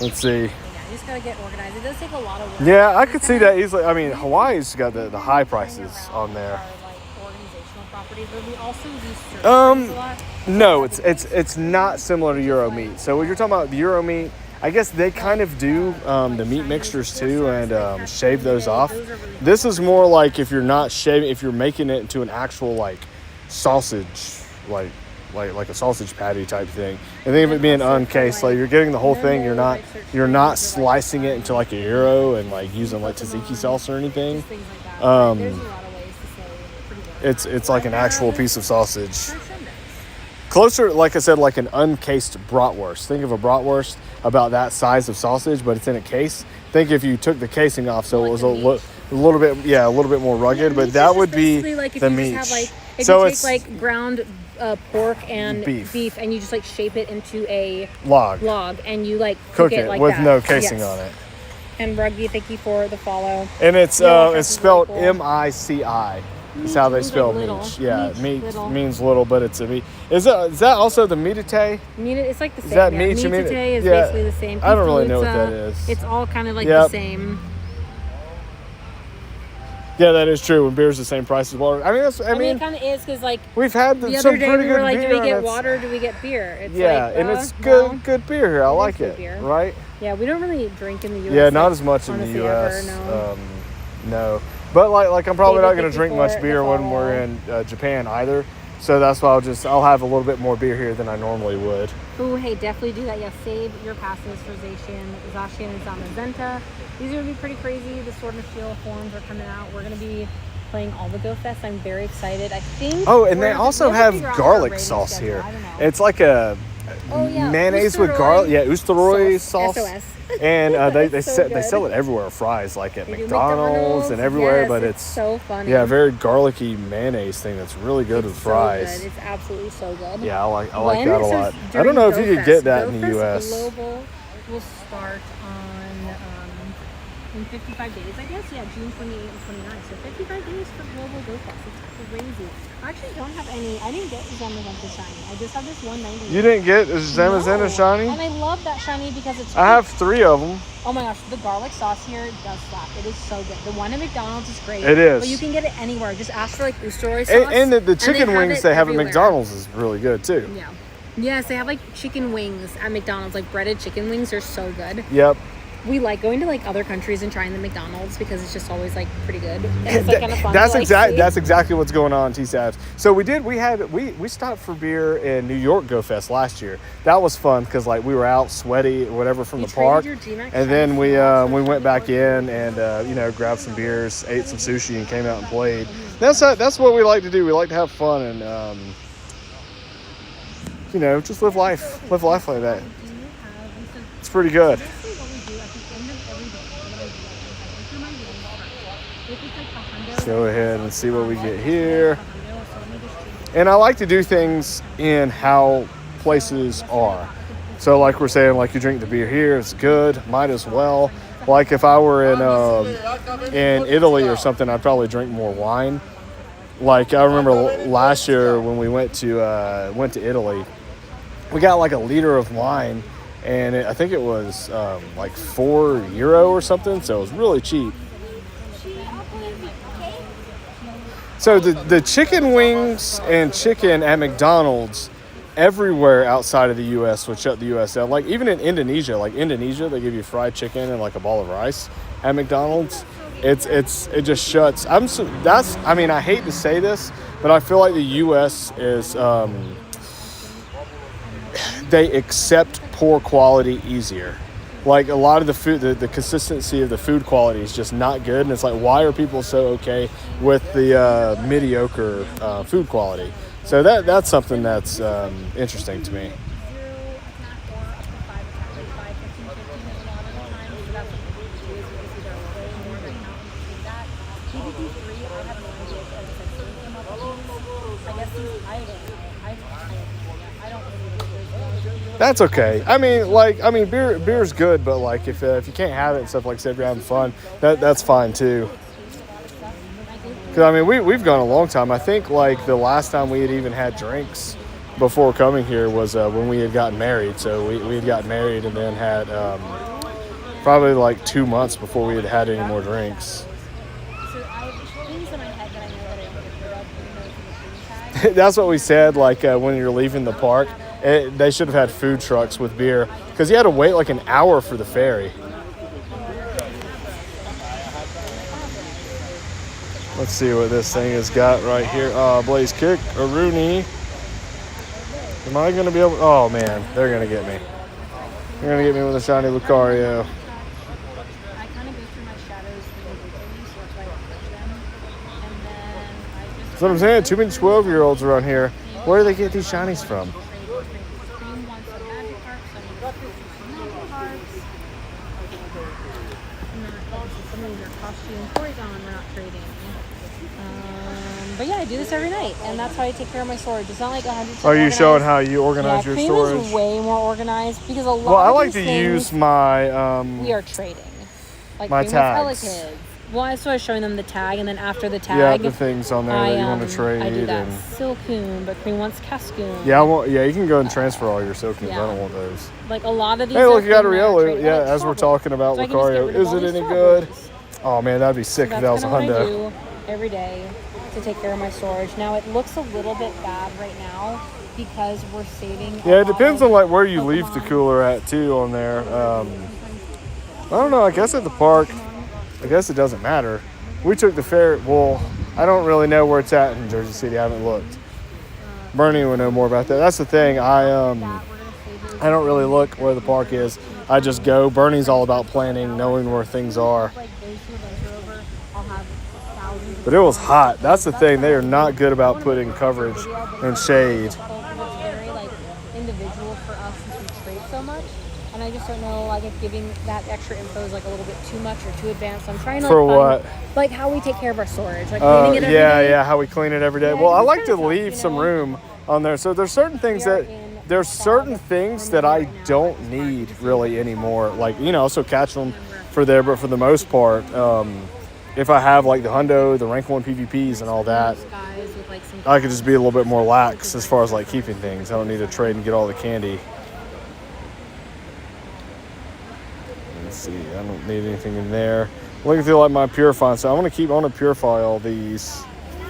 Let's see. yeah, you just gotta get organized. It does take a lot of work. Yeah, I could see that easily. I mean, Hawaii's got the high prices on there. Are like organizational properties, but we also use certain a lot. No, it's not similar to Euro meat. So when you're talking about the Euro meat, I guess they kind of do the meat mixtures too and shave those off. This is more like if you're not shaving, if you're making it into an actual like sausage, like a sausage patty type thing. And think of it being uncased, like you're getting the whole thing. You're not slicing it into like a Euro and like using like tzatziki sauce or anything. Things like that. There's a lot of ways to say pretty good. It's like an actual piece of sausage. Closer, like I said, like an uncased bratwurst. Think of a bratwurst about that size of sausage, but it's in a case. Think if you took the casing off, so it was a little bit more rugged. But that would be like if the you meat. just have like if So you it's take like ground pork and beef. and you just like shape it into a log. and you like Cook it like with that. no casing Yes. on it. And Rugby, thank you for the follow. And it's Yeah, it's that's spelled really cool. MICI. That's how they Means spell like little. meat. Yeah, Meat, meat little. means little, but it's a meat. Is that also the meatate? It's like the same. that yeah. meat? You mean- Meat is yeah, basically the same. I don't really know what Pizza, that is. It's all kind of like Yep. the same. Yeah, that is true. When beer's the same price as water. I mean, that's, I mean, it kind of is because like we've had the some other day pretty we good were like, beer. do we get and it's- water? Or do we get beer? It's Yeah, like, and it's good, well, good beer here. I like good it. beer. Right? Yeah, we don't really drink in the U.S. Yeah, not like, as much in the honestly, U.S. Ever, no. No, but like I'm probably not David gonna drink 54 much at beer the when we're in Japan either. So that's why I'll have a little bit more beer here than I normally would. Ooh, hey, definitely do that. Yeah, save your passes for Zacian, and Zamazenta. These are going to be pretty crazy. The Sword and Shield forms are coming out. We're going to be playing all the Go Fest. I'm very excited. I think. Oh, and they we also have to have figure out our garlic rating sauce schedule. here. I don't know. It's like a yeah, mayonnaise with Oosteroi garlic. Yeah, Oosteroi sauce. SOS. And they So they sell good. it everywhere. Fries like at They do McDonald's and everywhere, yes, but it's so funny. yeah, very garlicky mayonnaise thing that's really good with So fries. good. It's absolutely so good. Yeah, I like When? that a So lot. I during don't know if you Go could get Fest. that Go in the Fest U.S. Global will start on in 55 days, I guess. Yeah, June 28 and 29. So 55 days for Global Go Fest. It's crazy. I actually don't have any. I didn't get Zamazenta shiny. I just have this 190. You didn't get Zamazenta No. shiny? And I love that shiny because it's. I have 3 of them. Oh my gosh, the garlic sauce here does slap. It is so good. The one at McDonald's is great. It is. But you can get it anywhere. Just ask for like Oosteroi sauce. And the chicken wings they have at everywhere. McDonald's is really good too. Yeah. Yes, they have like chicken wings at McDonald's. Like breaded chicken wings are so good. Yep. We like going to like other countries and trying the McDonald's because it's just always like pretty good. And it's like kind of fun. That's to, like, see. That's exactly what's going on, T-Sabs. So we stopped for beer in New York Go Fest last year. That was fun because like we were out sweaty or whatever from You the park, traded your G-Max and then shiny we went back in and grabbed some beers, ate some sushi, and came out and played. That's what we like to do. We like to have fun and just live life like that. It's pretty good. Let's go ahead and see what we get here. And I like to do things in how places are. So like we're saying, like you drink the beer here, it's good, might as well. Like if I were in Italy or something, I'd probably drink more wine. Like I remember last year when we went to Italy, we got like a liter of wine, and I think it was like €4 or something, so it was really cheap. So the chicken wings and chicken at McDonald's everywhere outside of the U.S. would shut the U.S. down. Like even in Indonesia, they give you fried chicken and like a ball of rice at McDonald's. It just shuts. I hate to say this, but I feel like the U.S. is they accept poor quality easier. Like a lot of the food, the consistency of the food quality is just not good, and it's like, why are people so okay with the mediocre food quality? So that's something that's interesting to me. That's okay. Beer's good, but like if you can't have it and stuff, like I said, if you're having fun, that's fine too. Because we've gone a long time. I think like the last time we had even had drinks before coming here was when we had gotten married. So we had gotten married and then had probably like 2 months before we had had any more drinks. That's what we said. Like when you're leaving the park. They should have had food trucks with beer because you had to wait like an hour for the ferry. Let's see what this thing has got right here. Blaze Kick, a Rooney. Am I going to be able? Oh man, they're going to get me. They're going to get me with a shiny Lucario. I kind of go through my shadows individually, so that's why I push them. And then I just. That's what I'm saying. Too many 12-year-olds around here. Where do they get these shinies from? But yeah, I do this every night, and that's how I take care of my storage. It's not like 100%. Are you organized. showing how you organize your Cream storage? is way more organized because a lot. Well, I of like these to things, use my we are trading. Like my Cream tags. with Pelican. Well, I started showing them the tag, and then after the Yeah, tag, the things on there that you want to trade. I do that and Silcoon, but Cream wants Cascoon. yeah, you can go and transfer all your Silcoons. Yeah. I don't want those. Like a lot of these. Hey, look, you got a Silcoon are Riolu. traded. Yeah, Like as we're strawberries. talking about So I can just get Lucario. rid of Is all it these any good? strawberries. Oh man, that'd be sick So if that was a that's kinda what I hundo. do. every day to take care of my storage. Now it looks a little bit bad right now because we're saving. Yeah, it depends on like where you leave the cooler at too on there. I don't know. I guess at the park, I guess it doesn't matter. We took the ferry. Well, I don't really know where it's at in Jersey City. I haven't looked. Bernie would know more about that. That's the thing. I don't really look where the park is. I just go. Bernie's all about planning, knowing where things are. But it was hot. That's the thing. They are not good about putting coverage and shade. It's very like individual for us since we trade so much, and I just don't know like if giving that extra info is like a little bit too much or too advanced. I'm trying to For what? Like how we take care of our storage, like cleaning it every day. Yeah, how we clean it every day. Yeah, Well, I it's like kinda to tough, leave you some know? room on there. So there's certain things that I don't need really anymore. Like, you know, also catch them for there, but for the most part, if I have like the hundo, the rank 1 PvPs and all that, Guys with, like, some I could just be a little bit more lax as far as like keeping things. I don't need to trade and get all the candy. Let's see, I don't need anything in there. Looking through like my purifying, so I want to purify all these.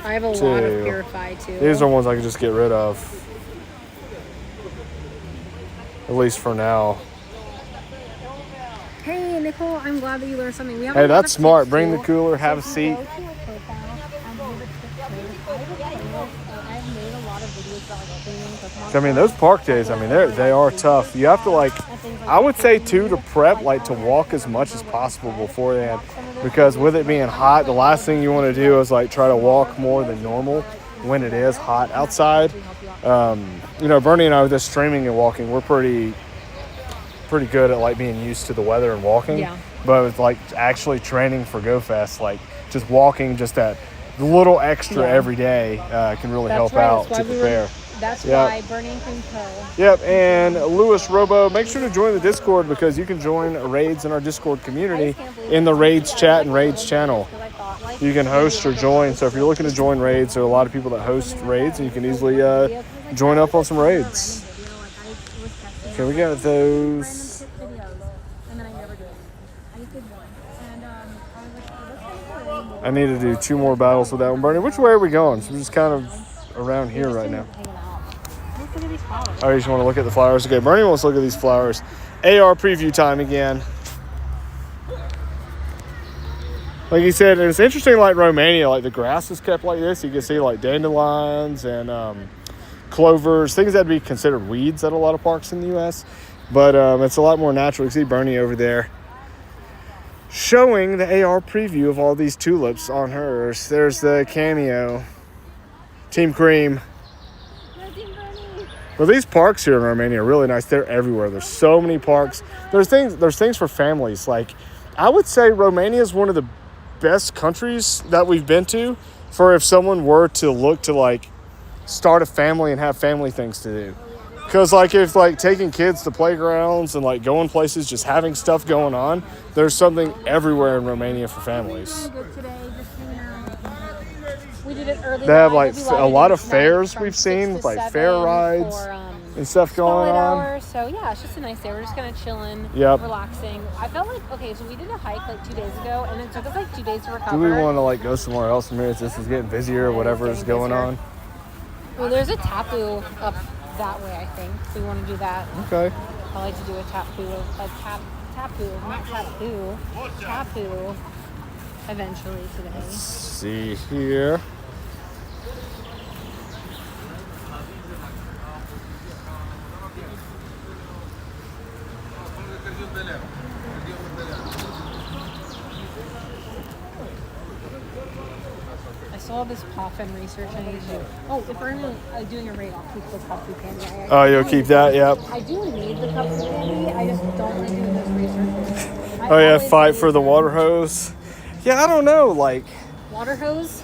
I have a lot too. of Purify too. These are ones I can just get rid of. At least for now. Hey Nicole, I'm glad that you learned something. We have Hey, a lot that's of smart. tips, Bring the too. cooler, have a So if seat. you go to our profile and do the tip trade, I've made a lot of videos about like cleaning Pokemon. I mean, those park days, I mean, they are tough. You have to like, I would say too, to prep, like to walk as much as possible beforehand. Because with it being hot, the last thing you want to do is like try to walk more than normal when it is hot outside. You know, Bernie and I with this streaming and walking, we're pretty good at like being used to the weather and walking. Yeah. But with like actually training for GoFest, like just walking just that little extra every day can really help out to prepare. That's Yep. why Burning Cream Co. Yep, and Lewis Robo, make sure to join the Discord because you can join raids in our Discord community in the raids chat and raids channel. You can host or join. So if you're looking to join raids, there are a lot of people that host raids, and you can easily join up on some raids. Okay, we got those. I need to do 2 more battles with that one. Bernie, which way are we going? So we're just kind of around here right now. Look at these flowers. Oh, you just want to look at the flowers? Okay, Bernie wants to look at these flowers. AR preview time again. Like you said, it's interesting like Romania, like the grass is kept like this. You can see like dandelions and clovers, things that would be considered weeds at a lot of parks in the U.S. But it's a lot more natural. You see Bernie over there showing the AR preview of all these tulips on hers. There's the cameo. Team Cream. Well, these parks here in Romania are really nice. They're everywhere. There's so many parks. There's things for families. Like, I would say Romania is one of the best countries that we've been to for if someone were to look to like start a family and have family things to do. Because like if like taking kids to playgrounds and like going places, just having stuff going on, there's something everywhere in Romania for families. We did it early. They have like a lot of fairs we've seen with like fair rides and stuff going on. So yeah, it's just a nice day. We're just kind of chilling, Yep. relaxing. I felt like, okay, so we did a hike like 2 days ago, and it took us like 2 days to recover. Do we want to like go somewhere else from here? This is getting busier or whatever is going on. Well, there's a tapu up that way, I think. We want to do that. Okay. I like to do a tapu, eventually today. Let's see here. I saw this Poffin research I need to do. Oh, if we're doing a raid, I'll keep the Puffy candy. Oh, you'll keep that? Yep. I do need the Puffy candy. I just don't like doing those researches. Oh yeah, fight for the water hose. Yeah, I don't know. Like, Water hose?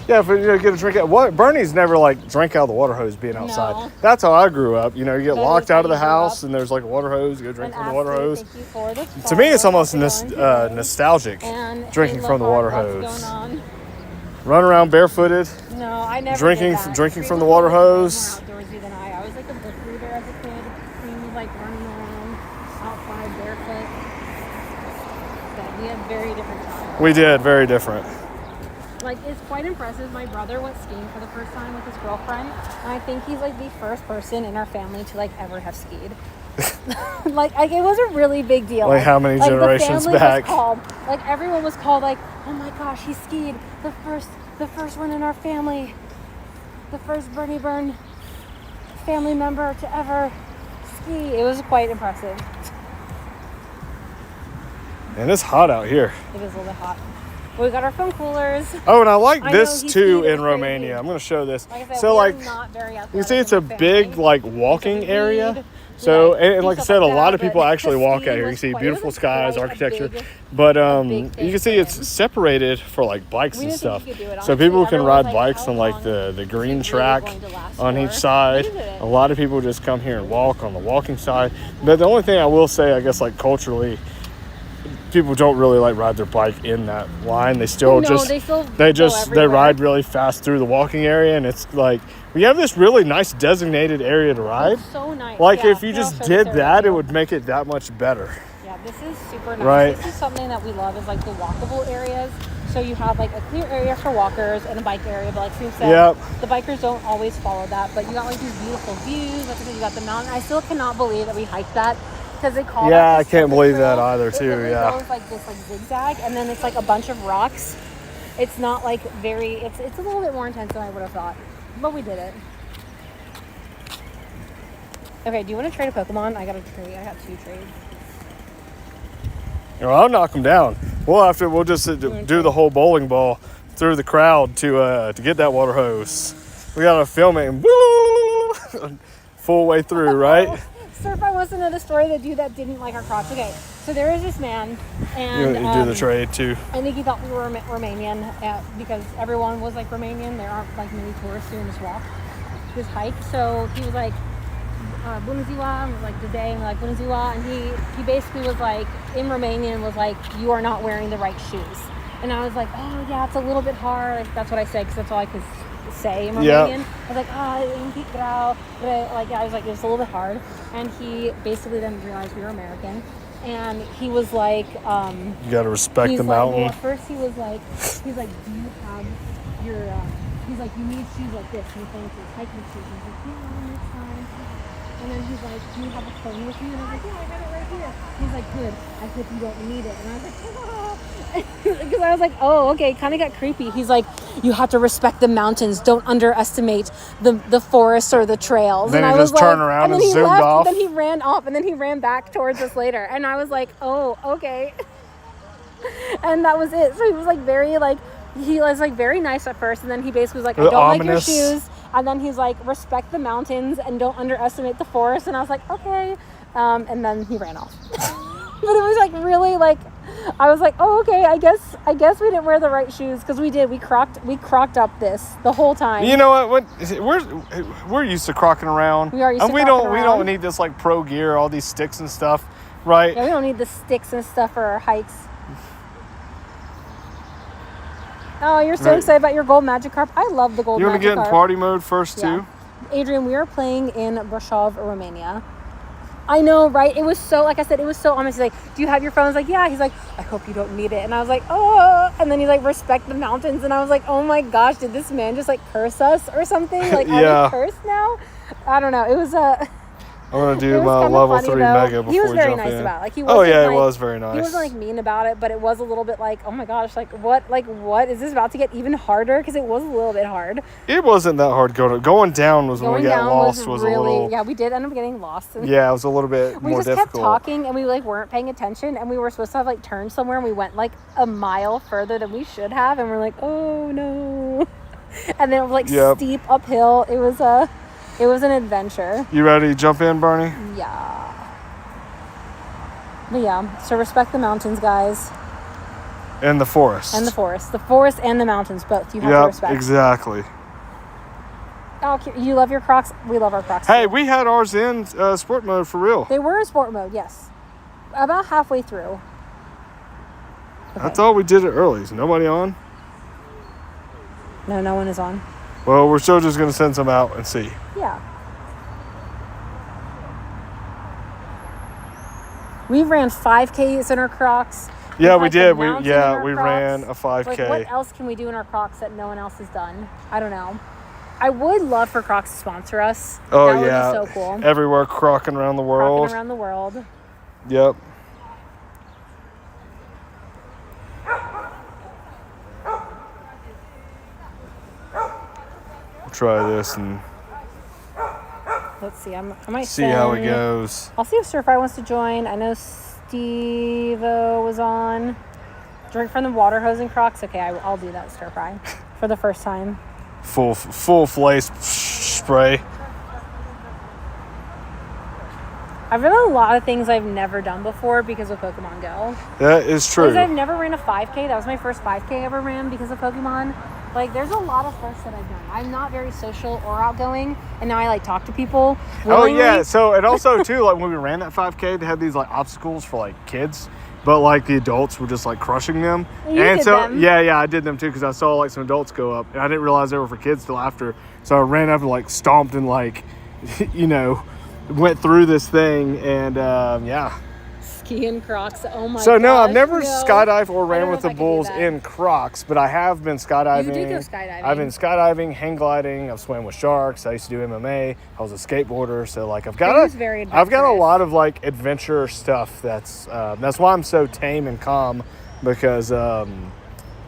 yeah, if you get a drink out. What Bernie's never like drank out of the water hose being outside. No. That's how I grew up. You know, you get That locked is out of how the you grew house up. and there's like a water hose. You go drink And from the water Ashley, hose. thank you for this To me, it's follow. almost Everyone. nostalgic And drinking from the Lockhart, water what's hose. going on? Run around barefooted. No, I never Drinking- did that. drinking Cream from the was water always hose. more outdoorsy than I was like a book reader as a kid. Cream was like running around outside barefoot. So we had very different times. We did very different. Like, it's quite impressive. My brother went skiing for the first time with his girlfriend, and I think he's like the first person in our family to like ever have skied. like it was a really big deal. Like how many generations the family back? Was called, like everyone was called like, oh my gosh, he skied. The first one in our family. The first Bernie Byrne family member to ever ski. It was quite impressive. And it's hot out here. It is a little bit hot. We got our foam coolers. Oh, and I like this he too skied, in Romania. I'm going to show this. Like I said, So we are like, not very you athletic see it's in a the big family. like We walking read, area. we So, like, and do like I stuff said, a like lot that, of people but actually the walk out skiing here. You was see quite- beautiful it was skies, quite a architecture. big- But big you thing can see for it's them. separated for like bikes We and didn't think stuff. you could do it, So honestly. people can Everyone ride was like, bikes how on like long the is green it really track going to last on for? each side. We did it. A lot of people just come here and walk on the walking side. But the only thing I will say, I guess, like culturally, people don't really like ride their bike in that line. They still No, just they still they go just they everywhere. ride really fast through the walking area, and it's like we have this really nice designated area to ride. It's so nice. Like yeah, if you here, I'll just show this did area that, to it you. would make it that much better. Yeah, this is super nice. Right. This is something that we love is like the walkable areas. So you have like a clear area for walkers and a bike area, but like Steve said, Yep. the bikers don't always follow that. But you got like these beautiful views. Like I said, you got the mountain. I still cannot believe that we hiked that because they call Yeah, that I the can't circuit believe trail. that either, It too, literally yeah. goes like this like zigzag, and then it's like a bunch of rocks. It's not like very. It's a little bit more intense than I would have thought, but we did it. Okay, do you want to trade a Pokemon? I got a trade. I got 2 trades. I'll knock them down. We'll just do the whole bowling ball through the crowd to get that water hose. We gotta film it and full way through, right? Surfbite wants to know the story of the dude that didn't like our Crocs. Okay, so there was this man, and You do the trade too. I think he thought we were Romanian because everyone was like Romanian. There aren't like many tourists doing this walk, this hike. So he was like, Bună ziua, and was like the day, and we're like Bună ziua, and he basically was like in Romanian was like, you are not wearing the right shoes. And I was like, oh yeah, it's a little bit hard. Like, that's what I said because that's all I could say in Romanian. I was like, like I was like, it was a little bit hard. And he basically then realized we were American, and he was like, You gotta respect he's the like, mountain. well, at first he's like, do you have your? He's like, you need shoes like this. And he's saying to his hiking shoes. And he's like, yeah, that's fine. And then he's like, do you have a phone with you? And I was like, yeah, I got it right here. He's like, good. I hope you don't need it. And I was like, because I was like, oh, okay. Kind of got creepy. He's like, you have to respect the mountains. Don't underestimate the forest or the trails. Then and he I was just turned around and he zoomed left, off. And then he ran off, and then he ran back towards us later. And I was like, oh, okay. And that was it. So he was like he was like very nice at first, and then he basically was like, I don't Ominous. like your shoes. And then he's like, respect the mountains and don't underestimate the forest. And I was like, okay. And then he ran off. But it was like really like, I was like, oh, okay. I guess we didn't wear the right shoes because we did. We crocked up this the whole time. You know what? We're used to crocking around. We are used and to we crocking don't we around. don't need this like pro gear, all these sticks and stuff, right? Yeah, we don't need the sticks and stuff for our hikes. Oh, you're so Right. excited about your gold Magikarp. I love the gold You want to Magikarp. get in party mode first Yeah. too? Adrian, we are playing in Brasov, Romania. I know, right? It was so, like I said, it was so honest. He's like, do you have your phone? I was like, yeah. He's like, I hope you don't need it. And I was like, oh. And then he's like, respect the mountains. And I was like, oh my gosh, did this man just like curse us or something? Like, Yeah. are we cursed now? I don't know. It was I'm gonna it do was my kinda level funny, 3 though. mega before He was we very jump nice in. about it. Like, he Oh wasn't, yeah, it like- was very nice. He wasn't like mean about it, but it was a little bit like, oh my gosh, like what is this about to get even harder? Because it was a little bit hard. It wasn't that hard going down was when Going we got down lost was a really little yeah. We did end up getting lost. yeah, it was a little bit We more just difficult. kept talking and we like weren't paying attention, and we were supposed to have like turned somewhere, and we went like a mile further than we should have, and we're like, oh no. And then it was like Yep. steep uphill. It was an adventure. You ready to jump in, Bernie? Yeah. But yeah, so respect the mountains, guys, In the forest. and the forest and the mountains, both. You have to Yep, respect. exactly. Oh, you love your Crocs. We love our Crocs. Hey, too. we had ours in sport mode for real. They were in sport mode, yes. About halfway through. I thought we did it early. Is nobody on? No one is on. Well, we're still just gonna send some out and see. Yeah. We ran 5Ks in our Crocs, Yeah, we like the did. mountain in our We Crocs. ran a 5K. Like, what else can we do in our Crocs that no one else has done? I don't know. I would love for Crocs to sponsor us. Oh That yeah, would be so cool. Everywhere crocking around the world. Rocking around the world. Yep. We'll try this and Let's see. I might see how it send- goes. I'll see if Stir Fry wants to join. I know Steve-O was on. Drink from the water hose and Crocs. Okay, I'll do that, Stir Fry, for the first time. Full face spray. I've done a lot of things I've never done before because of Pokemon Go. That is true. Because I've never ran a 5K. That was my first 5K I ever ran because of Pokemon. Like, there's a lot of firsts that I've done. I'm not very social or outgoing, and now I like talk to people willingly. Oh yeah. So and also too, like when we ran that 5K, they had these like obstacles for like kids, but like the adults were just like crushing them. You and did so them. yeah, I did them too because I saw like some adults go up, and I didn't realize they were for kids till after. So I ran up and like stomped and like, you know, went through this thing and yeah. Skiing Crocs. Oh my god. So no, I've never no. skydived or I ran don't know with if the I could do bulls that. in Crocs, but I have been skydiving. You do go skydiving. I've been skydiving, hang gliding. I've swam with sharks. I used to do MMA. I was a skateboarder, so like I've got It was very I've got a adventurous. lot of like adventure stuff. That's why I'm so tame and calm because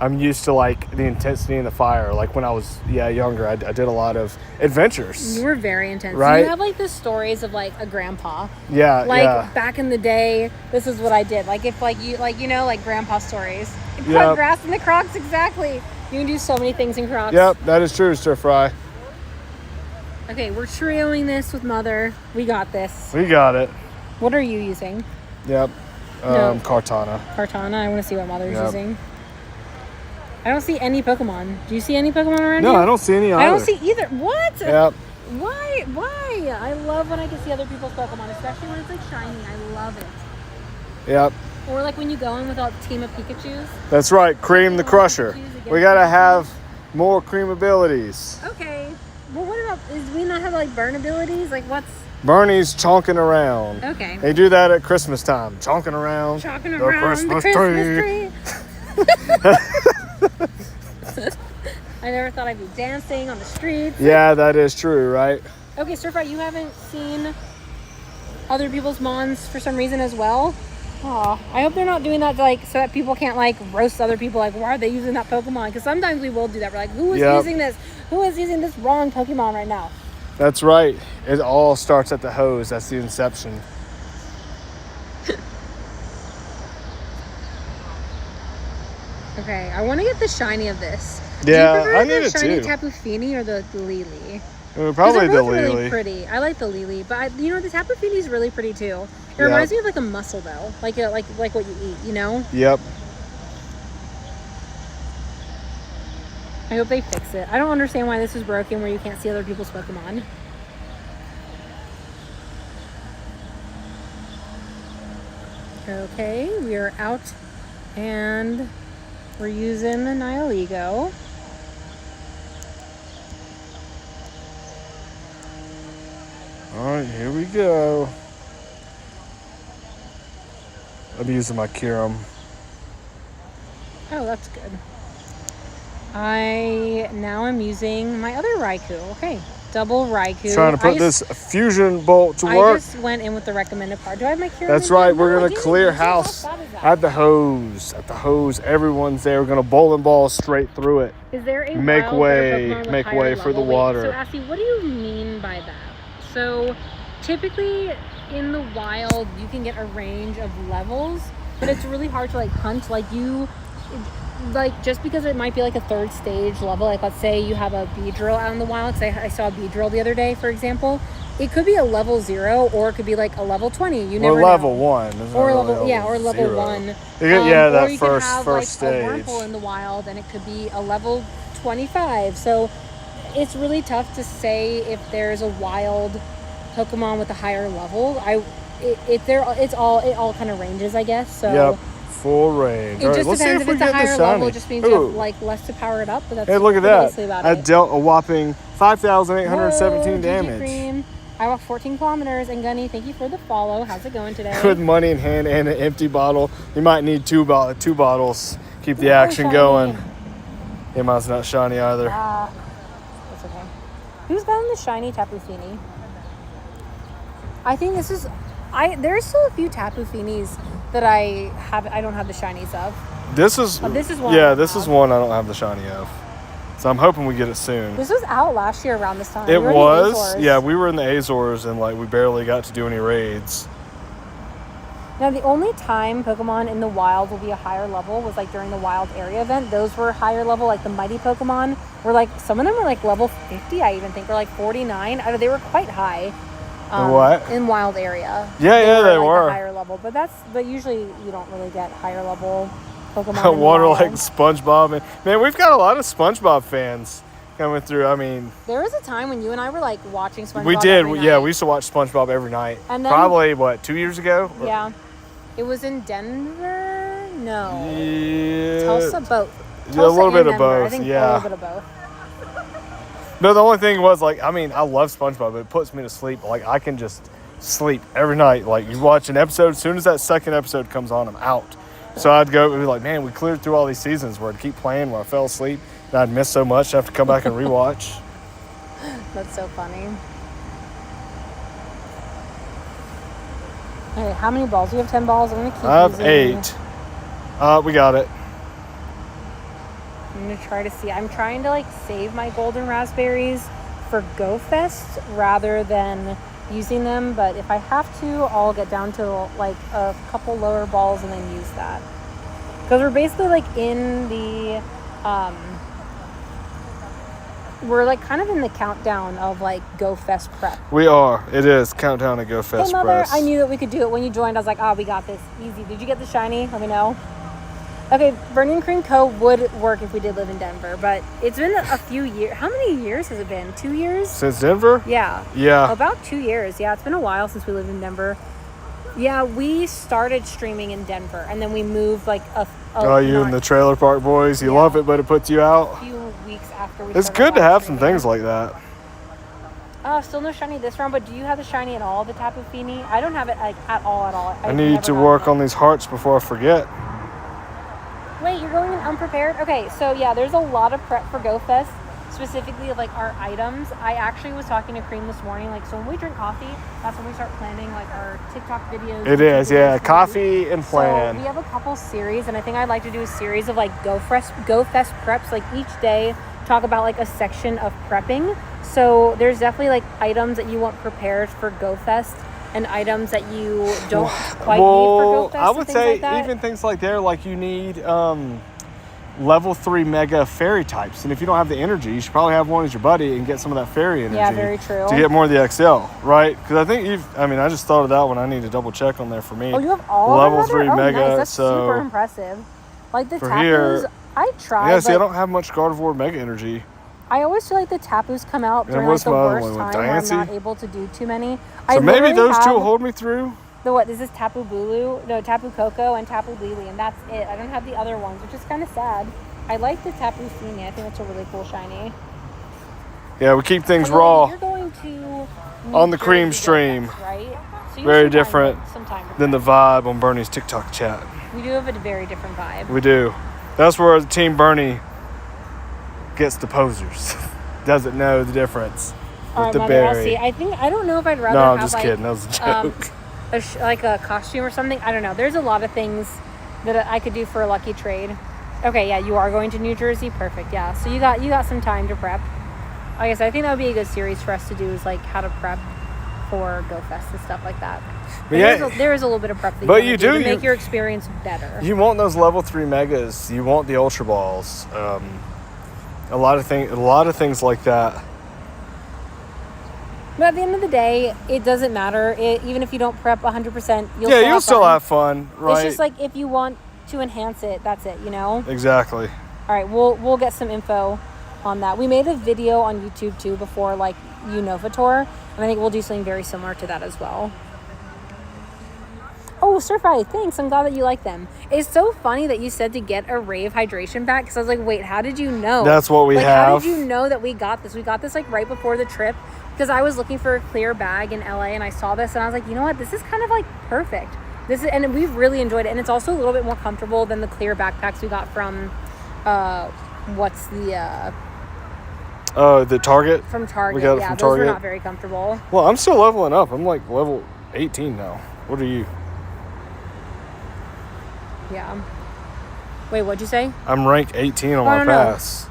I'm used to like the intensity and the fire. Like when I was younger, I did a lot of adventures. You were very intense. Right? You have like the stories of like a grandpa. Yeah, Like yeah. back in the day, this is what I did. Like if like you know like grandpa stories. Put Yep. grass in the Crocs, exactly. You can do so many things in Crocs. Yep, that is true, Stir Fry. Okay, we're trioing this with Mother. We got this. We got it. What are you using? Yep. No. Cartana. Cartana. I want to see what Mother's Yep. using. I don't see any Pokemon. Do you see any Pokemon around No, you? I don't see any either. I don't see either. What? Yep. Why? Why? I love when I can see other people's Pokemon, especially when it's like shiny. I love it. Yep. Or like when you go in with a team of Pikachus. That's right. Cream the Crusher. We gotta have more cream abilities. Okay. Well, what about? Do we not have like burn abilities? Like what's? Bernie's chonking around. Okay. They do that at Christmas time. Chonking around. Chalking the around Christmas the tree. Christmas tree. I never thought I'd be dancing on the streets. Yeah, that is true, right? Okay, Stir Fry, you haven't seen other people's Mons for some reason as well? Aw, I hope they're not doing that to, like so that people can't like roast other people like why are they using that Pokemon? Because sometimes we will do that. We're like, who is Yep. using this? Who is using this wrong Pokemon right now? That's right. It all starts at the hose. That's the inception. Okay, I want to get the shiny of this. Yeah, Do you prefer I need the it shiny too. Tapu Fini or the Lily? Probably Because the they're both Lily. really pretty. I like the Lily, but you know the Tapu Fini is really pretty too. It Yeah. reminds me of like a mussel though, like what you eat, you know. Yep. I hope they fix it. I don't understand why this is broken where you can't see other people's Pokemon. Okay, we are out and we're using the Nihilego. All right, here we go. I'm using my Kyurem. Oh, that's good. I now am using my other Raikou. Okay, double Raikou. Trying to put this fusion bolt to I work. just went in with the recommended part. Do I have my Kyurem? That's in right. there? We're No, I gonna didn't. clear How house sad is that? at the hose. At the hose, everyone's there. We're gonna bowling ball straight through it. Is there a Make wild way- Pokemon with make higher way for the level? Wait, water. So, Ashley, what do you mean by that? So, typically in the wild, you can get a range of levels, but it's really hard to like hunt. Like just because it might be like a third stage level, like let's say you have a Beedrill out in the wild. Because I saw a Beedrill the other day, for example. It could be a level 0, or it could be like a level 20. You never Or know. level 1. There's Or not really level, yeah, or level 0. 1. Yeah, or that you first could have first like a stage. Wurmple in the wild, and it could be a level 25. So it's really tough to say if there's a wild Pokemon with a higher level. It all kind of ranges, I guess. So Yep, full range. it All right, just let's see depends if if we it's a get higher this level. shiny. It just means you Ooh. have like less to power it up. But that's Hey, look at that. basically about I it. dealt a whopping 5,817 Whoa, GG damage. Cream. I walked 14 kilometers. And Gunny, thank you for the follow. How's it going today? With money in hand and an empty bottle. You might need two bottles. Keep the Ooh, action shiny. going. Yeah, mine's not shiny either. That's okay. Who's gotten the shiny Tapu Fini? I think this is... There's still a few Tapu Finis that I don't have the shinies of. This is one. Yeah, this is one I don't have the shiny of. So I'm hoping we get it soon. This was out last year around this time. It We were in the was. Azores. Yeah, we were in the Azores and like we barely got to do any raids. Now, the only time Pokemon in the wild will be a higher level was like during the wild area event. Those were higher level, like the mighty Pokemon were like, some of them were like level 50, I even think, or like 49. They were quite high. What? In wild area. Yeah, they like were. The higher level, but usually you don't really get higher level Pokemon. Water in the like wild. SpongeBob. And man, we've got a lot of SpongeBob fans coming through. I mean, There was a time when you and I were like watching SpongeBob. we did. every Yeah, night. we used to watch SpongeBob every night. And then- probably what, 2 years ago? Yeah. It was in Denver? No. Yeah. Tulsa, both. Yeah, a little Tulsa bit and of Denver. I both. think a Yeah. little bit of both. No, the only thing was like, I mean, I love SpongeBob, but it puts me to sleep. Like I can just sleep every night. Like you watch an episode, as soon as that second episode comes on, I'm out. So I'd go and be like, man, we cleared through all these seasons where I'd keep playing where I fell asleep and I'd miss so much. I have to come back and rewatch. That's so funny. Okay, how many balls? We have 10 balls. I'm gonna keep I have using... 8. We got it. I'm gonna try to see. I'm trying to like save my golden raspberries for Go Fest rather than using them. But if I have to, I'll get down to like a couple lower balls and then use that. Because we're basically like in the, we're like kind of in the countdown of like Go Fest prep. We are. It is. Countdown to Go Fest Hey mother, Press. I knew that we could do it when you joined. I was like, oh, we got this. Easy. Did you get the shiny? Let me know. Okay, Burning Cream Co. would work if we did live in Denver, but it's been a few years. How many years has it been? 2 years? Since Denver? Yeah. Yeah. About 2 years. Yeah, it's been a while since we lived in Denver. Yeah, we started streaming in Denver, and then we moved like You and the Trailer Park Boys. You Yeah. love it, but it puts you out. few weeks after we It's started good to live have some streaming. things like that. Still no shiny this round, but do you have the shiny at all, the Tapu Fini? I don't have it like at all. I need to work on these hearts before I forget. Wait, you're going in unprepared? Okay, so yeah, there's a lot of prep for Go Fest, specifically of like our items. I actually was talking to Cream this morning, like, so when we drink coffee, that's when we start planning like our TikTok videos. It YouTube is, yeah. videos. Coffee and plan. So we have a couple series, and I think I'd like to do a series of like Go Fest preps, like each day talk about like a section of prepping. So there's definitely like items that you want prepared for Go Fest and items that you don't quite need for Go Fest. I and would things say like that. even things like there, like you need level 3 mega fairy types. And if you don't have the energy, you should probably have one as your buddy and get some of that fairy energy. Yeah, very true. To get more of the XL, right? Because I think I just thought of that one. I need to double check on there for me. Oh, you have all level of them? 3 Oh, mega. nice. That's so super impressive. Like the for Tapus, here- I tried. yeah, see, I but don't have much Gardevoir mega energy. I always feel like the Tapus come out And during like what's the my other worst one with time where I'm Diancie? not able to do too many. So maybe literally those two have will hold me through. The what? This is Tapu Bulu, no Tapu Koko and Tapu Lili, and that's it. I don't have the other ones, which is kind of sad. I like the Tapu Fini. I think that's a really cool shiny. Yeah, we keep things But, like, raw You're going to on the New cream Jersey stream. Go Fest, right? So you Very have some time different some time to than the prep. vibe on Bernie's TikTok chat. We do have a very different vibe. We do. That's where Team Bernie gets the posers. Doesn't know the difference All with right, the Mother, I'll berry. see. I don't know if I'd rather No, I'm have just like, kidding. That was a joke. like a costume or something. I don't know. There's a lot of things that I could do for a lucky trade. Okay, yeah, you are going to New Jersey. Perfect. Yeah, so you got some time to prep. I guess I think that would be a good series for us to do is like how to prep for Go Fest and stuff like that. But yeah, there is a little bit of prep that but you you wanna do do, to make you- your experience better. you want those level 3 megas. You want the ultra balls. A lot of things like that. But at the end of the day, it doesn't matter. Even if you don't prep 100%, You'll still fun. have fun, right? It's just like if you want to enhance it, that's it, you know? Exactly. All right, we'll get some info on that. We made a video on YouTube too before like Unova Tour, and I think we'll do something very similar to that as well. Oh, Stir Fry, thanks. I'm glad that you like them. It's so funny that you said to get a Rave hydration pack because I was like, wait, how did you know? That's what we How have. did you know that we got this? We got this like right before the trip because I was looking for a clear bag in LA and I saw this and I was like, you know what? This is kind of like perfect. And we've really enjoyed it. And it's also a little bit more comfortable than the clear backpacks we got from, what's the Target? From Target. We got it yeah, from those Target. were not very comfortable. Well, I'm still leveling up. I'm like level 18 now. What are you? Yeah. Wait, what'd you say? I'm rank 18 on my no. pass.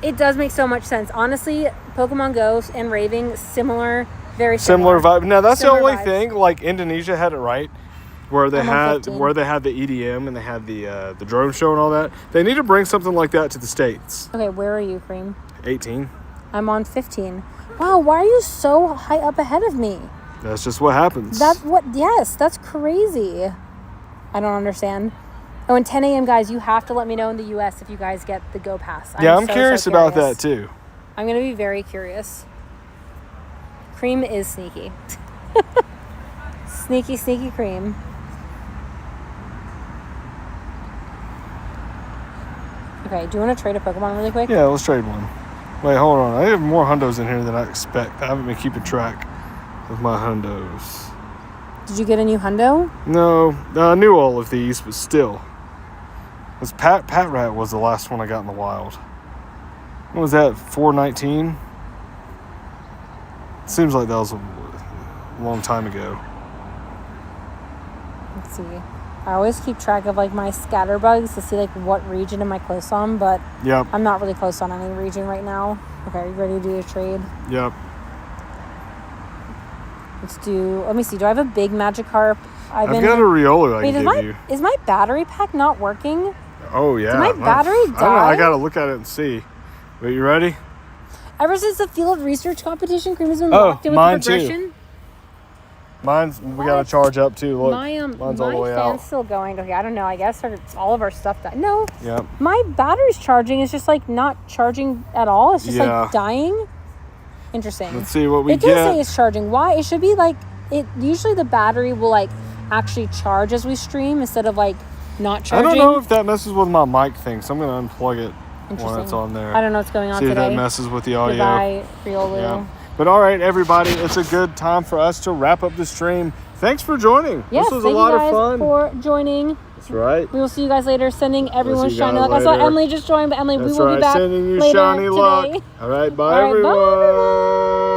It does make so much sense. Honestly, Pokemon Go and Raving, very Similar vibe. Now that's Similar the only vibes. thing. Like Indonesia had it right, where they I'm on had 15. where they had the EDM and they had the drone show and all that. They need to bring something like that to the States. Okay, where are you, Cream? 18. I'm on 15. Wow, why are you so high up ahead of me? That's just what happens. Yes, that's crazy. I don't understand. Oh, and 10 a.m., guys, you have to let me know in the U.S. if you guys get the Go Pass. I'm so curious about that too. I'm going to be very curious. Cream is sneaky. Sneaky Cream. Okay, do you want to trade a Pokemon really quick? Yeah, let's trade one. Wait, hold on. I have more hundos in here than I expect. I haven't been keeping track of my hundos. Did you get a new hundo? No, I knew all of these, but still. This Pat Rat was the last one I got in the wild. What was that, 419? Seems like that was a long time ago. Let's see. I always keep track of like my scatterbugs to see like what region am I close on, but Yep, I'm not really close on any region right now. Okay, are you ready to do a trade? yep. Let me see, do I have a big Magikarp? I've got a Riolu I Wait, can give you. is my battery pack not working? Oh, yeah. Did my battery I don't know. die? I got to look at it and see. Wait, you ready? Ever since the field research competition, Cream has been Oh, locked in with mine the too. progression. We got to charge up too. Look, my mine's all the way fan's out. still going. Okay, I don't know. I guess it's all of our stuff died. No, Yep. my battery's charging. It's just like not charging at all. It's just Yeah. like dying. Interesting. Let's see what we It does say get. it's charging. Why? It should be like it. Usually the battery will like actually charge as we stream instead of like not I charging. don't know if that messes with my mic thing, so I'm going to unplug it when Interesting. it's on there. I don't know what's going on See if today. that messes with the audio. Goodbye, Riolu. Yeah. But all right, everybody, it's a good time for us to wrap up the stream. Thanks for joining. Yes, this was a thank lot you guys of fun. for joining. That's right. We will see you guys later. Sending everyone see you shiny guys luck. I saw later. Emily just joined, but Emily, That's we will right. be back Sending you later shiny today. luck. All right, bye, All right, bye, everyone. everyone.